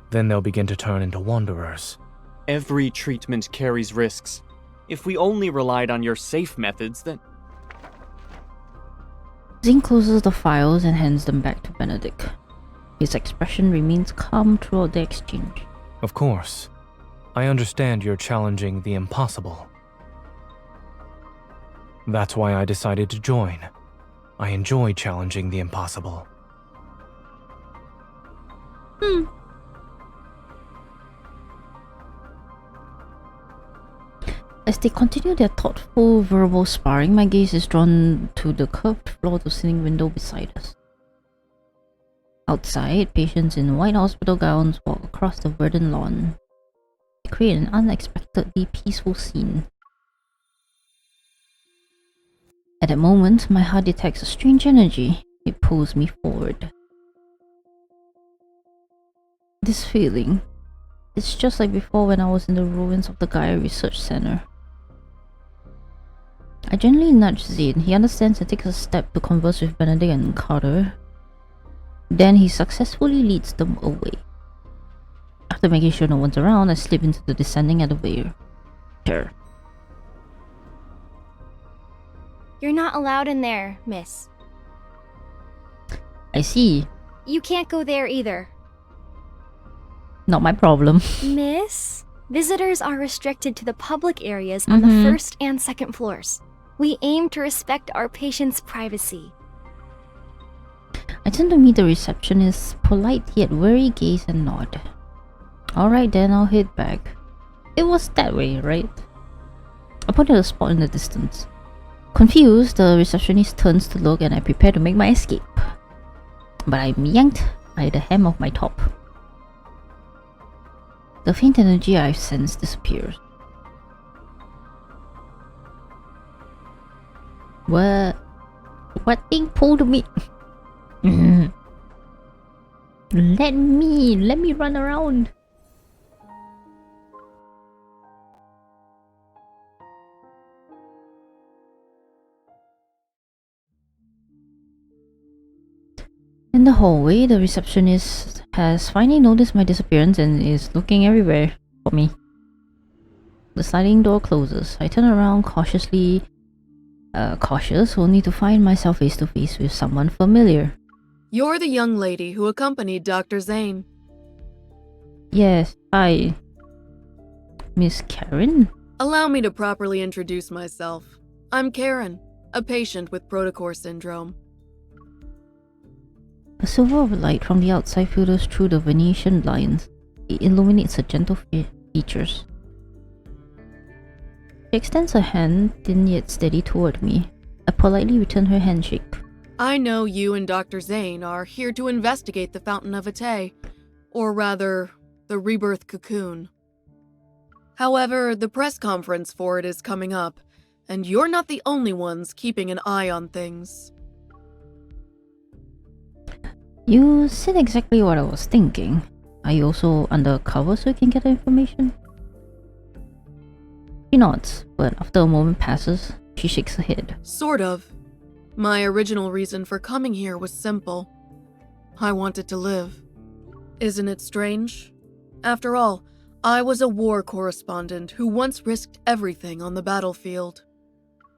Then they'll begin to turn into wanderers. Every treatment carries risks. If we only relied on your safe methods, then... Zayne closes the files and hands them back to Benedict. His expression remains calm throughout the exchange. Of course. I understand you're challenging the impossible. That's why I decided to join. I enjoy challenging the impossible. As they continue their thoughtful verbal sparring, my gaze is drawn to the curved floor-to-ceiling window beside us. Outside, patients in white hospital gowns walk across the verdant lawn. They create an unexpectedly peaceful scene. At that moment, my heart detects a strange energy. It pulls me forward. This feeling, it's just like before when I was in the ruins of the Gaia Research Center. I gently nudge Zayne. He understands and takes a step to converse with Benedict and Carter. Then he successfully leads them away. After making sure no one's around, I slip into the descending elevator. You're not allowed in there, miss. I see. You can't go there either. Not my problem. Miss? Visitors are restricted to the public areas on the first and second floors. We aim to respect our patients' privacy. I turn to meet the receptionist's polite yet wary gaze and nod. Alright then, I'll head back. It was that way, right? I point at a spot in the distance. Confused, the receptionist turns to look and I prepare to make my escape. But I'm yanked by the hem of my top. The faint energy I sense disappears. What thing pulled me? Let me run around. In the hallway, the receptionist has finally noticed my disappearance and is looking everywhere for me. The sliding door closes. I turn around cautious, only to find myself face to face with someone familiar. You're the young lady who accompanied Dr. Zayne. Yes, hi. Miss Karen? Allow me to properly introduce myself. I'm Karen, a patient with Protocore syndrome. A silver of light from the outside filters through the Venetian blinds. It illuminates her gentle features. She extends her hand, thin yet steady, toward me. I politely return her handshake. I know you and Dr. Zayne are here to investigate the Fountain of Vitae, or rather, the Rebirth Cocoon. However, the press conference for it is coming up, and you're not the only ones keeping an eye on things. You said exactly what I was thinking. Are you also undercover so you can get the information? She nods, but after a moment passes, she shakes her head. Sort of. My original reason for coming here was simple. I wanted to live. Isn't it strange? After all, I was a war correspondent who once risked everything on the battlefield.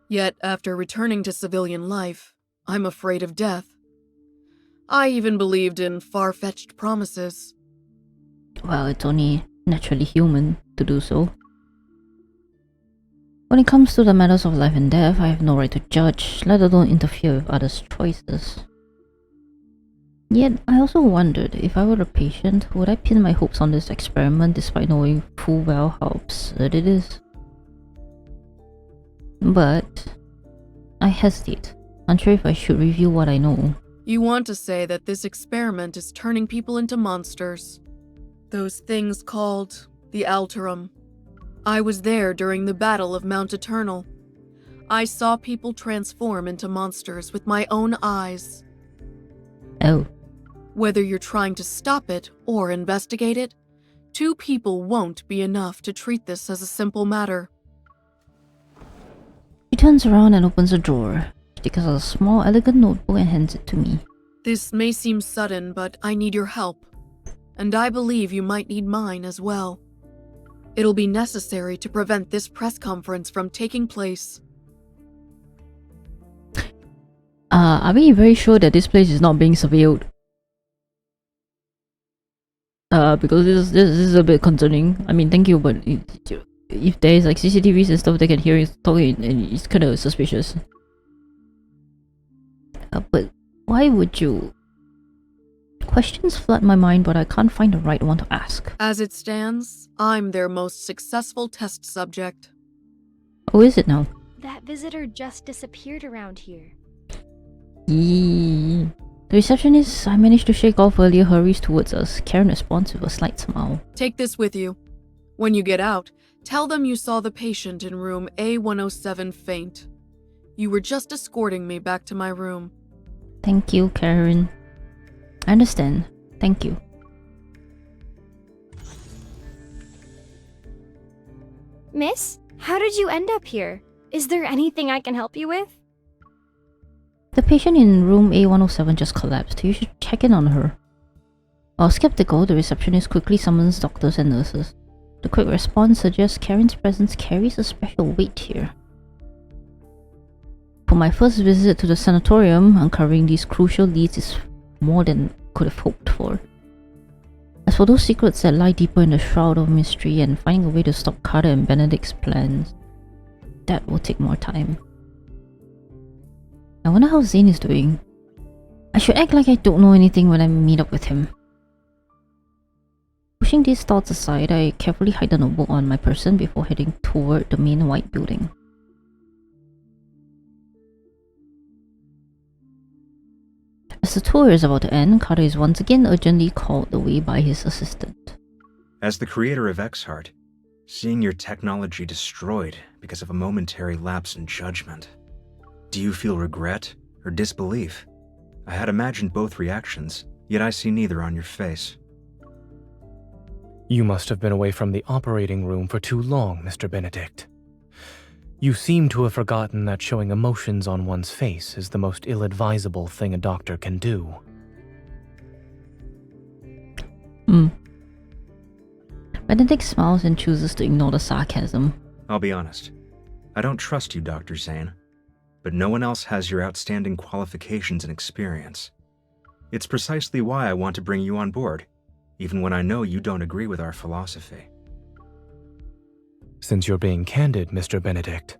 Yet, after returning to civilian life, I'm afraid of death. I even believed in far-fetched promises. Well, it's only naturally human to do so. When it comes to the matters of life and death, I have no right to judge, let alone interfere with others' choices. Yet, I also wondered, if I were a patient, would I pin my hopes on this experiment despite knowing full well how absurd it is? But I hesitate, unsure if I should reveal what I know. You want to say that this experiment is turning people into monsters. Those things called the Alterum. I was there during the Battle of Mount Eternal. I saw people transform into monsters with my own eyes. Oh. Whether you're trying to stop it or investigate it, 2 people won't be enough to treat this as a simple matter. She turns around and opens a drawer. She takes out a small, elegant notebook and hands it to me. This may seem sudden, but I need your help. And I believe you might need mine as well. It'll be necessary to prevent this press conference from taking place. Are we very sure that this place is not being surveilled? Because this is a bit concerning. I mean, thank you, but if there is like CCTVs and stuff, they can hear you talking, and it's kind of suspicious. But why would you? Questions flood my mind, but I can't find the right one to ask. As it stands, I'm their most successful test subject. Oh, is it now? That visitor just disappeared around here. Yee. The receptionist I managed to shake off earlier hurries towards us. Karen responds with a slight smile. Take this with you. When you get out, tell them you saw the patient in room A107 faint. You were just escorting me back to my room. Thank you, Karen. I understand. Thank you. Miss, how did you end up here? Is there anything I can help you with? The patient in room A107 just collapsed. You should check in on her. While skeptical, the receptionist quickly summons doctors and nurses. The quick response suggests Karen's presence carries a special weight here. For my first visit to the sanatorium, uncovering these crucial leads is more than I could have hoped for. As for those secrets that lie deeper in the shroud of mystery and finding a way to stop Carter and Benedict's plans, that will take more time. I wonder how Zayne is doing. I should act like I don't know anything when I meet up with him. Pushing these thoughts aside, I carefully hide the notebook on my person before heading toward the main white building. As the tour is about to end, Carter is once again urgently called away by his assistant. As the creator of Exheart, seeing your technology destroyed because of a momentary lapse in judgment, do you feel regret or disbelief? I had imagined both reactions, yet I see neither on your face. You must have been away from the operating room for too long, Mr. Benedict. You seem to have forgotten that showing emotions on one's face is the most ill-advisable thing a doctor can do. Benedict smiles and chooses to ignore the sarcasm. I'll be honest. I don't trust you, Dr. Zayne, but no one else has your outstanding qualifications and experience. It's precisely why I want to bring you on board, even when I know you don't agree with our philosophy. Since you're being candid, Mr. Benedict,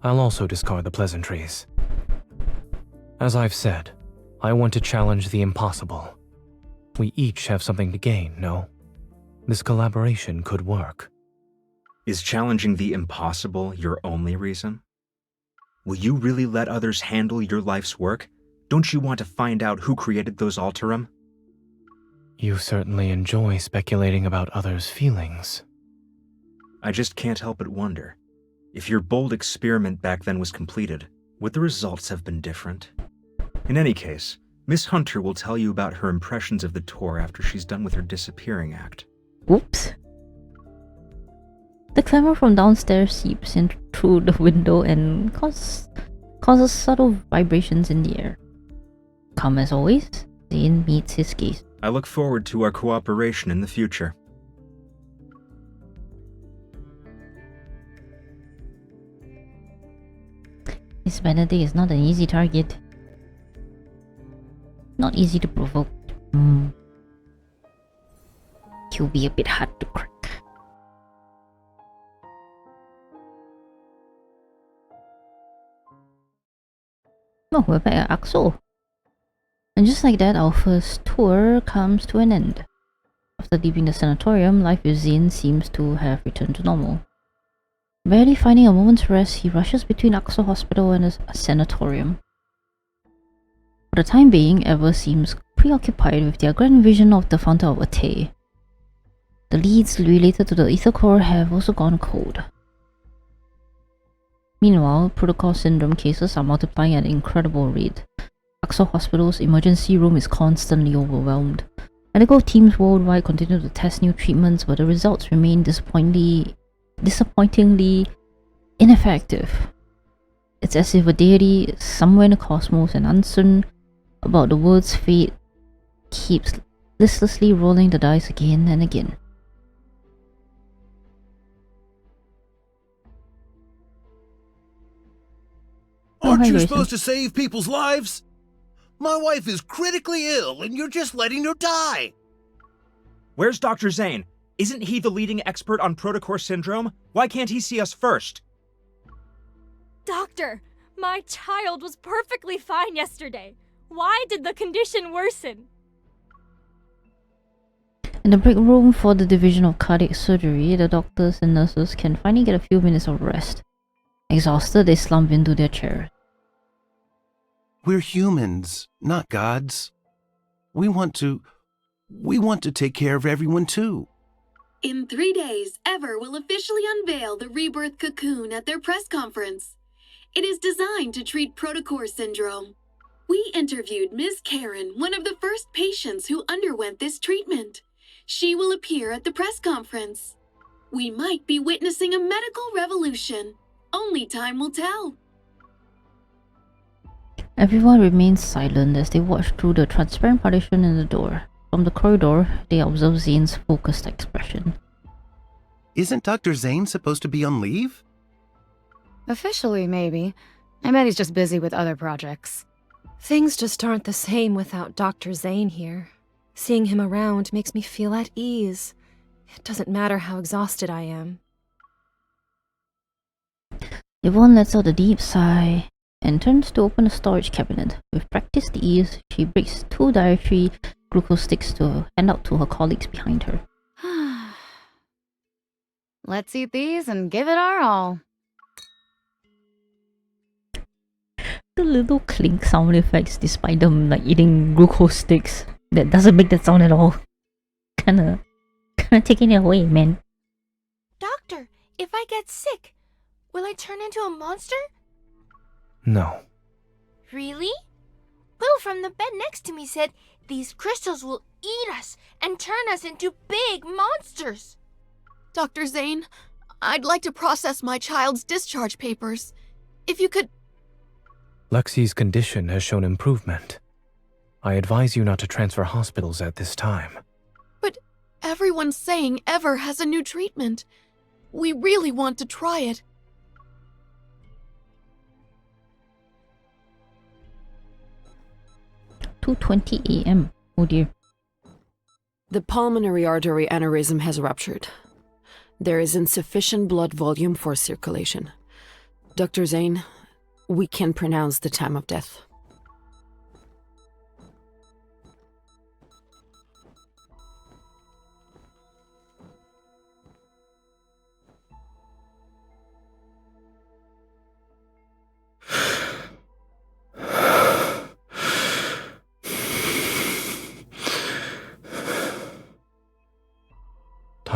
I'll also discard the pleasantries. As I've said, I want to challenge the impossible. We each have something to gain, no? This collaboration could work. Is challenging the impossible your only reason? Will you really let others handle your life's work, Don't you want to find out who created those Alterum? You certainly enjoy speculating about others' feelings. I just can't help but wonder. If your bold experiment back then was completed, would the results have been different? In any case, Miss Hunter will tell you about her impressions of the tour after she's done with her disappearing act. Oops. The clamor from downstairs seeps in through the window and causes subtle vibrations in the air. Calm as always, Zayne meets his gaze. I look forward to our cooperation in the future. Miss Benedict is not an easy target. Not easy to provoke. He'll be a bit hard to crack. Oh, we're back at Axel. And just like that, our first tour comes to an end. After leaving the sanatorium, life with Zayne seems to have returned to normal. Barely finding a moment's rest, he rushes between Axel Hospital and a sanatorium. For the time being, Ever seems preoccupied with their grand vision of the Fountain of Ate. The leads related to the Ether Core have also gone cold. Meanwhile, protocol syndrome cases are multiplying at an incredible rate. Axel Hospital's emergency room is constantly overwhelmed. Medical teams worldwide continue to test new treatments, but the results remain disappointingly ineffective. It's as if a deity somewhere in the cosmos and uncertain about the world's fate keeps listlessly rolling the dice again and again. Aren't you supposed to save people's lives? My wife is critically ill and you're just letting her die. Where's Dr. Zayne? Isn't he the leading expert on protocore syndrome? Why can't he see us first? Doctor, my child was perfectly fine yesterday. Why did the condition worsen? In the break room for the division of cardiac surgery, the doctors and nurses can finally get a few minutes of rest. Exhausted, they slump into their chairs. We're humans, not gods. We want to take care of everyone too. In 3 days, Ever will officially unveil the Rebirth cocoon at their press conference. It is designed to treat protocore syndrome. We interviewed Ms. Karen, one of the first patients who underwent this treatment. She will appear at the press conference. We might be witnessing a medical revolution. Only time will tell. Everyone remains silent as they watch through the transparent partition in the door. From the corridor, they observe Zayne's focused expression. Isn't Dr. Zayne supposed to be on leave? Officially, maybe. I bet he's just busy with other projects. Things just aren't the same without Dr. Zayne here. Seeing him around makes me feel at ease. It doesn't matter how exhausted I am. Yvonne lets out a deep sigh and turns to open a storage cabinet. With practiced ease, she breaks 2 dietary glucose sticks to hand out to her colleagues behind her. Let's eat these and give it our all. The little clink sound effects despite them like eating glucose sticks. That doesn't make that sound at all. Kinda taking it away, man. Doctor, if I get sick, will I turn into a monster? No. Really? Will from the bed next to me said these crystals will eat us and turn us into big monsters. Dr. Zayne, I'd like to process my child's discharge papers. If you could... Lexi's condition has shown improvement. I advise you not to transfer hospitals at this time. But everyone's saying Ever has a new treatment. We really want to try it. "2:20 a.m. Oh dear. The pulmonary artery aneurysm has ruptured. There is insufficient blood volume for circulation. Dr. Zayne, we can pronounce the time of death.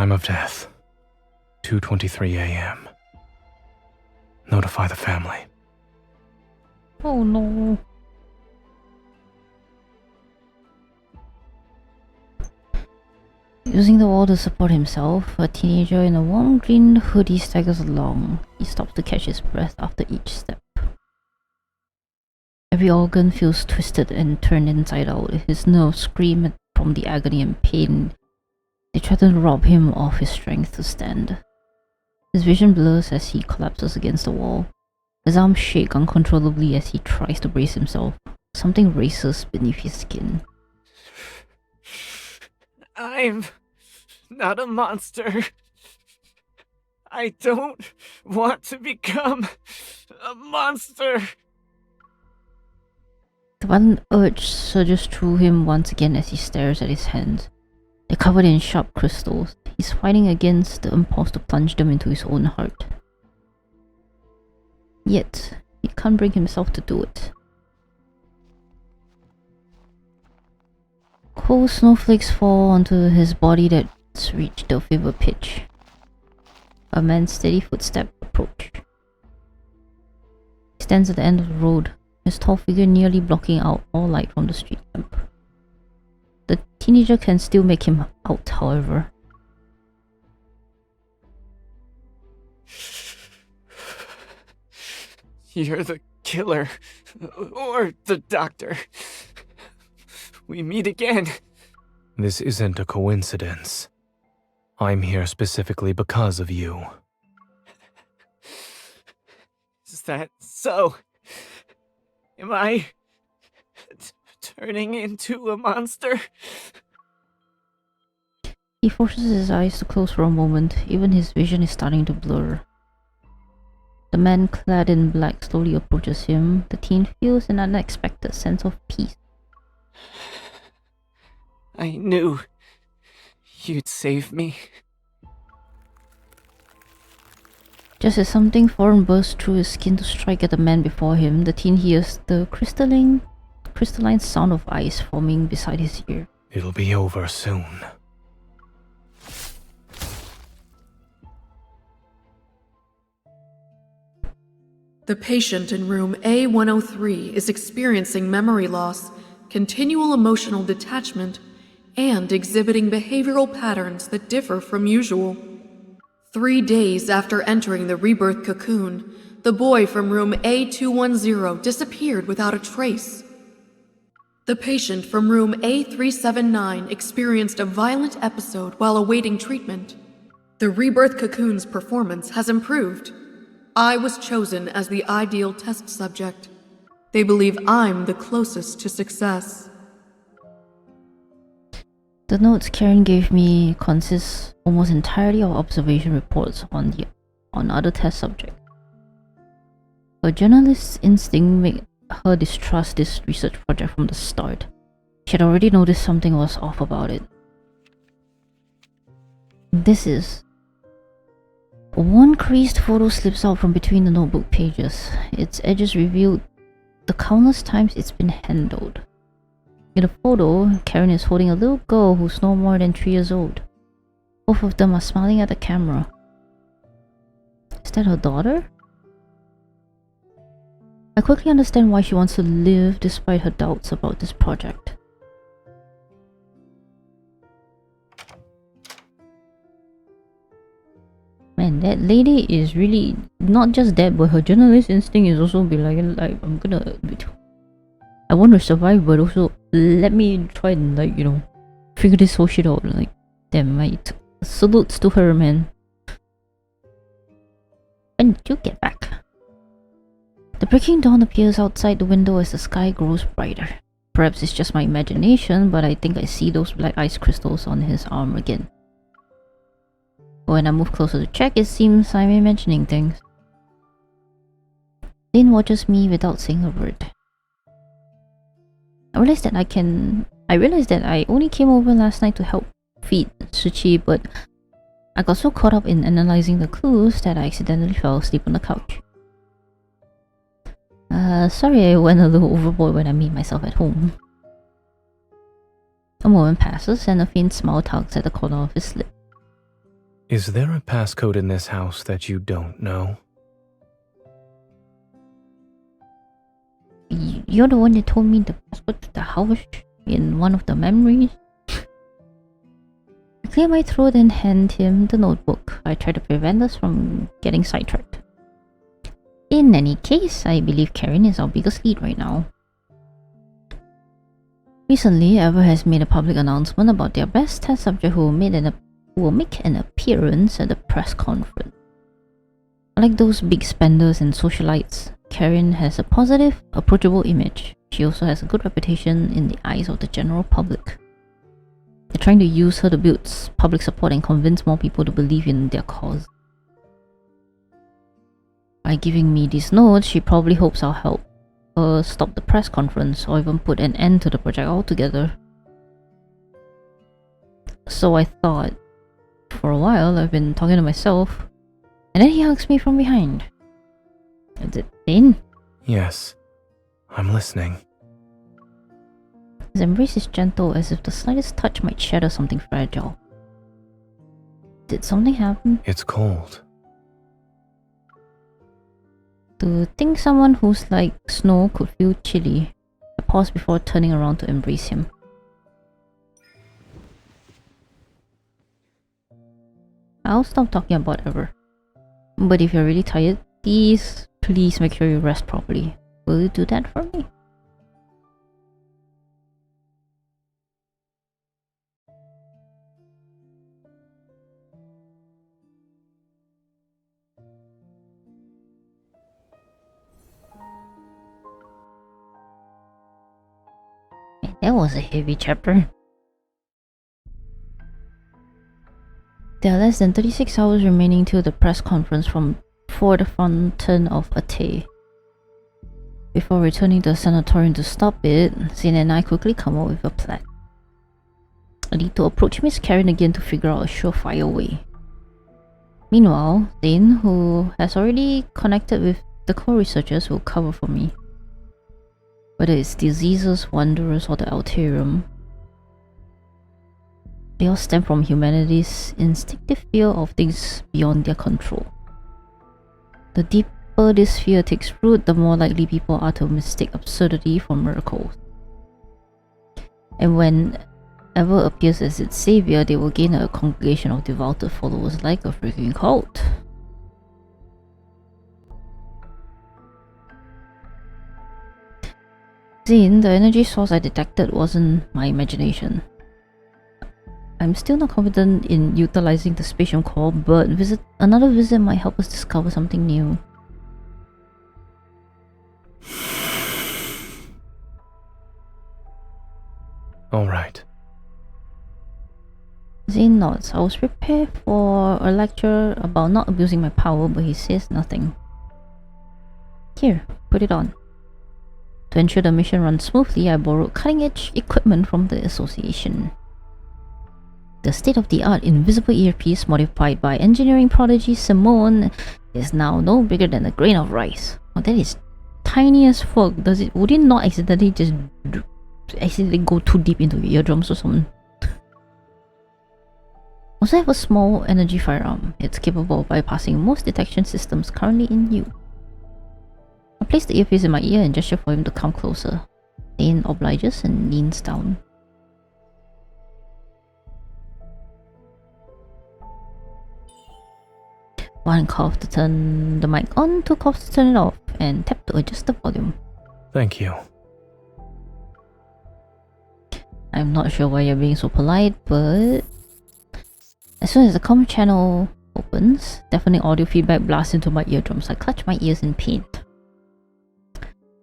Time of death, 2:23 a.m. Notify the family. Oh no. Using the wall to support himself, a teenager in a warm green hoodie staggers along. He stops to catch his breath after each step. Every organ feels twisted and turned inside out. His nerves scream from the agony and pain. They threaten to rob him of his strength to stand. His vision blurs as he collapses against the wall. His arms shake uncontrollably as he tries to brace himself. Something races beneath his skin. I'm not a monster. I don't want to become a monster. The violent urge surges through him once again as he stares at his hands. They're covered in sharp crystals. He's fighting against the impulse to plunge them into his own heart. Yet, he can't bring himself to do it. Cold snowflakes fall onto his body that's reached a fever pitch. A man's steady footsteps approach. He stands at the end of the road, his tall figure nearly blocking out all light from the street lamp. The teenager can still make him out, however. You're the killer, or the doctor. We meet again. This isn't a coincidence. I'm here specifically because of you. Is that so? Am I turning into a monster? He forces his eyes to close for a moment. Even his vision is starting to blur. The man clad in black slowly approaches him. The teen feels an unexpected sense of peace. I knew you'd save me. Just as something foreign bursts through his skin to strike at the man before him, the teen hears the crystalline sound of ice forming beside his ear. It'll be over soon. The patient in room A103 is experiencing memory loss, continual emotional detachment, and exhibiting behavioral patterns that differ from usual. 3 days after entering the rebirth cocoon, the boy from room A210 disappeared without a trace. The patient from room A379 experienced a violent episode while awaiting treatment. The rebirth cocoon's performance has improved. I was chosen as the ideal test subject. They believe I'm the closest to success. The notes Karen gave me consist almost entirely of observation reports on other test subjects. Her journalist's instinct made her distrust this research project from the start. She had already noticed something was off about it. This is... One creased photo slips out from between the notebook pages. Its edges reveal the countless times it's been handled. In the photo, Karen is holding a little girl who's no more than 3 years old. Both of them are smiling at the camera. Is that her daughter? I quickly understand why she wants to live despite her doubts about this project. Man, that lady is really not just that, but her journalist instinct is also be like I'm gonna... I want to survive, but also let me try and figure this whole shit out. Like, damn, right. Salutes to her, man. When did you get back? The breaking dawn appears outside the window as the sky grows brighter. Perhaps it's just my imagination, but I think I see those black ice crystals on his arm again. When I move closer to check, it seems I'm imagining things. Zayne watches me without saying a word. I realized that I only came over last night to help feed Suchi, but I got so caught up in analyzing the clues that I accidentally fell asleep on the couch. Sorry I went a little overboard when I made myself at home. A moment passes and a faint smile tugs at the corner of his lip. Is there a passcode in this house that you don't know? You're the one that told me the password to the house in one of the memories. I clear my throat and hand him the notebook. I try to prevent us from getting sidetracked. In any case, I believe Karen is our biggest lead right now. Recently, Ever has made a public announcement about their best test subject who will make an appearance at the press conference. Like those big spenders and socialites, Karen has a positive, approachable image. She also has a good reputation in the eyes of the general public. They're trying to use her to build public support and convince more people to believe in their cause. By giving me these notes, she probably hopes I'll help her stop the press conference or even put an end to the project altogether. So I thought, for a while I've been talking to myself, and then he hugs me from behind. Is it Zayne? Yes, I'm listening. His embrace is gentle, as if the slightest touch might shatter something fragile. Did something happen? It's cold. To think someone who's like snow could feel chilly. I paused before turning around to embrace him. I'll stop talking about Ever. But if you're really tired, please make sure you rest properly. Will you do that for me? That was a heavy chapter. There are less than 36 hours remaining till the press conference for the Fountain of Ate. Before returning to the sanatorium to stop it, Zayne and I quickly come up with a plan. I need to approach Miss Karen again to figure out a surefire way. Meanwhile, Zayne, who has already connected with the co-researchers, will cover for me. Whether it's diseases, wanderers, or the Alterium, they all stem from humanity's instinctive fear of things beyond their control. The deeper this fear takes root, the more likely people are to mistake absurdity for miracles. And when Ever appears as its savior, they will gain a congregation of devoted followers like a freaking cult. Zayne, the energy source I detected wasn't my imagination. I'm still not confident in utilizing the spatial core, but another visit might help us discover something new. Alright. Zayne nods. I was prepared for a lecture about not abusing my power, but he says nothing. Here, put it on. To ensure the mission runs smoothly, I borrowed cutting-edge equipment from the association. The state-of-the-art invisible earpiece, modified by engineering prodigy Simone, is now no bigger than a grain of rice. Oh, that is tiny as fuck. Would it not accidentally go too deep into your eardrums or something? Also, I have a small energy firearm. It's capable of bypassing most detection systems currently in use. I place the earpiece in my ear and gesture for him to come closer. Zayne obliges and leans down. One cough to turn the mic on, two coughs to turn it off, and tap to adjust the volume. Thank you. I'm not sure why you're being so polite, but as soon as the comm channel opens, deafening audio feedback blasts into my eardrums. I clutch my ears in pain.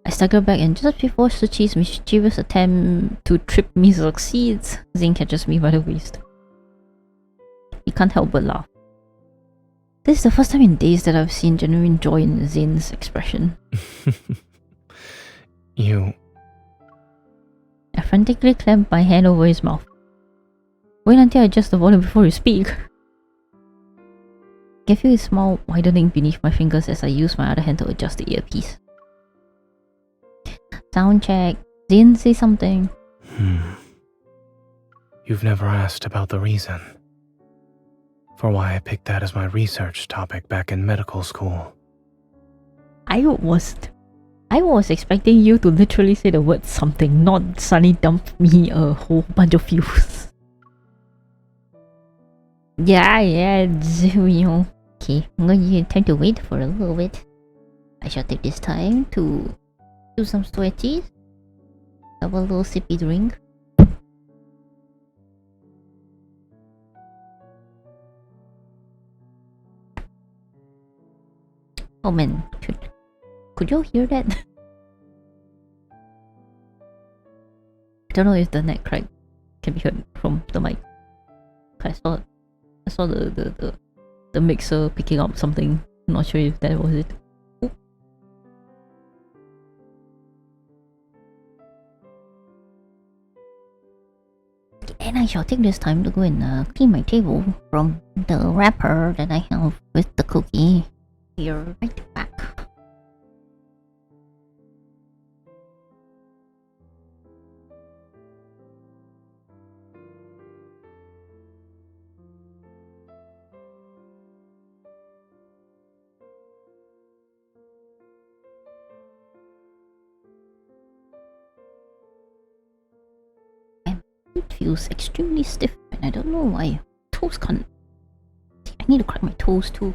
I stagger back, and just before Suchi's mischievous attempt to trip me succeeds, Zayne catches me by the waist. He can't help but laugh. This is the first time in days that I've seen genuine joy in Zayne's expression. You... I frantically clamp my hand over his mouth. Wait until I adjust the volume before you speak. I can feel his smile widening beneath my fingers as I use my other hand to adjust the earpiece. Sound check. Zayne, say You've never asked about the reason. for why I picked that as my research topic back in medical school. I was expecting you to literally say the word something, not suddenly dump me a whole bunch of views. Yeah, okay, I'm going to give you time to wait for a little bit. I shall take this time to do some stretches. Have a little sippy drink. Oh man, could you hear that? I don't know if the neck crack can be heard from the mic. I saw the mixer picking up something. I'm not sure if that was it. Oop. And I shall take this time to go and clean my table from the wrapper that I have with the cookie. Here, right back. It feels extremely stiff and I don't know why. Toes can't. I need to crack my toes too.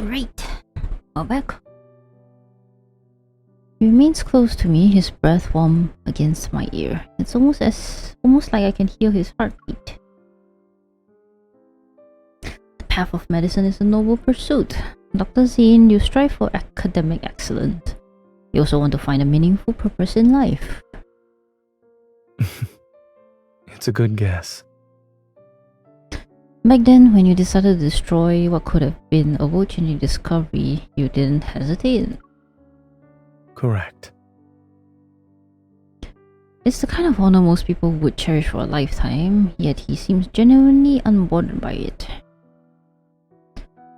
Right, we're back. He remains close to me, his breath warm against my ear. It's almost like I can hear his heartbeat. The path of medicine is a noble pursuit. Dr. Zayne, you strive for academic excellence. You also want to find a meaningful purpose in life. It's a good guess. Back then, when you decided to destroy what could have been a world-changing discovery, you didn't hesitate. Correct. It's the kind of honor most people would cherish for a lifetime, yet he seems genuinely unbothered by it.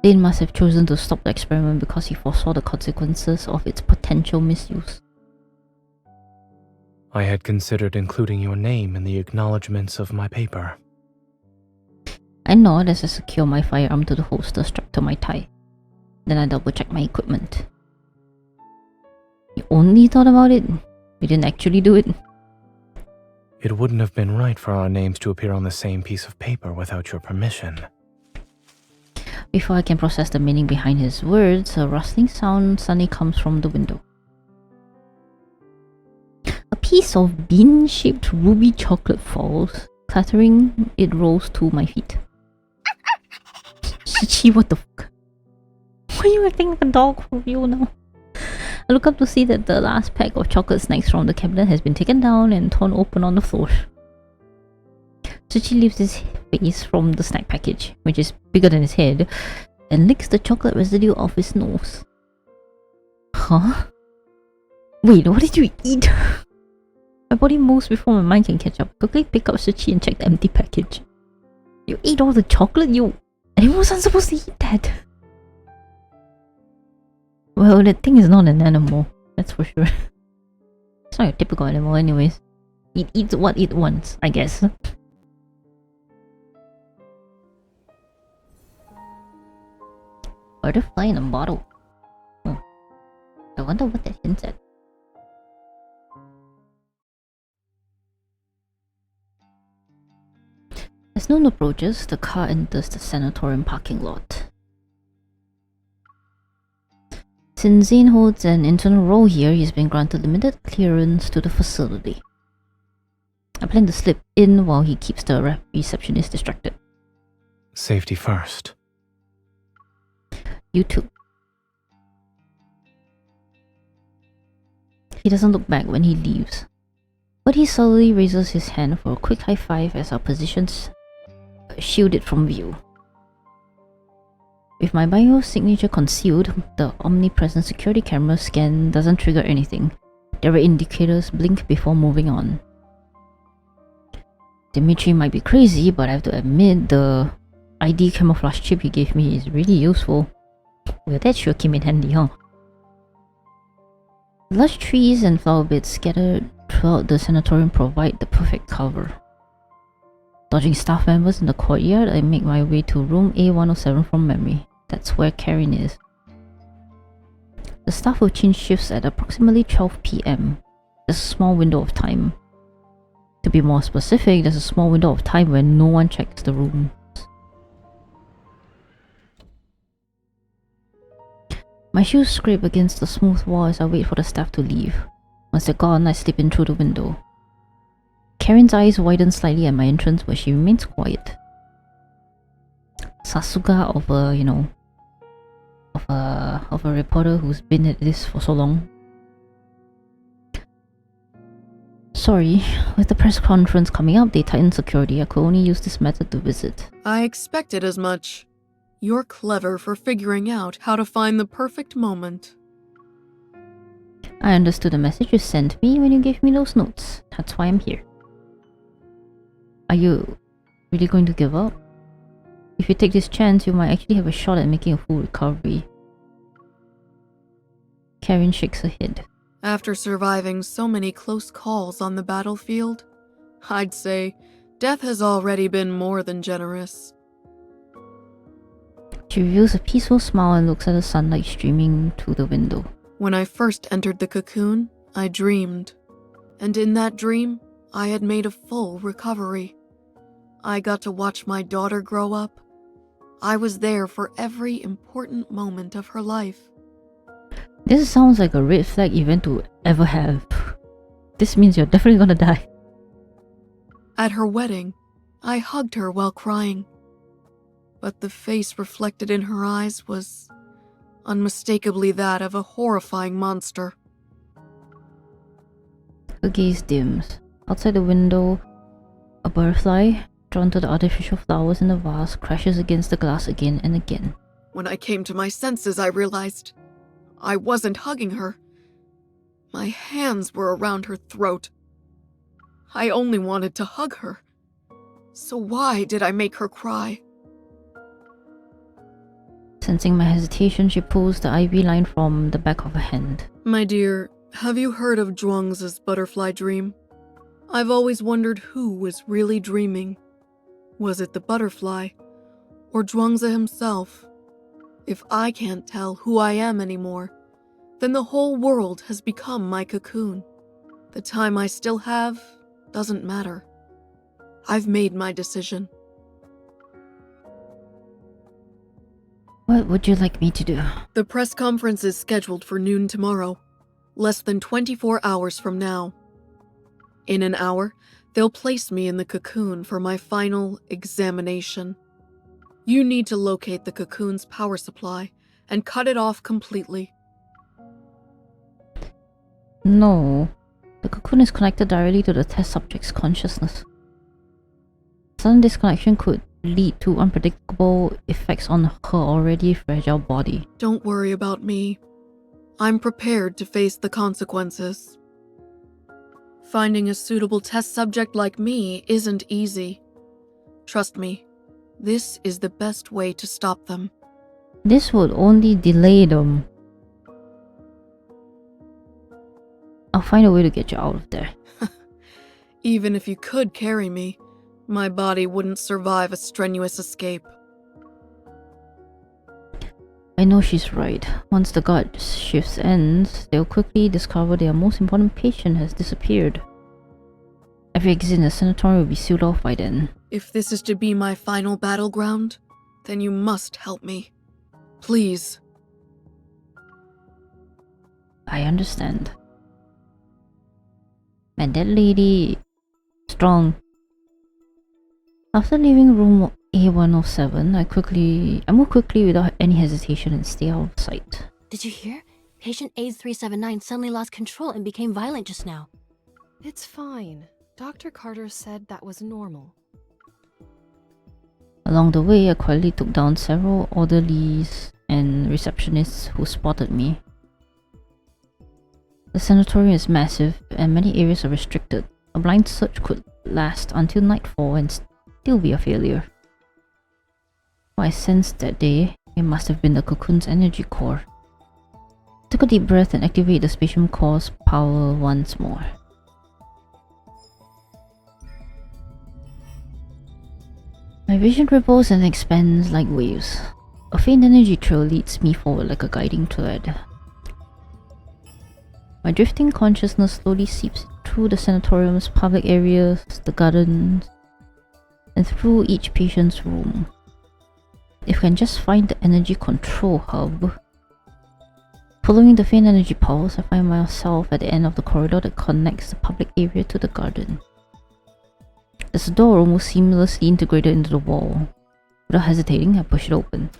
Zayne must have chosen to stop the experiment because he foresaw the consequences of its potential misuse. I had considered including your name in the acknowledgements of my paper. I nod as I secure my firearm to the holster strapped to my tie. Then I double-check my equipment. You only thought about it? You didn't actually do it? It wouldn't have been right for our names to appear on the same piece of paper without your permission. Before I can process the meaning behind his words, a rustling sound suddenly comes from the window. A piece of bean-shaped ruby chocolate falls. Clattering, it rolls to my feet. Shichi, what the fuck? Why are you acting like a dog for real now? I look up to see that the last pack of chocolate snacks from the cabinet has been taken down and torn open on the floor. Shichi lifts his face from the snack package, which is bigger than his head, and licks the chocolate residue off his nose. Huh? Wait, what did you eat? My body moves before my mind can catch up. Quickly pick up Shichi and check the empty package. You ate all the chocolate? Anyone wasn't supposed to eat that. Well, that thing is not an animal, that's for sure. It's not a typical animal anyways. It eats what it wants, I guess. Butterfly in a bottle. Oh. I wonder what that hints at. As noon approaches, the car enters the sanatorium parking lot. Since Zayne holds an internal role here, he's been granted limited clearance to the facility. I plan to slip in while he keeps the receptionist distracted. Safety first. You too. He doesn't look back when he leaves, but he slowly raises his hand for a quick high five as our positions shield it from view. With my biosignature concealed, the omnipresent security camera scan doesn't trigger anything. Their indicators blink before moving on. Dimitri might be crazy, but I have to admit the ID camouflage chip he gave me is really useful. Well, that sure came in handy, huh? Lush trees and flower beds scattered throughout the sanatorium provide the perfect cover. Dodging staff members in the courtyard, I make my way to room A107 from memory. That's where Karen is. The staff will change shifts at approximately 12 PM. There's a small window of time. To be more specific, there's a small window of time when no one checks the room. My shoes scrape against the smooth wall as I wait for the staff to leave. Once they're gone, I slip in through the window. Karen's eyes widen slightly at my entrance, but she remains quiet. Sasuga of a, you know, of a reporter who's been at this for so long. Sorry, with the press conference coming up, they tightened security. I could only use this method to visit. I expected as much. You're clever for figuring out how to find the perfect moment. I understood the message you sent me when you gave me those notes. That's why I'm here. Are you really going to give up? If you take this chance, you might actually have a shot at making a full recovery. Karen shakes her head. After surviving so many close calls on the battlefield, I'd say death has already been more than generous. She reveals a peaceful smile and looks at the sunlight streaming through the window. When I first entered the cocoon, I dreamed. And in that dream, I had made a full recovery. I got to watch my daughter grow up. I was there for every important moment of her life. This sounds like a red flag event to ever have. This means you're definitely gonna die. At her wedding, I hugged her while crying. But the face reflected in her eyes was unmistakably that of a horrifying monster. Her gaze dims. Outside the window, a butterfly, drawn to the artificial flowers in the vase, crashes against the glass again and again. When I came to my senses, I realized I wasn't hugging her. My hands were around her throat. I only wanted to hug her. So why did I make her cry? Sensing my hesitation, she pulls the IV line from the back of her hand. My dear, have you heard of Zhuangzi's butterfly dream? I've always wondered who was really dreaming. Was it the butterfly, or Zhuangzi himself? If I can't tell who I am anymore, then the whole world has become my cocoon. The time I still have doesn't matter. I've made my decision. What would you like me to do? The press conference is scheduled for noon tomorrow, less than 24 hours from now. In an hour, they'll place me in the cocoon for my final examination. You need to locate the cocoon's power supply and cut it off completely. No. The cocoon is connected directly to the test subject's consciousness. Sudden disconnection could lead to unpredictable effects on her already fragile body. Don't worry about me. I'm prepared to face the consequences. Finding a suitable test subject like me isn't easy. Trust me, this is the best way to stop them. This would only delay them. I'll find a way to get you out of there. Even if you could carry me, my body wouldn't survive a strenuous escape. I know she's right. Once the guard shift ends, they'll quickly discover their most important patient has disappeared. Every exit in the sanatorium will be sealed off by then. If this is to be my final battleground, then you must help me. Please. I understand. And that lady... strong. After leaving room A107, I move quickly without any hesitation and stay out of sight. Did you hear? Patient A379 suddenly lost control and became violent just now. It's fine. Dr. Carter said that was normal. Along the way, I quietly took down several orderlies and receptionists who spotted me. The sanatorium is massive and many areas are restricted. A blind search could last until nightfall and still be a failure. What I sensed that day, it must have been the cocoon's energy core. Took a deep breath and activated the spatium core's power once more. My vision ripples and expands like waves. A faint energy trail leads me forward like a guiding thread. My drifting consciousness slowly seeps through the sanatorium's public areas, the gardens, and through each patient's room. If I can just find the energy control hub. Following the faint energy pulse, I find myself at the end of the corridor that connects the public area to the garden. There's a door almost seamlessly integrated into the wall. Without hesitating, I push it open.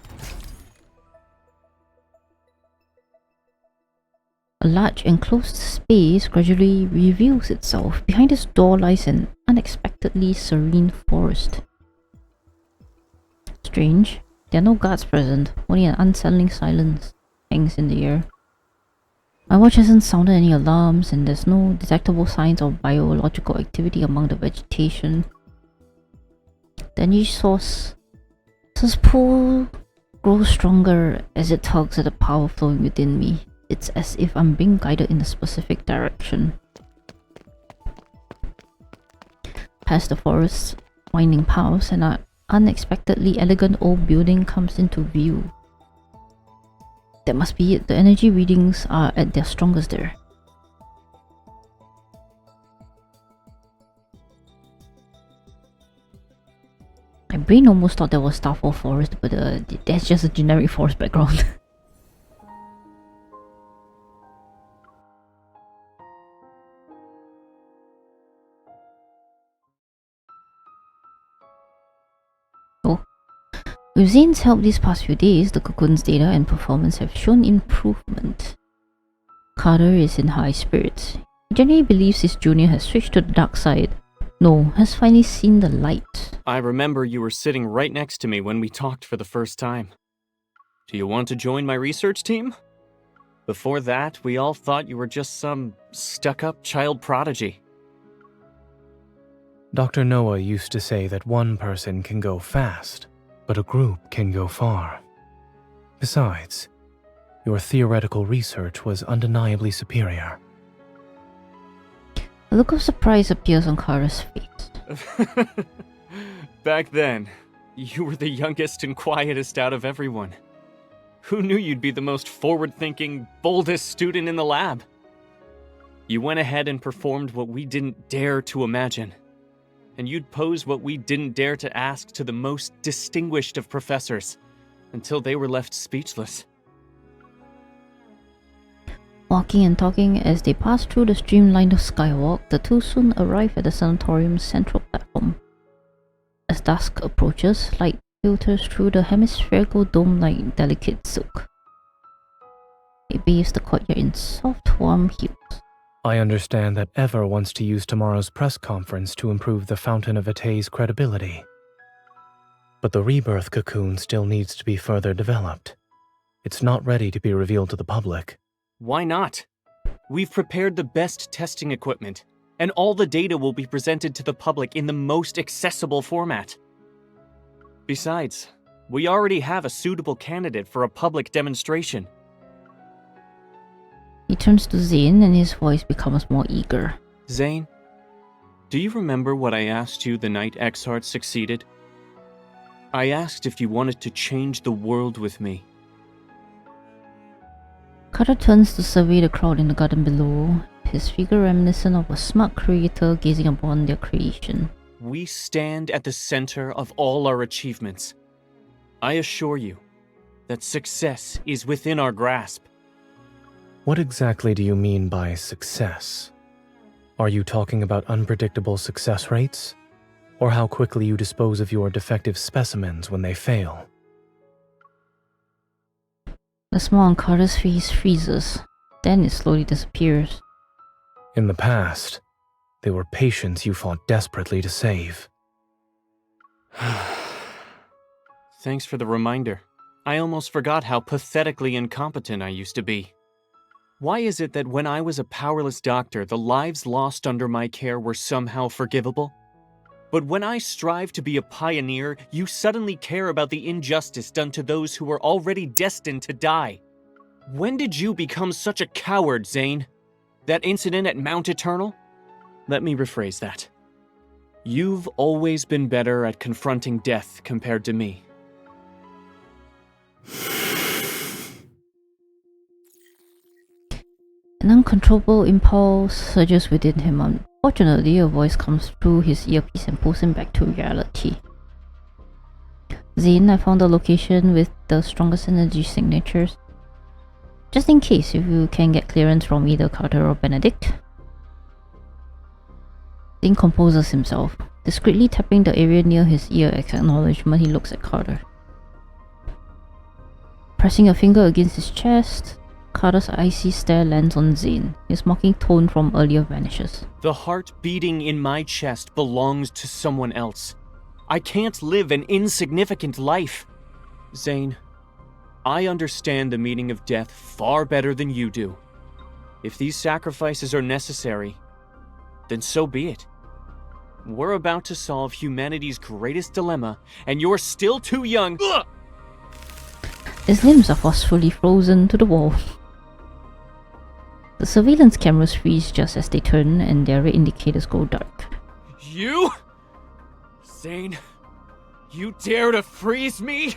A large enclosed space gradually reveals itself. Behind this door lies an unexpectedly serene forest. Strange, there are no guards present, only an unsettling silence hangs in the air. My watch hasn't sounded any alarms, and there's no detectable signs of biological activity among the vegetation. The energy source's pull grows stronger as it tugs at the power flowing within me. It's as if I'm being guided in a specific direction. Past the forest's winding paths, an unexpectedly elegant old building comes into view. That must be it. The energy readings are at their strongest there. My brain almost thought that was Starfall Forest, but that's just a generic forest background. With Zayne's help these past few days, the cocoon's data and performance have shown improvement. Carter is in high spirits. He genuinely believes his junior has switched to the dark side. No, has finally seen the light. I remember you were sitting right next to me when we talked for the first time. Do you want to join my research team? Before that, we all thought you were just some stuck-up child prodigy. Dr. Noah used to say that one person can go fast, but a group can go far. Besides, your theoretical research was undeniably superior. A look of surprise appears on Carter's face. Back then, you were the youngest and quietest out of everyone. Who knew you'd be the most forward-thinking, boldest student in the lab? You went ahead and performed what we didn't dare to imagine. And you'd pose what we didn't dare to ask to the most distinguished of professors, until they were left speechless. Walking and talking as they pass through the streamlined skywalk, the two soon arrive at the sanatorium's central platform. As dusk approaches, light filters through the hemispherical dome like delicate silk. It bathes the courtyard in soft, warm hues. I understand that Ever wants to use tomorrow's press conference to improve the Fountain of Vitae's credibility. But the Rebirth cocoon still needs to be further developed. It's not ready to be revealed to the public. Why not? We've prepared the best testing equipment, and all the data will be presented to the public in the most accessible format. Besides, we already have a suitable candidate for a public demonstration. He turns to Zayne and his voice becomes more eager. Zayne, do you remember what I asked you the night Exart succeeded? I asked if you wanted to change the world with me. Carter turns to survey the crowd in the garden below, his figure reminiscent of a smart creator gazing upon their creation. We stand at the center of all our achievements. I assure you that success is within our grasp. What exactly do you mean by success? Are you talking about unpredictable success rates? Or how quickly you dispose of your defective specimens when they fail? The smile on Carter's face freezes, then it slowly disappears. In the past, they were patients you fought desperately to save. Thanks for the reminder. I almost forgot how pathetically incompetent I used to be. Why is it that when I was a powerless doctor, the lives lost under my care were somehow forgivable? But when I strive to be a pioneer, you suddenly care about the injustice done to those who are already destined to die. When did you become such a coward, Zayne? That incident at Mount Eternal? Let me rephrase that. You've always been better at confronting death compared to me. An uncontrollable impulse surges within him. Unfortunately, a voice comes through his earpiece and pulls him back to reality. Zayne, I found a location with the strongest energy signatures. Just in case, if you can get clearance from either Carter or Benedict. Zayne composes himself. Discreetly tapping the area near his ear as acknowledgement, he looks at Carter. Pressing a finger against his chest, Carter's icy stare lands on Zayne. His mocking tone from earlier vanishes. The heart beating in my chest belongs to someone else. I can't live an insignificant life. Zayne, I understand the meaning of death far better than you do. If these sacrifices are necessary, then so be it. We're about to solve humanity's greatest dilemma, and you're still too young. Ugh! His limbs are forcefully frozen to the wall. The surveillance cameras freeze just as they turn, and their red indicators go dark. You? Zayne, you dare to freeze me?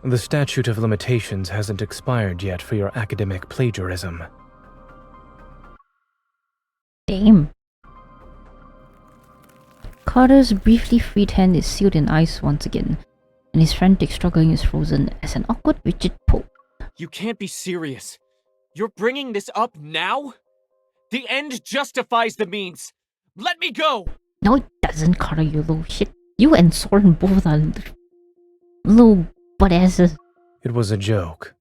The statute of limitations hasn't expired yet for your academic plagiarism. Damn. Carter's briefly freed hand is sealed in ice once again, and his frantic struggling is frozen as an awkward rigid pose. You can't be serious. You're bringing this up now? The end justifies the means. Let me go! No, it doesn't, Carter, you little shit. You and Soren both are little butt-asses. It was a joke.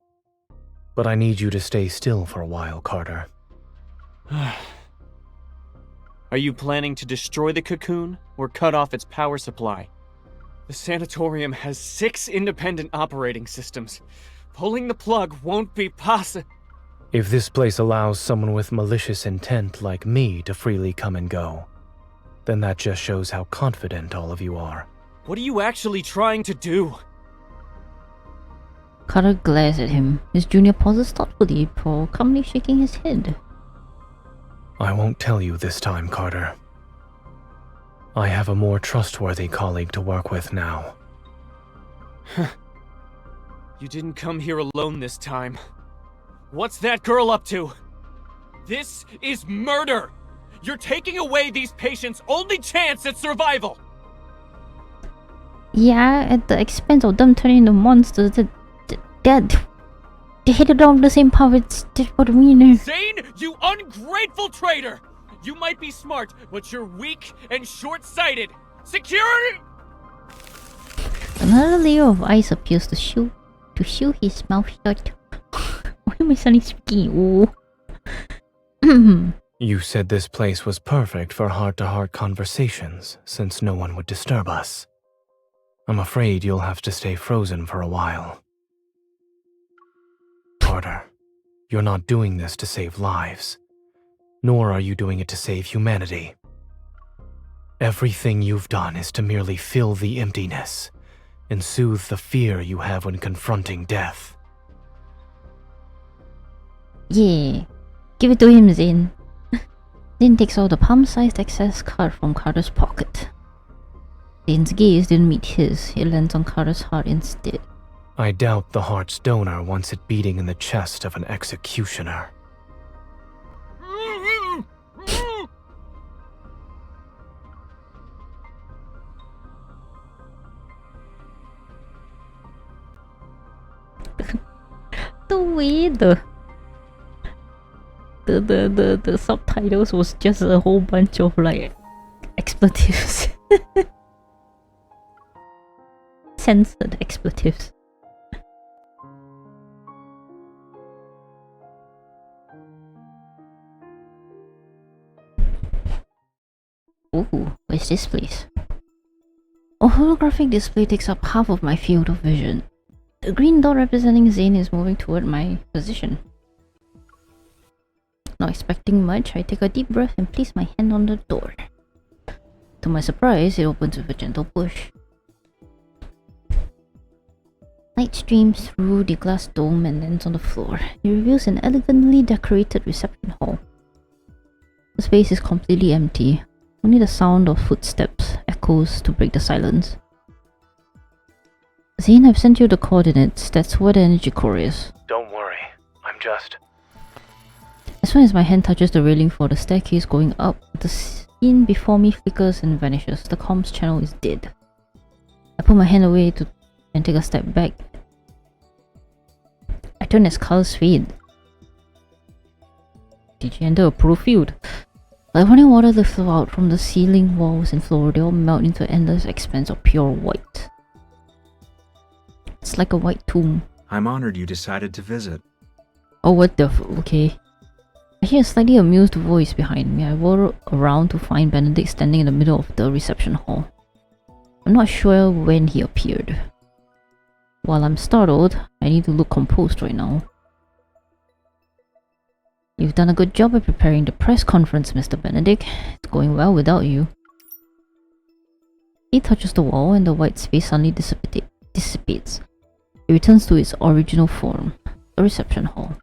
But I need you to stay still for a while, Carter. Are you planning to destroy the cocoon or cut off its power supply? The sanatorium has 6 independent operating systems. Pulling the plug won't be possible. If this place allows someone with malicious intent like me to freely come and go, then that just shows how confident all of you are. What are you actually trying to do? Carter glares at him. His junior pauses thoughtfully before calmly shaking his head. I won't tell you this time, Carter. I have a more trustworthy colleague to work with now. You didn't come here alone this time. What's that girl up to? This is murder! You're taking away these patients' only chance at survival! Yeah, at the expense of them turning into monsters they hated all the same power. It's what I mean. Zayne, you ungrateful traitor! You might be smart, but you're weak and short-sighted. Security! Another layer of ice appears to shield his mouth shut. Why am I suddenly speaking? Oh. You said this place was perfect for heart-to-heart conversations, since no one would disturb us. I'm afraid you'll have to stay frozen for a while. Carter, you're not doing this to save lives, nor are you doing it to save humanity. Everything you've done is to merely fill the emptiness and soothe the fear you have when confronting death. Yeah, give it to him, Zayne. Zayne takes out the palm-sized access card from Carter's pocket. Zayne's gaze didn't meet his, it lands on Carter's heart instead. I doubt the heart's donor wants it beating in the chest of an executioner. The way the subtitles was just a whole bunch of like expletives. Censored expletives. Ooh, where's this place? A holographic display takes up half of my field of vision. The green dot representing Zayne is moving toward my position. Not expecting much, I take a deep breath and place my hand on the door. To my surprise, it opens with a gentle push. Light streams through the glass dome and lands on the floor. It reveals an elegantly decorated reception hall. The space is completely empty. Only the sound of footsteps echoes to break the silence. Zayne, I've sent you the coordinates. That's where the energy core is. Don't worry. I'm just... As soon as my hand touches the railing for the staircase going up, the scene before me flickers and vanishes. The comms channel is dead. I put my hand away and take a step back. I turn as colors fade. Did you enter a pro field? Like running water that flow out from the ceiling, walls and floor, they all melt into an endless expanse of pure white. It's like a white tomb. I'm honored you decided to visit. Oh, what the okay. I hear a slightly amused voice behind me. I whirl around to find Benedict standing in the middle of the reception hall. I'm not sure when he appeared. While I'm startled, I need to look composed right now. You've done a good job at preparing the press conference, Mr. Benedict. It's going well without you. He touches the wall and the white space suddenly dissipates. It returns to its original form, a reception hall.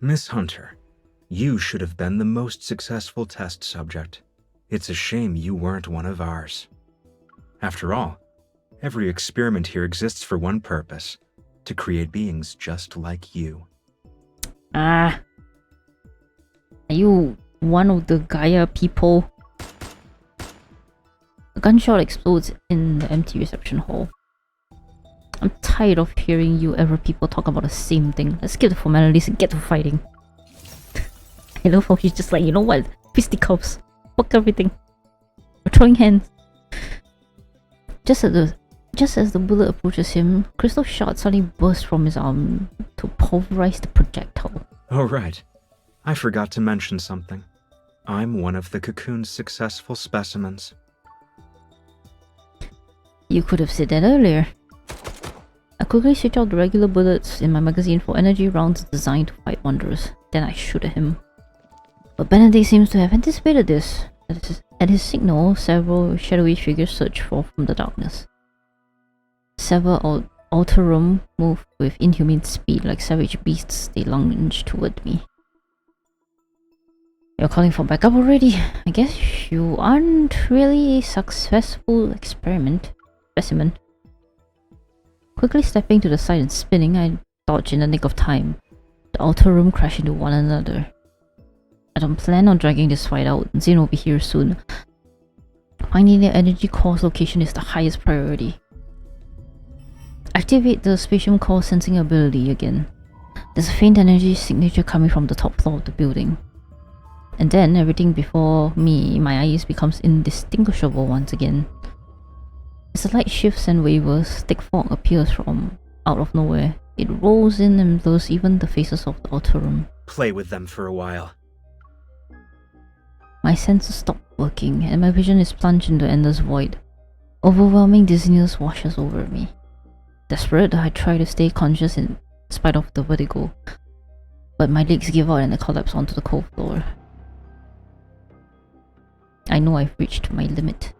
Miss Hunter, you should have been the most successful test subject. It's a shame you weren't one of ours. After all, every experiment here exists for one purpose, to create beings just like you. Ah. Are you one of the Gaia people? A gunshot explodes in the empty reception hall. I'm tired of hearing you ever people talk about the same thing. Let's skip the formalities and get to fighting. I love how he's just like, you know what? Fisticuffs. Fuck everything. We're throwing hands. Just as the bullet approaches him, crystal shards suddenly burst from his arm to pulverize the projectile. Oh right. I forgot to mention something. I'm one of the Cocoon's successful specimens. You could have said that earlier. I quickly switch out the regular bullets in my magazine for energy rounds designed to fight wanderers. Then I shoot at him. But Benedict seems to have anticipated this. At his signal, several shadowy figures surge forth from the darkness. Several outer room move with inhumane speed like savage beasts. They lunge toward me. You're calling for backup already? I guess you aren't really a successful specimen. Quickly stepping to the side and spinning, I dodge in the nick of time. The outer room crash into one another. I don't plan on dragging this fight out. Zayne will be here soon. Finding the energy core's location is the highest priority. Activate the spatium core sensing ability again. There's a faint energy signature coming from the top floor of the building. And then everything before me, my eyes, becomes indistinguishable once again. As the light shifts and wavers, thick fog appears from out of nowhere. It rolls in and blurs even the faces of the outer room. Play with them for a while. My senses stop working, and my vision is plunged into endless void. Overwhelming dizziness washes over me. Desperate, I try to stay conscious in spite of the vertigo, but my legs give out and I collapse onto the cold floor. I know I've reached my limit.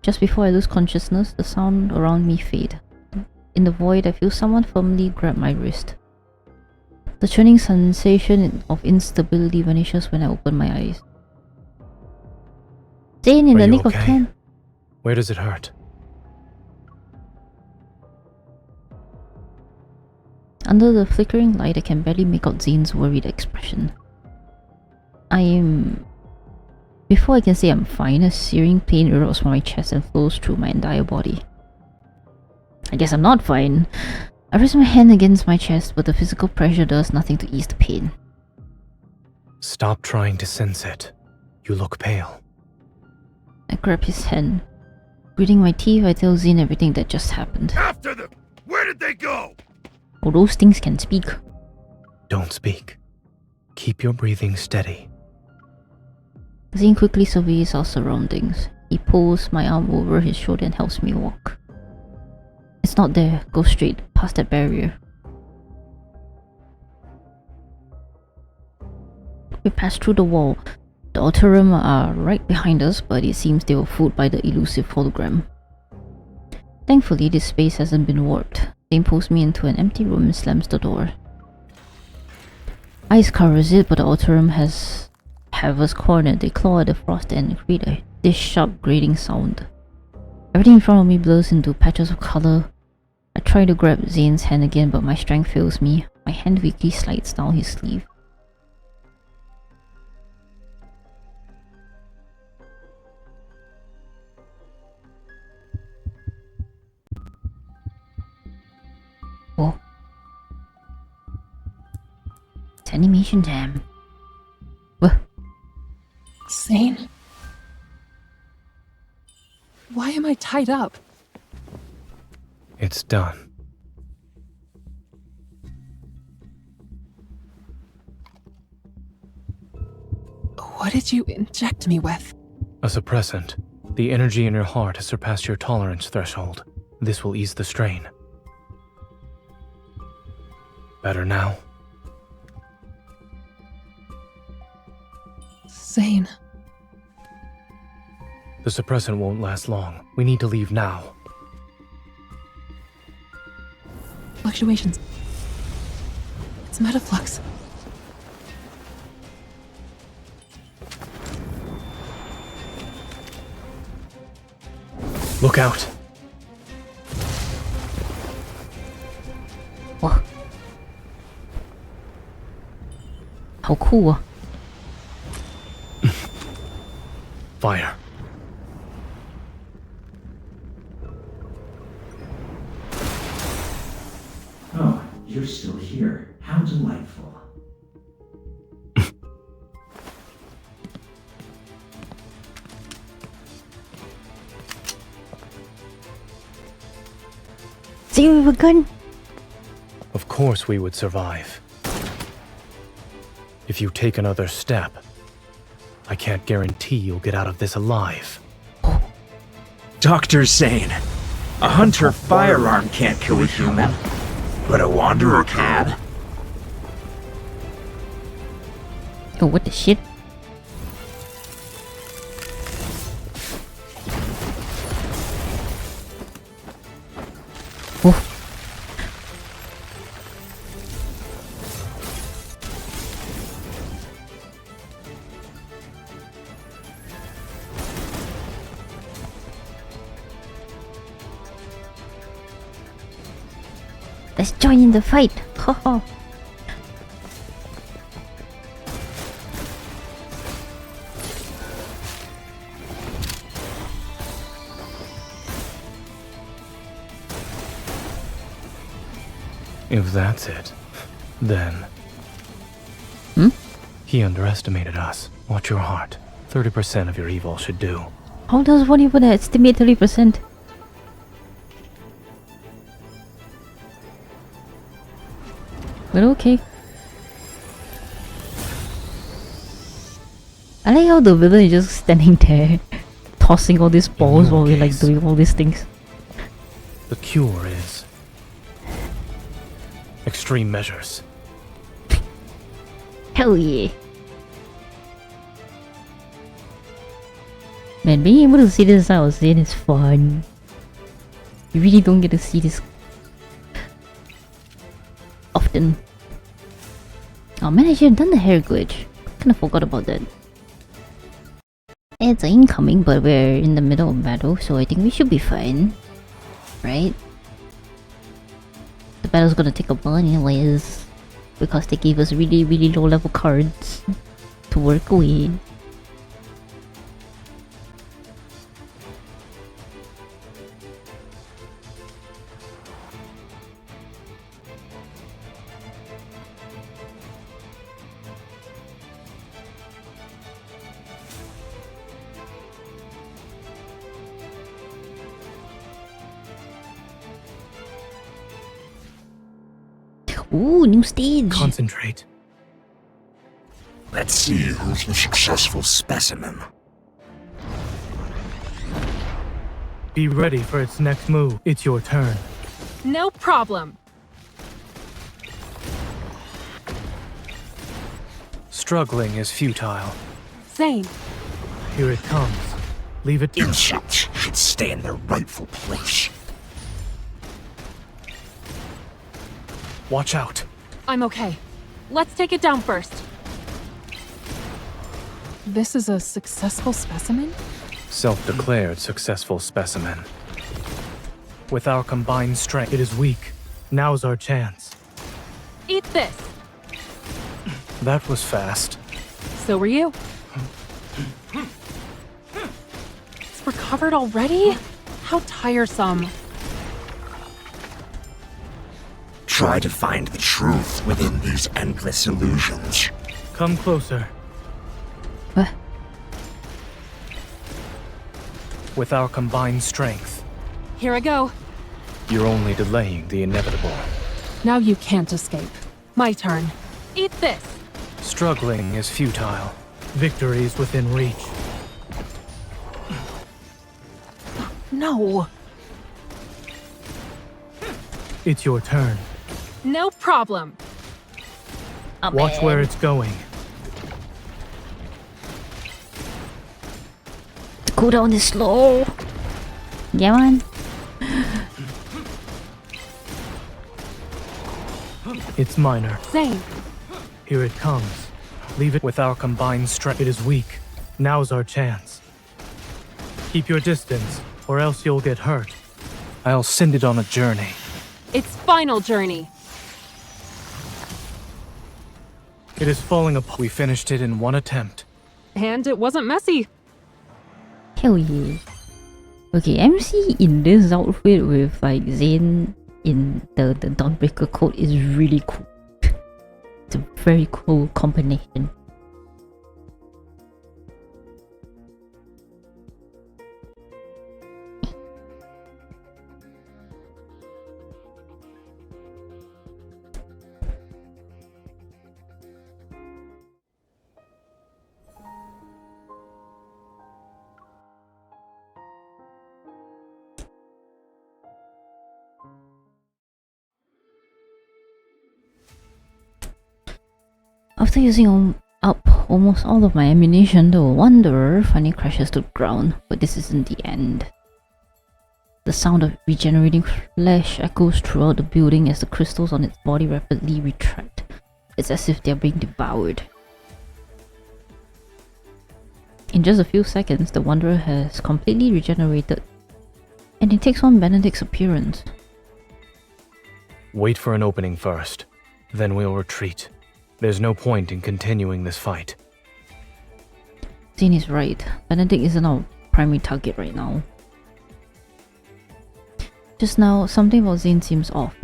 Just before I lose consciousness, the sound around me fades. In the void, I feel someone firmly grab my wrist. The churning sensation of instability vanishes when I open my eyes. Zayne, in the nick of time. Where does it hurt? Under the flickering light, I can barely make out Zayne's worried expression. Before I can say I'm fine, a searing pain erupts from my chest and flows through my entire body. I guess I'm not fine. I press my hand against my chest, but the physical pressure does nothing to ease the pain. Stop trying to sense it. You look pale. I grab his hand. Gritting my teeth, I tell Zayne everything that just happened. After them! Where did they go? Oh, those things can speak. Don't speak. Keep your breathing steady. Zayne quickly surveys our surroundings. He pulls my arm over his shoulder and helps me walk. It's not there. Go straight, past that barrier. We pass through the wall. The altar room are right behind us, but it seems they were fooled by the elusive hologram. Thankfully, this space hasn't been warped. Zayne pulls me into an empty room and slams the door. Ice covers it, but the altar room have us cornered. They claw at the frost and create this sharp grating sound. Everything in front of me blurs into patches of color. I try to grab Zayne's hand again, but my strength fails me. My hand weakly slides down his sleeve. Oh. It's animation time. What? Zayne? Why am I tied up? It's done. What did you inject me with? A suppressant. The energy in your heart has surpassed your tolerance threshold. This will ease the strain. Better now? Zayne. The suppressant won't last long. We need to leave now. Fluctuations. It's metaflux. Look out! What? How cool. Fire. Oh, you're still here. How delightful. See, we have a gun. Of course we would survive. If you take another step, I can't guarantee you'll get out of this alive. Dr. Zayne, a hunter firearm can't kill a human, but a wanderer can. Oh, what the shit? Oh. Let's join in the fight. Haha. If that's it, then... Hmm? He underestimated us. Watch your heart. 30% of your evil should do. How does one even estimate 30%? But okay. I like how the villain is just standing there, tossing all these balls while we're like doing all these things. The cure is... extreme measures. Hell yeah. Man, being able to see this out of Zayne is fun. You really don't get to see this often. Oh man, I should have done the hair glitch. Kinda forgot about that. It's incoming, but we're in the middle of battle, so I think we should be fine. Right? The battle's gonna take a while anyways, because they gave us really, really low level cards to work with. Ooh, new stage! Concentrate. Let's see who's the successful specimen. Be ready for its next move. It's your turn. No problem. Struggling is futile. Zayne. Here it comes. Leave it. Insects should stay in their rightful place. Watch out. I'm okay. Let's take it down first. This is a successful specimen? Self-declared successful specimen. With our combined strength, it is weak. Now's our chance. Eat this. That was fast. So were you. It's recovered already? How tiresome. Try to find the truth within these endless illusions. Come closer. What? With our combined strength, Here I go. you're only delaying the inevitable. Now you can't escape. My turn. Eat this. Struggling is futile. Victory is within reach. No. It's your turn. No problem. Watch where it's going. Cooldown is slow. Yeah, man. It's minor. Zayne. Here it comes. Leave it with our combined strength. It is weak. Now's our chance. Keep your distance, or else you'll get hurt. I'll send it on a journey. Its final journey. It is falling apart. We finished it in one attempt. And it wasn't messy. Hell yeah. Okay, MC in this outfit with like Zayne in the Dawnbreaker coat is really cool. It's a very cool combination. After using up almost all of my ammunition, the Wanderer finally crashes to the ground, but this isn't the end. The sound of regenerating flesh echoes throughout the building as the crystals on its body rapidly retract. It's as if they're being devoured. In just a few seconds, the Wanderer has completely regenerated, and it takes on Benedict's appearance. Wait for an opening first, then we'll retreat. There's no point in continuing this fight. Zayne is right. Benedict isn't our primary target right now. Just now, something about Zayne seems off.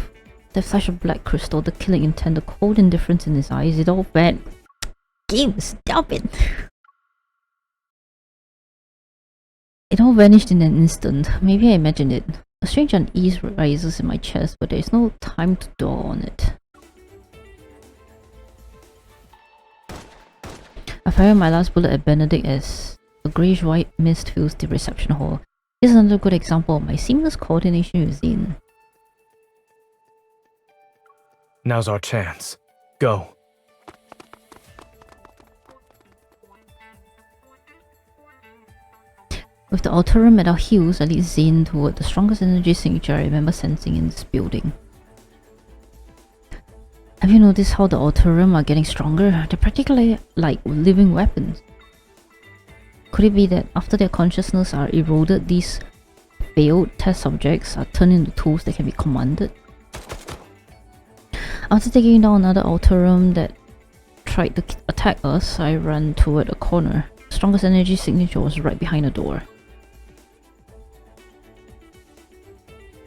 The flash of black crystal, the killing intent, the cold indifference in his eyes, it all bad. Game, stop it! It all vanished in an instant. Maybe I imagined it. A strange unease rises in my chest, but there is no time to dwell on it. I fire my last bullet at Benedict as a greyish-white mist fills the reception hall. This is another good example of my seamless coordination with Zayne. Now's our chance. Go. With the Alterum at our heels, I lead Zayne toward the strongest energy signature I remember sensing in this building. Have you noticed how the Alterum are getting stronger? They're practically like living weapons. Could it be that after their consciousness are eroded, these failed test subjects are turned into tools that can be commanded? After taking down another Alterum that tried to attack us, I ran toward a corner. The strongest energy signature was right behind the door.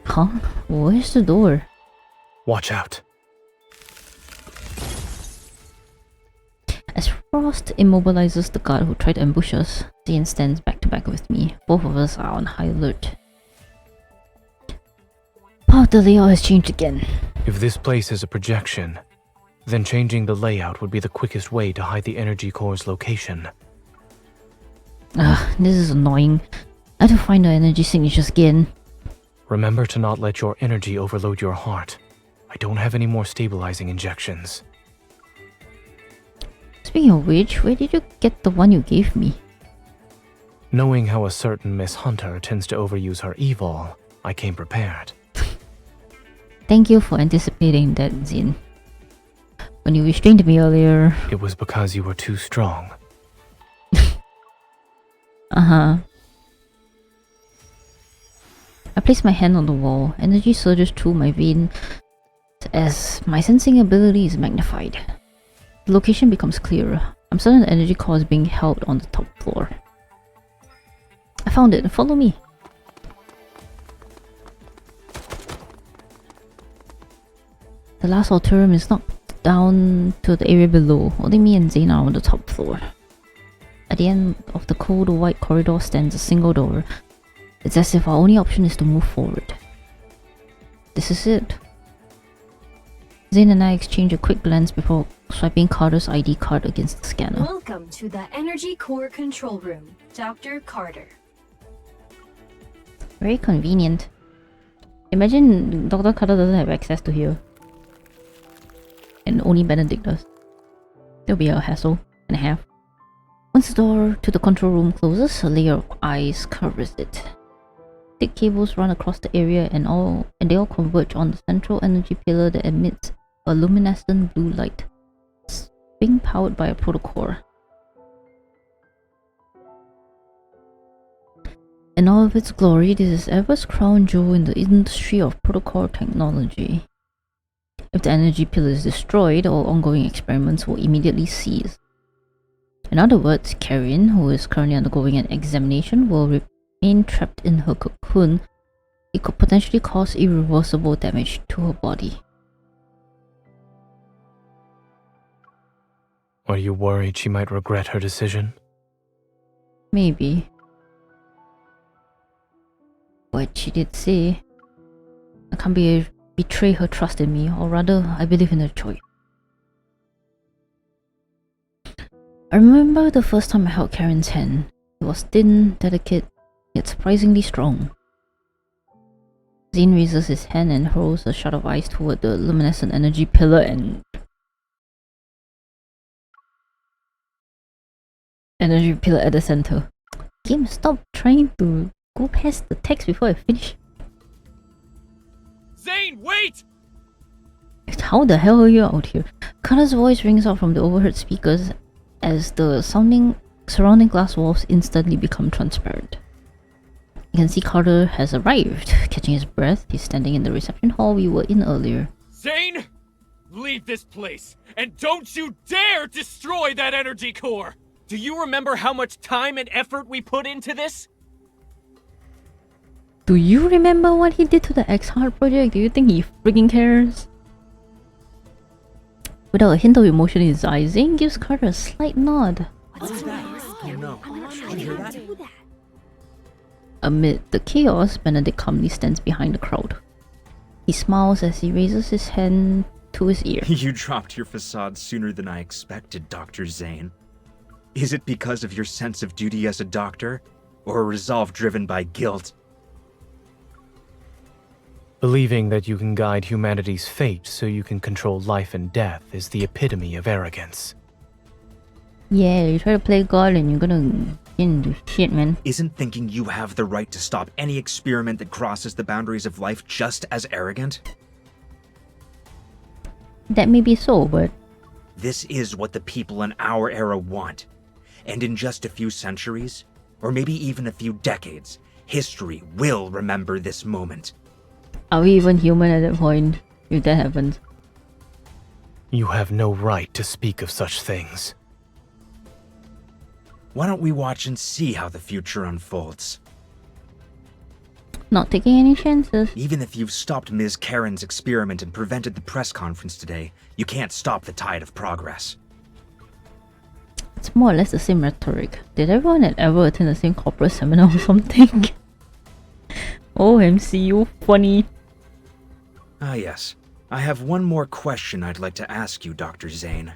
Huh? Where's the door? Watch out. As Frost immobilizes the guard who tried to ambush us, Zayne stands back to back with me. Both of us are on high alert. Part of the layout has changed again. If this place is a projection, then changing the layout would be the quickest way to hide the energy core's location. This is annoying. I have to find the energy signatures again. Remember to not let your energy overload your heart. I don't have any more stabilizing injections. Speaking of which, where did you get the one you gave me? Knowing how a certain Miss Hunter tends to overuse her evil, I came prepared. Thank you for anticipating that, Zayne. When you restrained me earlier... It was because you were too strong. Uh-huh. I placed my hand on the wall. Energy surges through my vein as my sensing ability is magnified. The location becomes clearer. I'm certain the energy core is being held on the top floor. I found it. Follow me. The last Alterum is knocked down to the area below. Only me and Zayne are on the top floor. At the end of the cold white corridor stands a single door. It's as if our only option is to move forward. This is it. Zayne and I exchange a quick glance before swiping Carter's ID card against the scanner. Welcome to the Energy Core Control Room, Dr. Carter. Very convenient. Imagine Dr. Carter doesn't have access to here. And only Benedict does. There'll be a hassle and a half. Once the door to the control room closes, a layer of ice covers it. Thick cables run across the area and they all converge on the central energy pillar that emits a luminescent blue light. It's being powered by a protocore. In all of its glory, this is Ever's crown jewel in the industry of protocore technology. If the energy pillar is destroyed, all ongoing experiments will immediately cease. In other words, Karen, who is currently undergoing an examination, will remain trapped in her cocoon. It could potentially cause irreversible damage to her body. Are you worried she might regret her decision? Maybe. But she did say, I can't betray her trust in me, or rather, I believe in her choice. I remember the first time I held Karen's hand. It was thin, delicate, yet surprisingly strong. Zayne raises his hand and hurls a shot of ice toward the luminescent energy pillar and... energy pillar at the center. Game, stop trying to go past the text before I finish. Zayne, wait! How the hell are you out here? Carter's voice rings out from the overhead speakers as the surrounding glass walls instantly become transparent. You can see Carter has arrived. Catching his breath, he's standing in the reception hall we were in earlier. Zayne! Leave this place, and don't you dare destroy that energy core! Do you remember how much time and effort we put into this? Do you remember what he did to the X-Heart project? Do you think he freaking cares? Without a hint of emotion in his eyes, Zayne gives Carter a slight nod. What's that? Oh no. Did you hear that? Amid the chaos, Benedict calmly stands behind the crowd. He smiles as he raises his hand to his ear. You dropped your facade sooner than I expected, Dr. Zayne. Is it because of your sense of duty as a doctor, or a resolve driven by guilt? Believing that you can guide humanity's fate so you can control life and death is the epitome of arrogance. Yeah, you try to play God and you're gonna get into shit, man. Isn't thinking you have the right to stop any experiment that crosses the boundaries of life just as arrogant? That may be so, but... This is what the people in our era want. And in just a few centuries, or maybe even a few decades, history will remember this moment. Are we even human at that point, if that happens? You have no right to speak of such things. Why don't we watch and see how the future unfolds? Not taking any chances. Even if you've stopped Ms. Karen's experiment and prevented the press conference today, you can't stop the tide of progress. It's more or less the same rhetoric. Did everyone ever attend the same corporate seminar or something? Oh, MCU, funny. Ah yes. I have one more question I'd like to ask you, Dr. Zayne.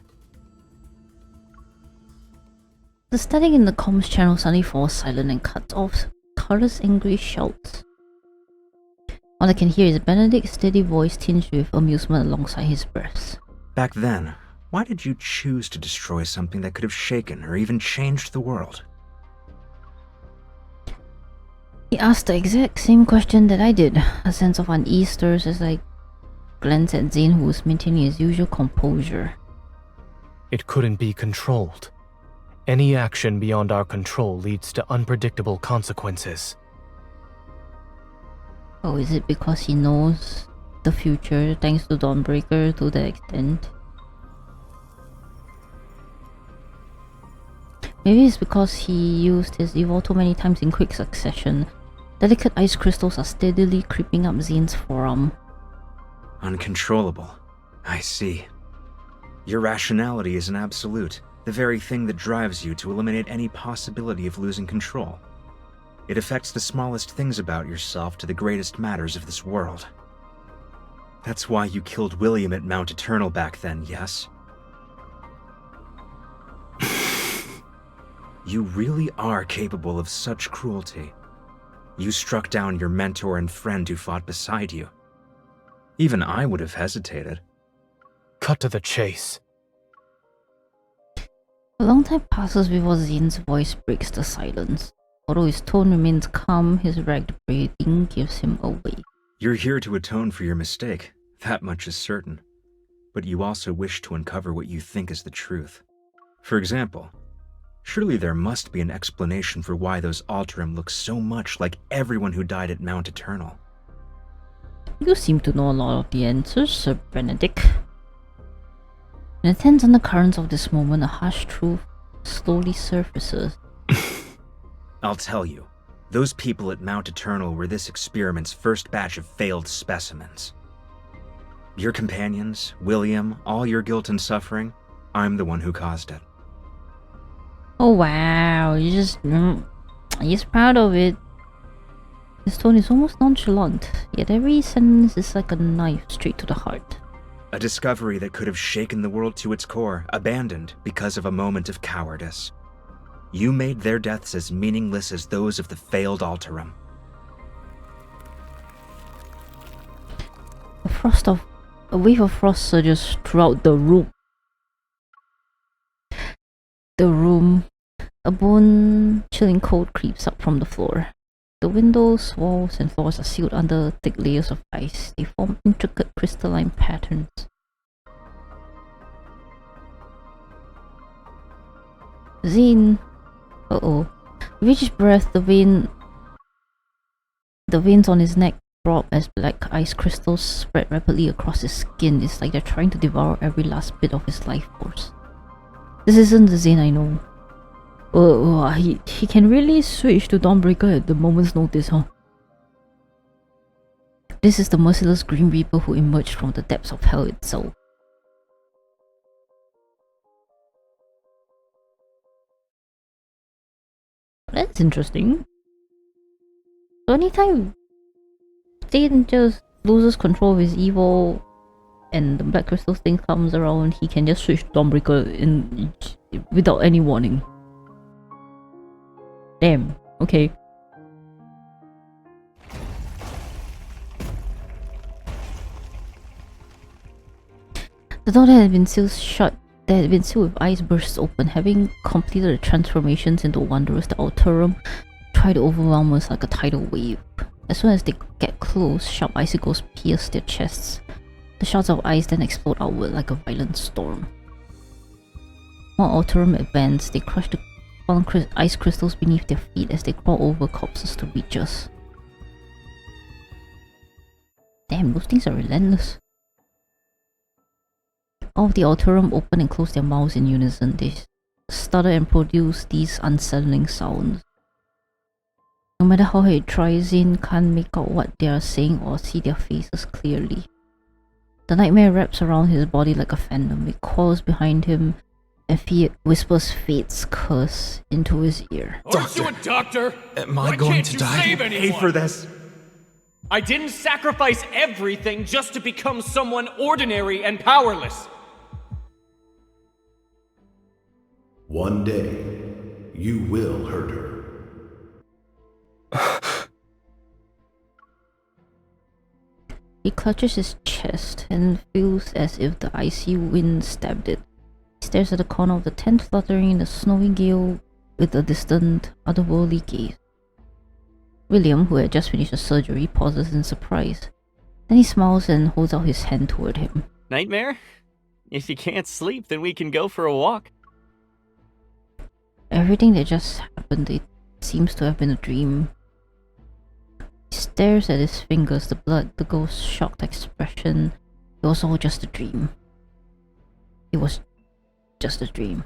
The static in the comms channel suddenly falls silent and cuts off Carter's angry shouts. All I can hear is Benedict's steady voice tinged with amusement alongside his breaths. Back then, Why did you choose to destroy something that could have shaken or even changed the world? He asked the exact same question that I did. A sense of unease stirs as I glance at Zayne, who was maintaining his usual composure. It couldn't be controlled. Any action beyond our control leads to unpredictable consequences. Oh, is it because he knows the future thanks to Dawnbreaker to that extent? Maybe it's because he used his evolve too many times in quick succession. Delicate ice crystals are steadily creeping up Zayne's forearm. Uncontrollable. I see. Your rationality is an absolute, the very thing that drives you to eliminate any possibility of losing control. It affects the smallest things about yourself to the greatest matters of this world. That's why you killed William at Mount Eternal back then, yes? You really are capable of such cruelty. You struck down your mentor and friend who fought beside you. Even I would have hesitated. Cut to the chase. A long time passes before Zayne's voice breaks the silence. Although his tone remains calm, his ragged breathing gives him away. You're here to atone for your mistake, that much is certain. But you also wish to uncover what you think is the truth. For example, surely there must be an explanation for why those Alterum look so much like everyone who died at Mount Eternal. You seem to know a lot of the answers, Sir Benedict. In the tense undercurrents of this moment, a harsh truth slowly surfaces. I'll tell you, those people at Mount Eternal were this experiment's first batch of failed specimens. Your companions, William, all your guilt and suffering, I'm the one who caused it. Oh wow, he's proud of it. His tone is almost nonchalant, yet every sentence is like a knife straight to the heart. A discovery that could have shaken the world to its core, abandoned because of a moment of cowardice. You made their deaths as meaningless as those of the failed Alterum. A wave of frost surges throughout the room. A bone-chilling cold creeps up from the floor. The windows, walls, and floors are sealed under thick layers of ice. They form intricate crystalline patterns. Zayne. Uh-oh. With each breath, the veins on his neck throb as black ice crystals spread rapidly across his skin. It's like they're trying to devour every last bit of his life force. This isn't the Zayne I know. He can really switch to Dawnbreaker at the moment's notice, huh? This is the merciless Grim Reaper who emerged from the depths of hell itself. That's interesting. So anytime Zayne just loses control of his evil and the black crystal thing comes around, he can just switch to Dawnbreaker without any warning. Damn, okay. The door that had been sealed shut, with eyes burst open. Having completed the transformations into Wanderers, the Alterum try to overwhelm us like a tidal wave. As soon as they get close, sharp icicles pierce their chests. The shards of ice then explode outward like a violent storm. More Alterum advance, they crush the ice crystals beneath their feet as they crawl over corpses to reach us. Damn, those things are relentless. All of the Alterum open and close their mouths in unison. They stutter and produce these unsettling sounds. No matter how he tries, Zayne can't make out what they are saying or see their faces clearly. The nightmare wraps around his body like a phantom. It coils behind him and whispers fate's curse into his ear. Aren't you a doctor? Am I going to die? Save Pay for this. I didn't sacrifice everything just to become someone ordinary and powerless. One day, you will hurt her. He clutches his chest and feels as if the icy wind stabbed it. He stares at the corner of the tent, fluttering in the snowy gale with a distant, otherworldly gaze. William, who had just finished the surgery, pauses in surprise. Then he smiles and holds out his hand toward him. Nightmare? If you can't sleep, then we can go for a walk. Everything that just happened, it seems to have been a dream. He stares at his fingers, the blood, the girl's shocked expression. It was all just a dream. It was just a dream.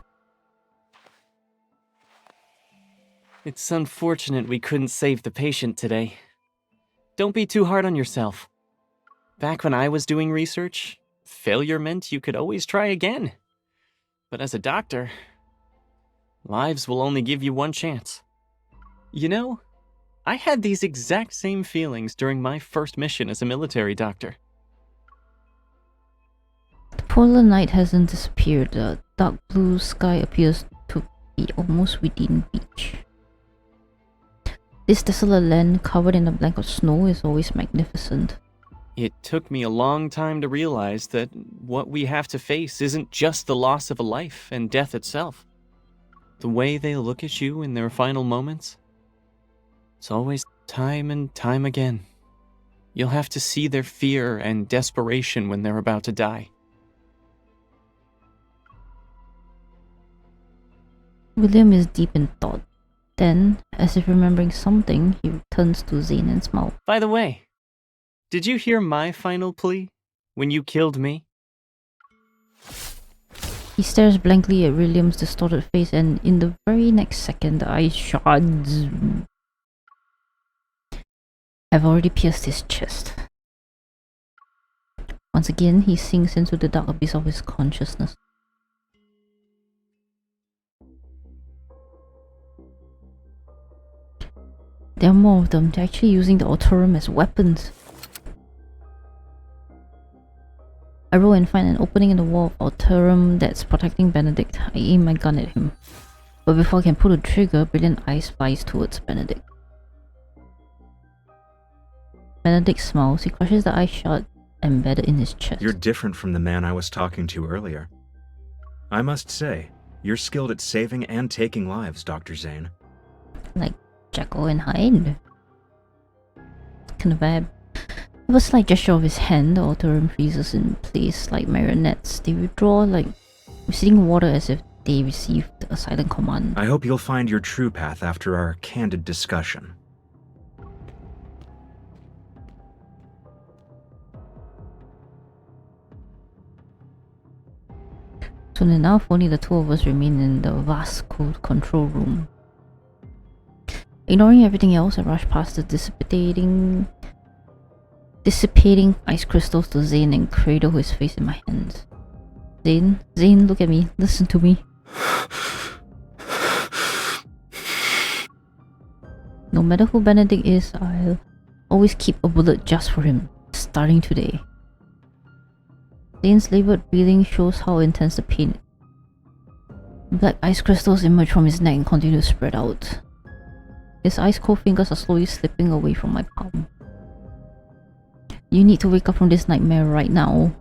It's unfortunate we couldn't save the patient today. Don't be too hard on yourself. Back when I was doing research, failure meant you could always try again. But as a doctor, lives will only give you one chance. You know, I had these exact same feelings during my first mission as a military doctor. The polar night hasn't disappeared. The dark blue sky appears to be almost within reach. This desolate land covered in a blanket of snow is always magnificent. It took me a long time to realize that what we have to face isn't just the loss of a life and death itself. The way they look at you in their final moments, it's always time and time again. You'll have to see their fear and desperation when they're about to die. William is deep in thought. Then, as if remembering something, he turns to Zayne and smiles. By the way, did you hear my final plea when you killed me? He stares blankly at William's distorted face, and in the very next second, the ice shards have already pierced his chest. Once again, he sinks into the dark abyss of his consciousness. There are more of them. They're actually using the Autorum as weapons. I roll and find an opening in the wall of Autorum that's protecting Benedict. I aim my gun at him. But before I can pull the trigger, brilliant eyes flies towards Benedict. Benedict smiles. He crushes the ice shard embedded in his chest. You're different from the man I was talking to earlier. I must say, you're skilled at saving and taking lives, Dr. Zayne. Like Jekyll and Hyde. Kind of bad. With a slight gesture of his hand, the Autorum freezes in place like marionettes. They withdraw like receding water as if they received a silent command. I hope you'll find your true path after our candid discussion. Soon enough, only the two of us remain in the vast cold control room. Ignoring everything else, I rush past the dissipating ice crystals to Zayne and cradle his face in my hands. Zayne, look at me. Listen to me. No matter who Benedict is, I'll always keep a bullet just for him, starting today. Zayne's labored breathing shows how intense the pain. Black ice crystals emerge from his neck and continue to spread out. His ice-cold fingers are slowly slipping away from my palm. You need to wake up from this nightmare right now.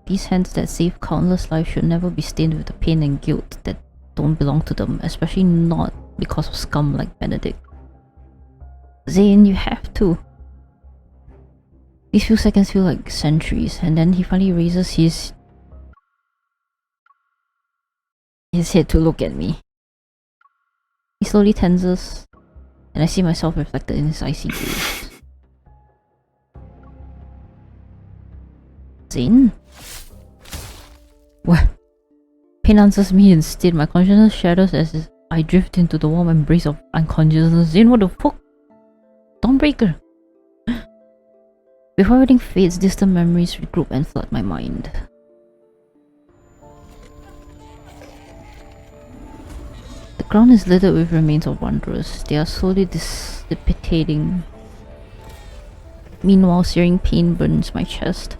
These hands that save countless lives should never be stained with the pain and guilt that don't belong to them, especially not because of scum like Benedict. Zayne, you have to. These few seconds feel like centuries, and then he finally raises his head to look at me. He slowly tenses, and I see myself reflected in his icy gaze. Zayne? What? Pain answers me instead. My consciousness shatters as I drift into the warm embrace of unconsciousness. Zayne, what the fuck? Dawnbreaker! Before everything fades, distant memories regroup and flood my mind. The ground is littered with remains of wanderers. They are slowly dissipating. Meanwhile, searing pain burns my chest.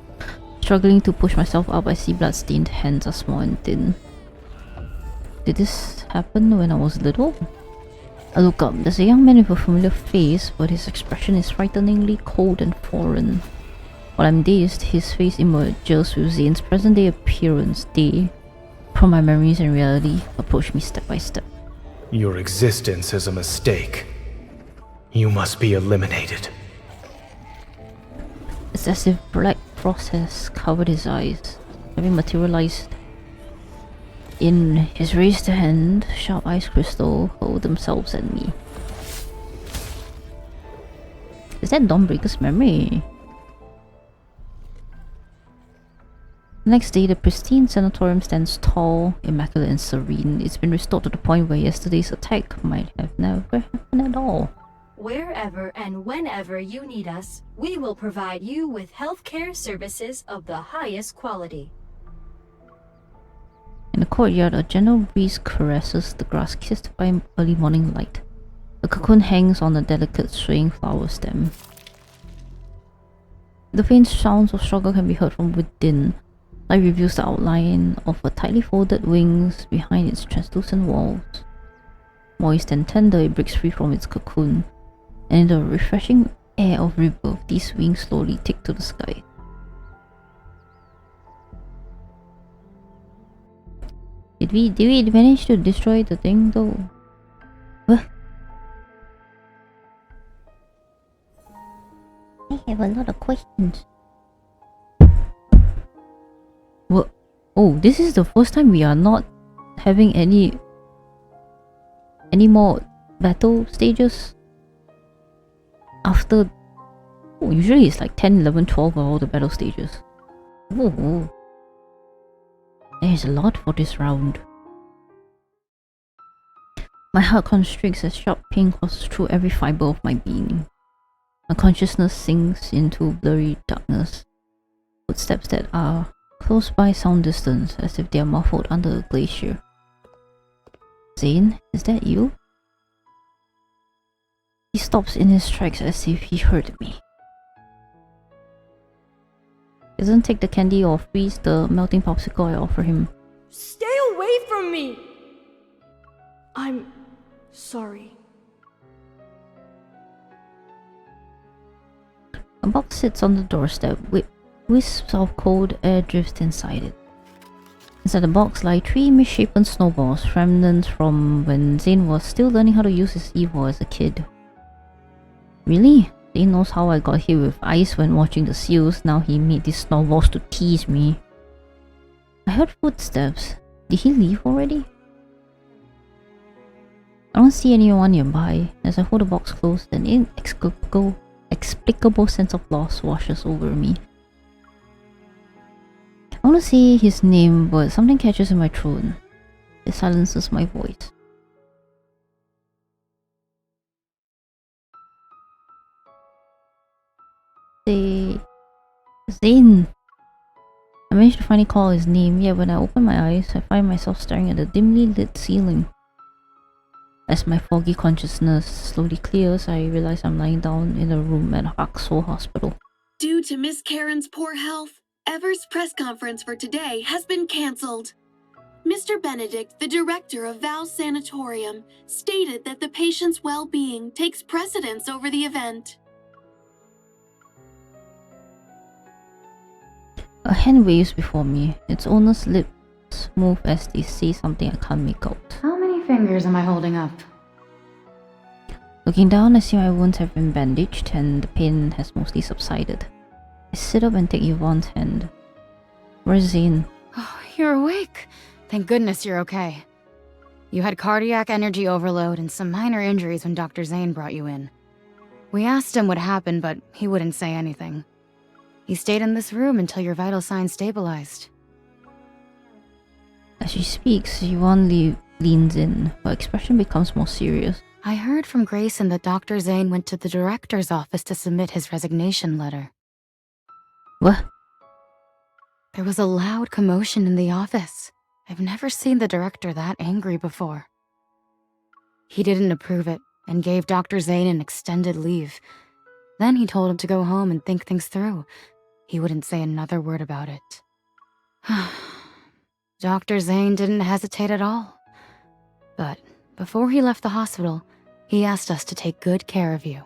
Struggling to push myself up, I see blood-stained hands are small and thin. Did this happen when I was little? I look up. There's a young man with a familiar face, but his expression is frighteningly cold and foreign. While I'm dazed, his face emerges with Zayne's present-day appearance. They From my memories and reality, approach me step by step. Your existence is a mistake. You must be eliminated. It's as if black frost has covered his eyes, having materialized in his raised hand. Sharp ice crystal hurl themselves at me. Is that Dawnbreaker's memory? The next day, the pristine sanatorium stands tall, immaculate and serene. It's been restored to the point where yesterday's attack might have never happened at all. Wherever and whenever you need us, we will provide you with healthcare services of the highest quality. In the courtyard, a gentle breeze caresses the grass kissed by early morning light. The cocoon hangs on a delicate swaying flower stem. The faint sounds of struggle can be heard from within. Light reveals the outline of a tightly folded wings behind its translucent walls. Moist and tender, it breaks free from its cocoon, and in the refreshing air of rebirth, these wings slowly take to the sky. Did we manage to destroy the thing though? What? I have a lot of questions. What? Oh, this is the first time we are not having any more battle stages after. Oh, usually it's like 10, 11, 12 are all the battle stages. Oh, there's a lot for this round. My heart constricts as sharp pain courses through every fiber of my being. My consciousness sinks into blurry darkness. Footsteps that are close by sound distance, as if they are muffled under a glacier. Zayne, is that you? He stops in his tracks as if he heard me. He doesn't take the candy or freeze the melting popsicle I offer him. Stay away from me! I'm sorry. A box sits on the doorstep. Wisps of cold air drift inside it. Inside the box lie 3 misshapen snowballs, remnants from when Zayne was still learning how to use his Evo as a kid. Really? Zayne knows how I got hit with ice when watching the seals. Now he made these snowballs to tease me. I heard footsteps. Did he leave already? I don't see anyone nearby. As I hold the box closed, an inexplicable sense of loss washes over me. I want to say his name, but something catches in my throat. It silences my voice. Zayne. I managed to finally call his name, yet when I open my eyes, I find myself staring at the dimly lit ceiling. As my foggy consciousness slowly clears, I realize I'm lying down in a room at Haxo Hospital. Due to Miss Karen's poor health, Ever's press conference for today has been cancelled. Mr. Benedict, the director of Val's Sanatorium, stated that the patient's well-being takes precedence over the event. A hand waves before me. Its owner's lips move as they say something I can't make out. How many fingers am I holding up? Looking down, I see my wounds have been bandaged and the pain has mostly subsided. I sit up and take Yvonne's hand. Where's Zayne? Oh, you're awake. Thank goodness you're okay. You had cardiac energy overload and some minor injuries when Dr. Zayne brought you in. We asked him what happened, but he wouldn't say anything. He stayed in this room until your vital signs stabilized. As she speaks, Yvonne leans in. Her expression becomes more serious. I heard from Grayson that Dr. Zayne went to the director's office to submit his resignation letter. What? There was a loud commotion in the office. I've never seen the director that angry before. He didn't approve it and gave Dr. Zayne an extended leave. Then he told him to go home and think things through. He wouldn't say another word about it. Dr. Zayne didn't hesitate at all. But before he left the hospital, he asked us to take good care of you.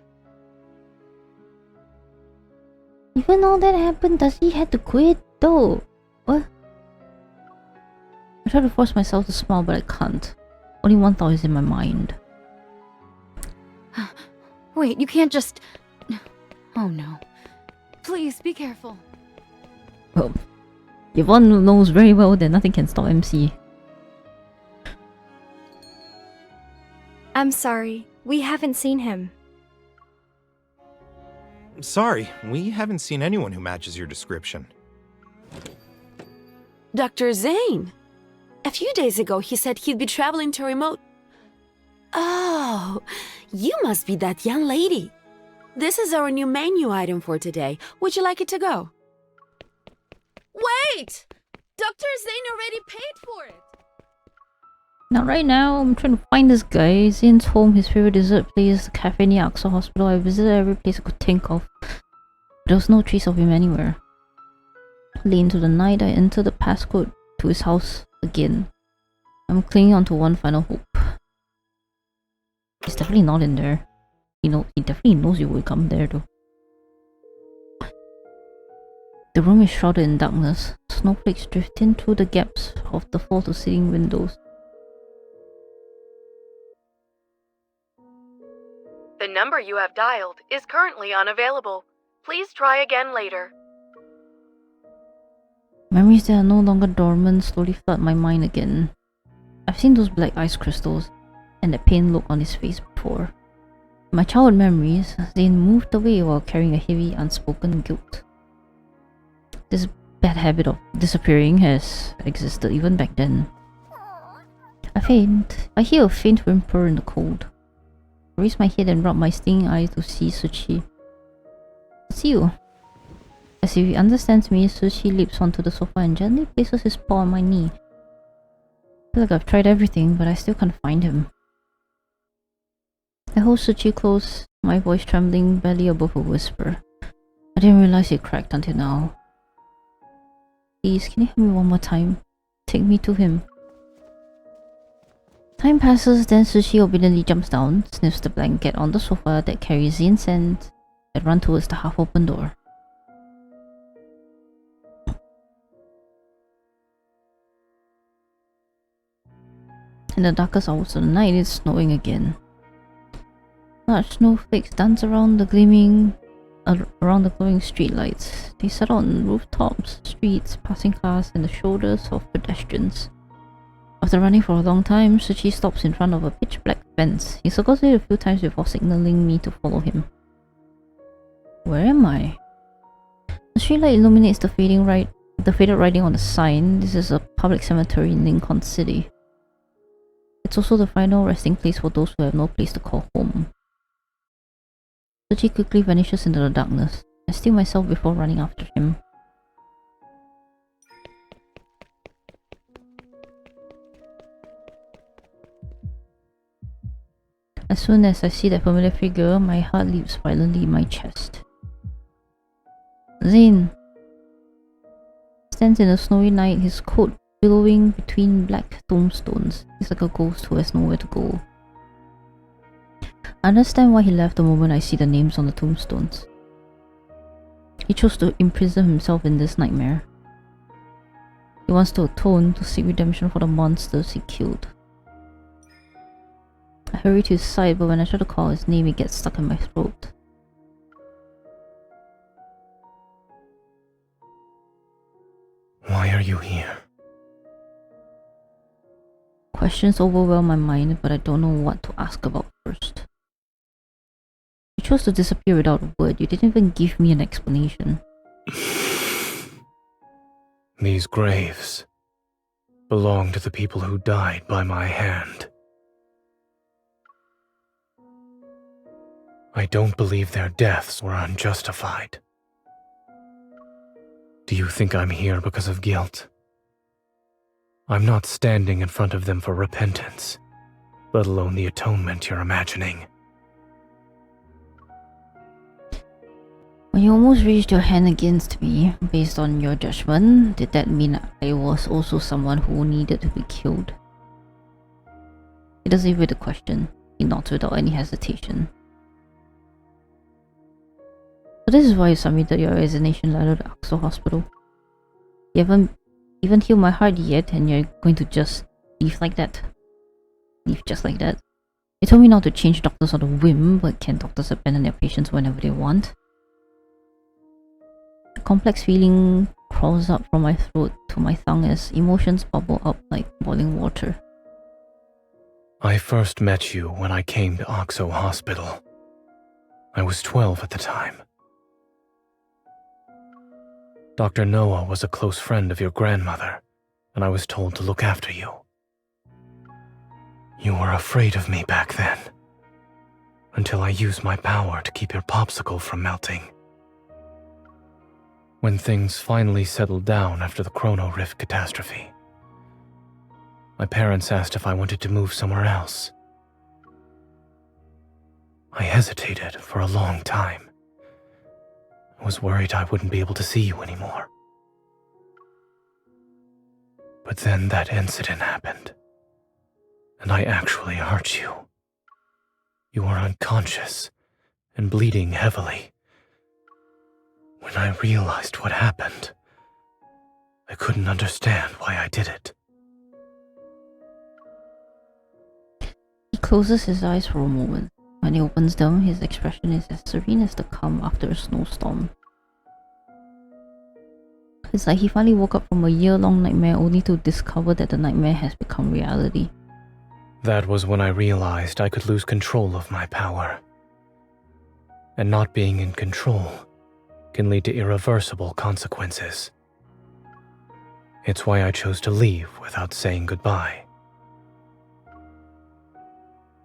Even all that happened, does he have to quit though? What? I try to force myself to smile, but I can't. Only one thought is in my mind. Wait, you can't just... Oh no. Please, be careful. Well, Yvonne knows very well that nothing can stop MC. I'm sorry. We haven't seen him. Sorry, we haven't seen anyone who matches your description. Dr. Zayne! A few days ago, he said he'd be traveling to remote... Oh, you must be that young lady. This is our new menu item for today. Would you like it to go? Wait! Dr. Zayne already paid for it! Not right now, I'm trying to find this guy. Zayne's home, his favorite dessert place, the cafe near Axel Hospital. I visited every place I could think of. But there was no trace of him anywhere. Late into the night, I entered the passcode to his house again. I'm clinging on to one final hope. He's definitely not in there. He definitely knows you will come there though. The room is shrouded in darkness. Snowflakes drift in through the gaps of the floor-to-ceiling windows. The number you have dialed is currently unavailable. Please try again later. Memories that are no longer dormant slowly flood my mind again. I've seen those black ice crystals and that pain look on his face before. In my childhood memories, Zayne moved away while carrying a heavy, unspoken guilt. This bad habit of disappearing has existed even back then. I hear a faint whimper in the cold. I raise my head and rub my stinging eyes to see Suchi. It's you. As if he understands me, Suchi leaps onto the sofa and gently places his paw on my knee. I feel like I've tried everything, but I still can't find him. I hold Suchi close, my voice trembling barely above a whisper. I didn't realize it cracked until now. Please, can you help me one more time? Take me to him. Time passes, then Sushi obediently jumps down, sniffs the blanket on the sofa that carries the incense, and runs towards the half-open door. In the darkest hours of the night, it's snowing again. Large snowflakes dance around the glowing streetlights. They settle on rooftops, streets, passing cars, and the shoulders of pedestrians. After running for a long time, Suchi stops in front of a pitch-black fence. He circles it a few times before signaling me to follow him. Where am I? The streetlight illuminates the faded writing on the sign. This is a public cemetery in Lincoln City. It's also the final resting place for those who have no place to call home. Suchi quickly vanishes into the darkness. I steel myself before running after him. As soon as I see that familiar figure, my heart leaps violently in my chest. Zayne stands in the snowy night, his coat billowing between black tombstones. He's like a ghost who has nowhere to go. I understand why he left the moment I see the names on the tombstones. He chose to imprison himself in this nightmare. He wants to atone, to seek redemption for the monsters he killed. I hurry to his side, but when I try to call his name, it gets stuck in my throat. Why are you here? Questions overwhelm my mind, but I don't know what to ask about first. You chose to disappear without a word. You didn't even give me an explanation. These graves belong to the people who died by my hand. I don't believe their deaths were unjustified. Do you think I'm here because of guilt? I'm not standing in front of them for repentance, let alone the atonement you're imagining. When you almost raised your hand against me, based on your judgment, did that mean I was also someone who needed to be killed? He doesn't evade the question. He nods without any hesitation. So this is why you submitted your resignation letter to Axel Hospital. You haven't even healed my heart yet, and you're going to just leave like that. Leave just like that. They told me not to change doctors on a whim, but can doctors abandon their patients whenever they want? A complex feeling crawls up from my throat to my tongue as emotions bubble up like boiling water. I first met you when I came to Oxo Hospital. I was 12 at the time. Dr. Noah was a close friend of your grandmother, and I was told to look after you. You were afraid of me back then, until I used my power to keep your popsicle from melting. When things finally settled down after the Chrono Rift catastrophe, my parents asked if I wanted to move somewhere else. I hesitated for a long time. I was worried I wouldn't be able to see you anymore. But then that incident happened, and I actually hurt you. You were unconscious and bleeding heavily. When I realized what happened, I couldn't understand why I did it. He closes his eyes for a moment. When he opens them, his expression is as serene as the calm after a snowstorm. It's like he finally woke up from a year-long nightmare only to discover that the nightmare has become reality. That was when I realized I could lose control of my power. And not being in control can lead to irreversible consequences. It's why I chose to leave without saying goodbye.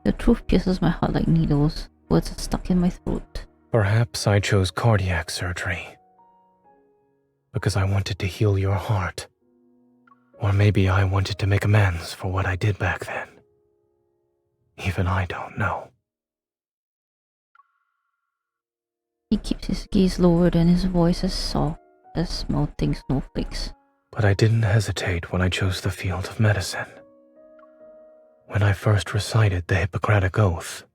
The truth pierces my heart like needles. Words are stuck in my throat. Perhaps I chose cardiac surgery because I wanted to heal your heart. Or maybe I wanted to make amends for what I did back then. Even I don't know. He keeps his gaze lowered and his voice as soft as melting snowflakes. But I didn't hesitate when I chose the field of medicine. When I first recited the Hippocratic Oath,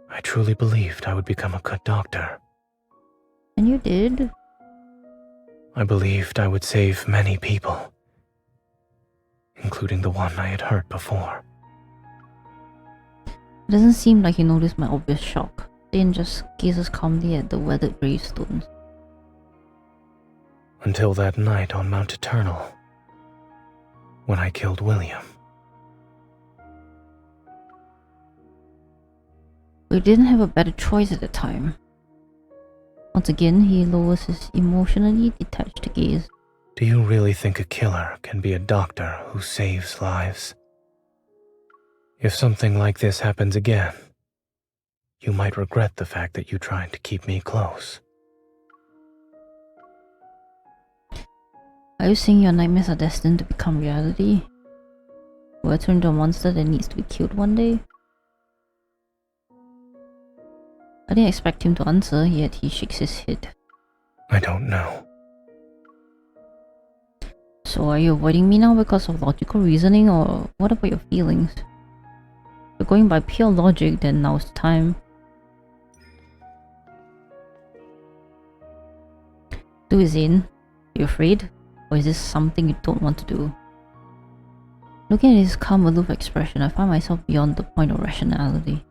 I truly believed I would become a good doctor. And you did? I believed I would save many people, including the one I had hurt before. It doesn't seem like he noticed my obvious shock. Zayne just gazes calmly at the weathered gravestones. Until that night on Mount Eternal, when I killed William. We didn't have a better choice at the time. Once again, he lowers his emotionally detached gaze. Do you really think a killer can be a doctor who saves lives? If something like this happens again, you might regret the fact that you tried to keep me close. Are you saying your nightmares are destined to become reality? Will I turn into a monster that needs to be killed one day? I didn't expect him to answer, yet he shakes his head. I don't know. So are you avoiding me now because of logical reasoning, or what about your feelings? If you're going by pure logic, then now's the time. Do it, Zayne. You afraid? Or is this something you don't want to do? Looking at his calm, aloof expression, I find myself beyond the point of rationality.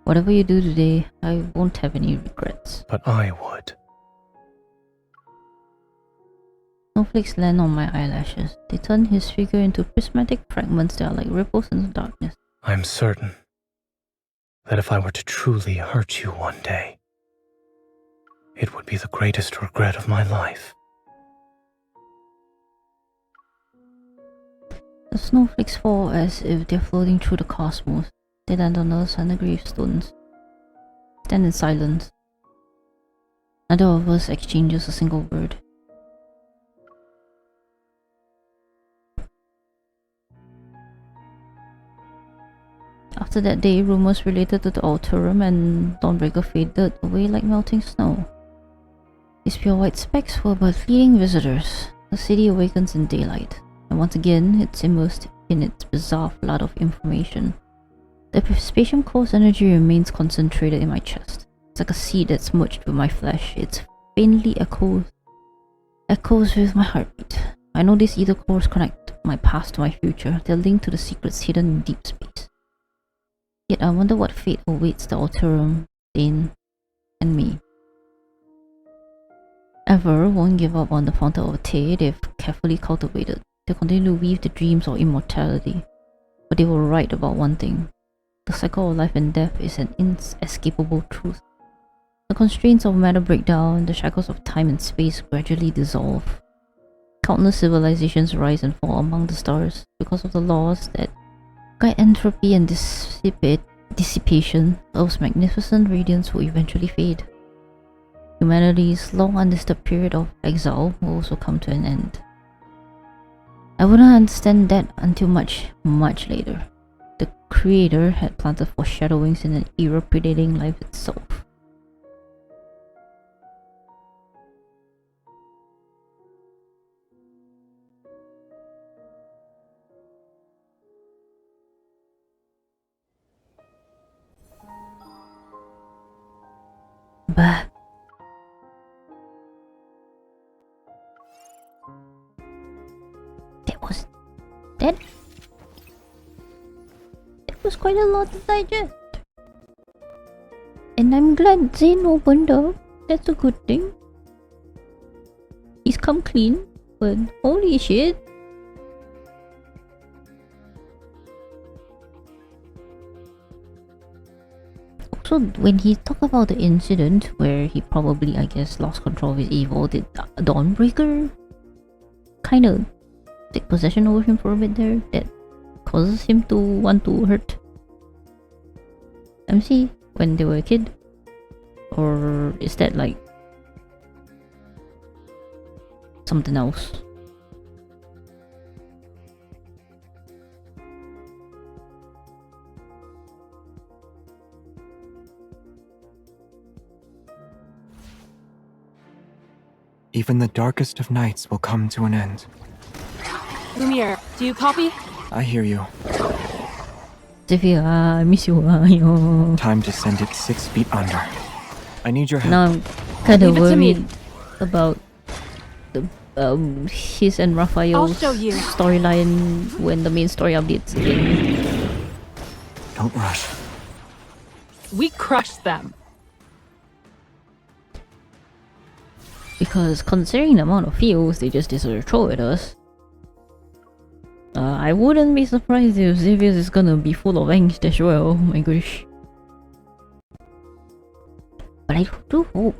Whatever you do today, I won't have any regrets. But I would. Snowflakes land on my eyelashes. They turn his figure into prismatic fragments that are like ripples in the darkness. I'm certain that if I were to truly hurt you one day, it would be the greatest regret of my life. The snowflakes fall as if they're floating through the cosmos. They land on us and the gravestones. Stand in silence. Neither of us exchanges a single word. After that day, rumors related to the Alterum and Dawnbreaker faded away like melting snow. These pure white specks were but fleeting visitors. The city awakens in daylight, and once again it's immersed in its bizarre flood of information. The Spatium Core's energy remains concentrated in my chest. It's like a seed that's merged with my flesh. It's faintly echoes echoes with my heartbeat. I know these ether cores connect my past to my future. They're linked to the secrets hidden in deep space. Yet I wonder what fate awaits the Alterum, Zayne, and me. Ever won't give up on the fountain of Te they've carefully cultivated. They continue to weave the dreams of immortality. But they were right about one thing. The cycle of life and death is an inescapable truth. The constraints of matter break down, the shackles of time and space gradually dissolve. Countless civilizations rise and fall among the stars because of the laws that guide entropy and dissipation. Earth's magnificent radiance will eventually fade. Humanity's long undisturbed period of exile will also come to an end. I wouldn't understand that until much, much later. The Creator had planted foreshadowings in an era predating life itself. But that was quite a lot to digest. And I'm glad Zayne opened up. That's a good thing. He's come clean, but holy shit. So when he talked about the incident where he probably, I guess, lost control of his evil, did Dawnbreaker kind of take possession over him for a bit there that causes him to want to hurt MC when they were a kid? Or is that like something else? Even the darkest of nights will come to an end. Lumiere, do you copy? I hear you. Sophia, I miss you. Yo. Time to send it 6 feet under. I need your help. Now I'm kind of worried about the his and Raphael's storyline when the main story updates again. Don't rush. We crushed them. Because considering the amount of fields they just decided to throw at us, I wouldn't be surprised if Xavier's is gonna be full of angst as well. Oh my gosh. But I do hope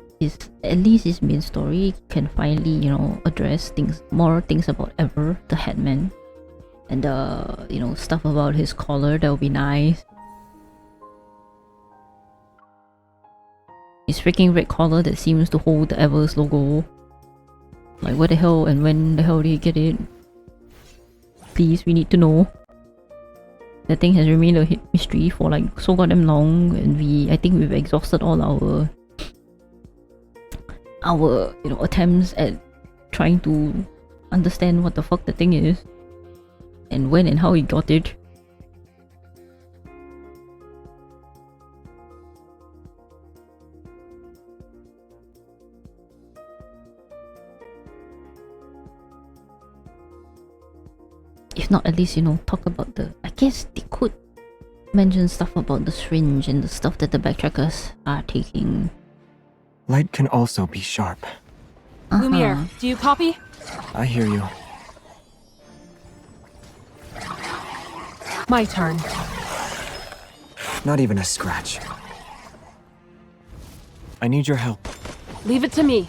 at least his main story can finally, you know, address more things about Ever, the headman, and you know, stuff about his collar. That would be nice. His freaking red collar that seems to hold the Ever's logo. Like, what the hell and when the hell did he get it? Please, we need to know. That thing has remained a mystery for like so goddamn long, and I think we've exhausted all our you know, attempts at trying to understand what the fuck the thing is and when and how he got it. If not, at least, you know, talk about I guess they could mention stuff about the syringe and the stuff that the backtrackers are taking. Light can also be sharp. Lumiere, do you copy? I hear you. My turn. Not even a scratch. I need your help. Leave it to me.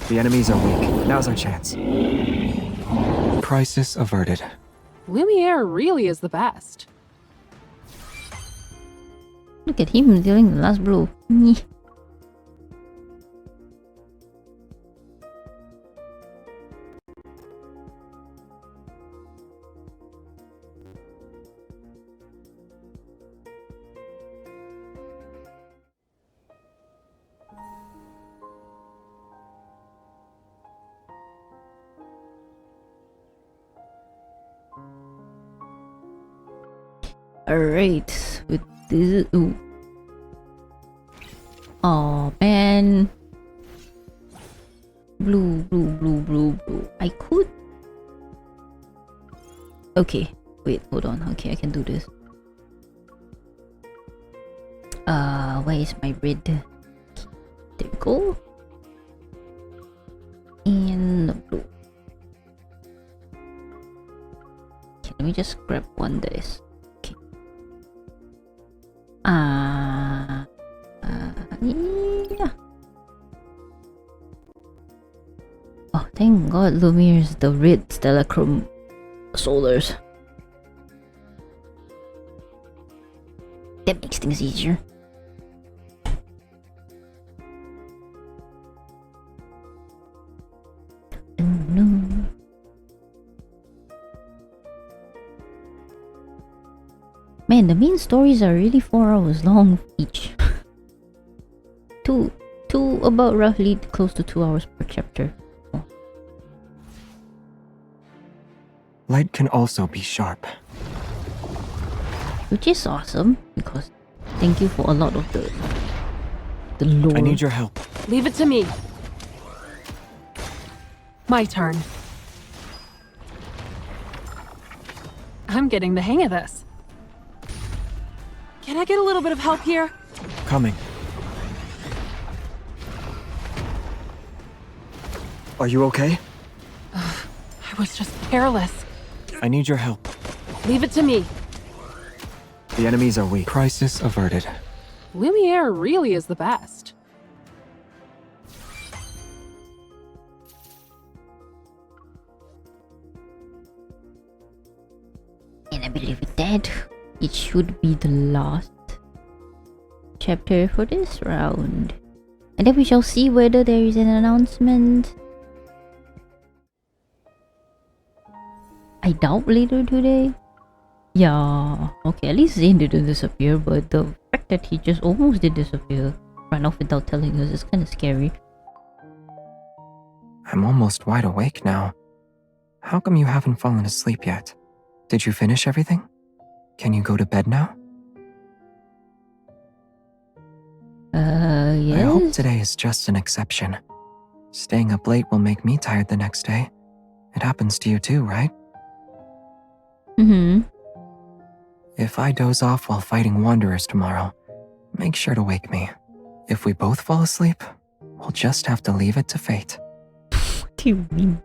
The enemies are weak. Now's our chance. Crisis averted. Lumiere really is the best. Look at him dealing the last blow. Alright, with this. Oh man. Blue. I could. Okay. Wait, hold on. Okay, I can do this. Where is my red? There we go. And the blue. Okay, let me just grab one that is. Okay. Yeah. Oh, thank God Lumiere's the red Stellachrome solars. That makes things easier. No. Man, the main stories are really 4 hours long each. two about roughly close to 2 hours per chapter. Oh. Light can also be sharp. Which is awesome, because thank you for a lot of the lore. I need your help. Leave it to me. My turn. I'm getting the hang of this. Can I get a little bit of help here? Coming. Are you okay? I was just careless. I need your help. Leave it to me. The enemies are weak. Crisis averted. Lumiere really is the best. And I believe with that, it should be the last chapter for this round. And then we shall see whether there is an announcement. I doubt later today. Yeah, okay, at least Zayne didn't disappear, but the fact that he just almost did disappear, ran off without telling us, is kind of scary. I'm almost wide awake now. How come you haven't fallen asleep yet? Did you finish everything? Can you go to bed now? Yes? I hope today is just an exception. Staying up late will make me tired the next day. It happens to you too, right? Mm-hmm. If I doze off while fighting wanderers tomorrow, make sure to wake me. If we both fall asleep, we'll just have to leave it to fate. What do you mean?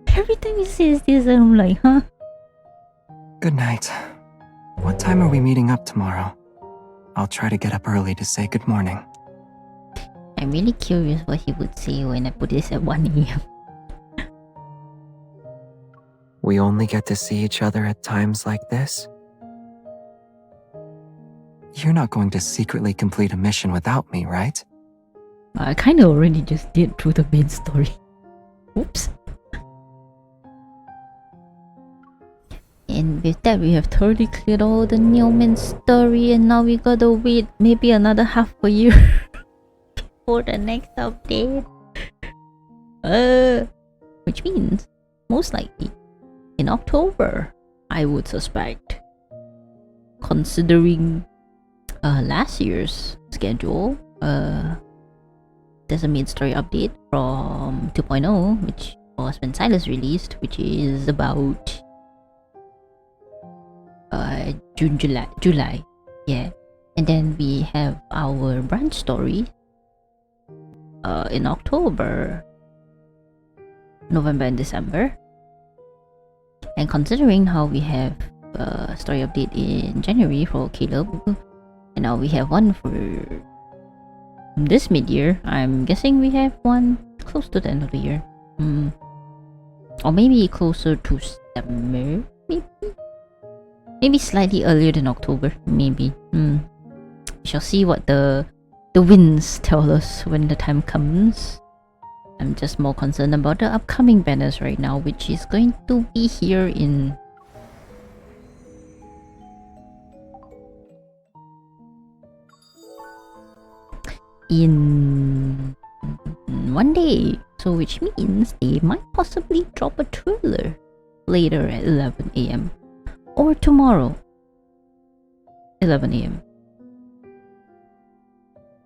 Every time he says this, I'm like, huh? Good night. What time are we meeting up tomorrow? I'll try to get up early to say good morning. I'm really curious what he would say when I put this at 1 AM. We only get to see each other at times like this? You're not going to secretly complete a mission without me, right? I kinda already just did through the main story. Oops. And with that, we have thoroughly cleared all the Neoman story, and now we gotta wait maybe another half a year for the next update. Which means, most likely, in October, I would suspect. Considering last year's schedule, there's a mid-story update from 2.0, which was when Silas released, which is about July, yeah. And then we have our branch story in October, November and December. And considering how we have a story update in January for Caleb, and now we have one for this mid-year, I'm guessing we have one close to the end of the year. Or maybe closer to summer, maybe slightly earlier than October, maybe. We shall see what the winds tell us when the time comes. I'm just more concerned about the upcoming banners right now, which is going to be here in one day. So which means they might possibly drop a trailer later at 11 AM. Or tomorrow, 11 AM.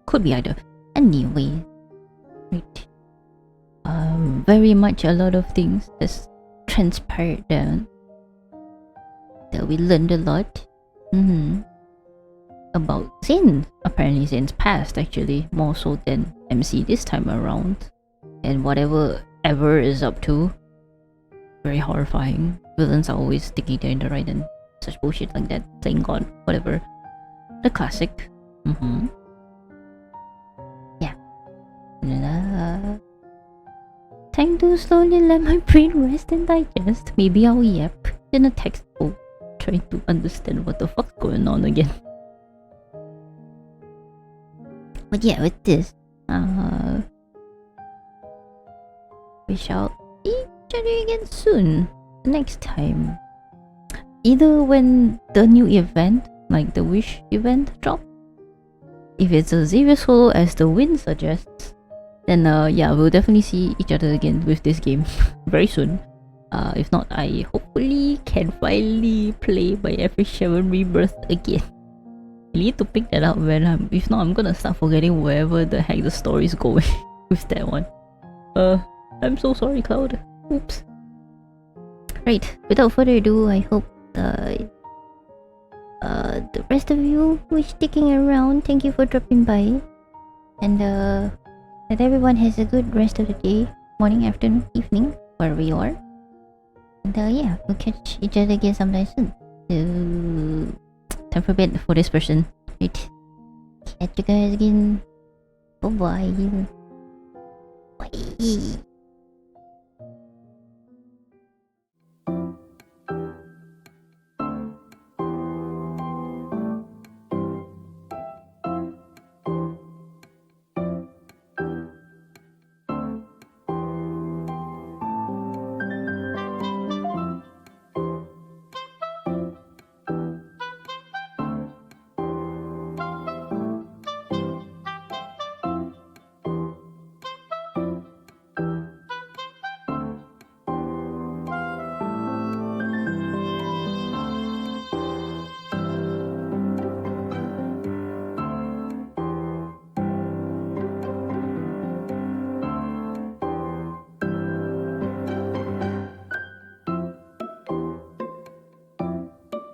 Could be either. Anyway, right. very much a lot of things that's transpired there. That we learned a lot about Zayne. Apparently Zayne's past, actually, more so than MC this time around. And whatever ever is up to, very horrifying. Villains are always thinking they're in the right and such bullshit like that, playing God, whatever. The classic. Yeah. Time to slowly let my brain rest and digest. Maybe I'll yap in a textbook, trying to understand what the fuck's going on again. But yeah, with this, we shall see each other again soon. Next time, either when the new event, like the Wish event, drop. If it's a Xavier solo as the wind suggests, then yeah, we'll definitely see each other again with this game very soon. If not, I hopefully can finally play my FH7 Rebirth again. I need to pick that up, man. If not, I'm gonna start forgetting wherever the heck the story is going with that one. I'm so sorry, Cloud. Oops. Right, without further ado, I hope the rest of you who is sticking around, thank you for dropping by. And that everyone has a good rest of the day, morning, afternoon, evening, wherever you are. And yeah, we'll catch each other again sometime soon. Time for bed for this person. Right. Catch you guys again. Bye bye. Bye.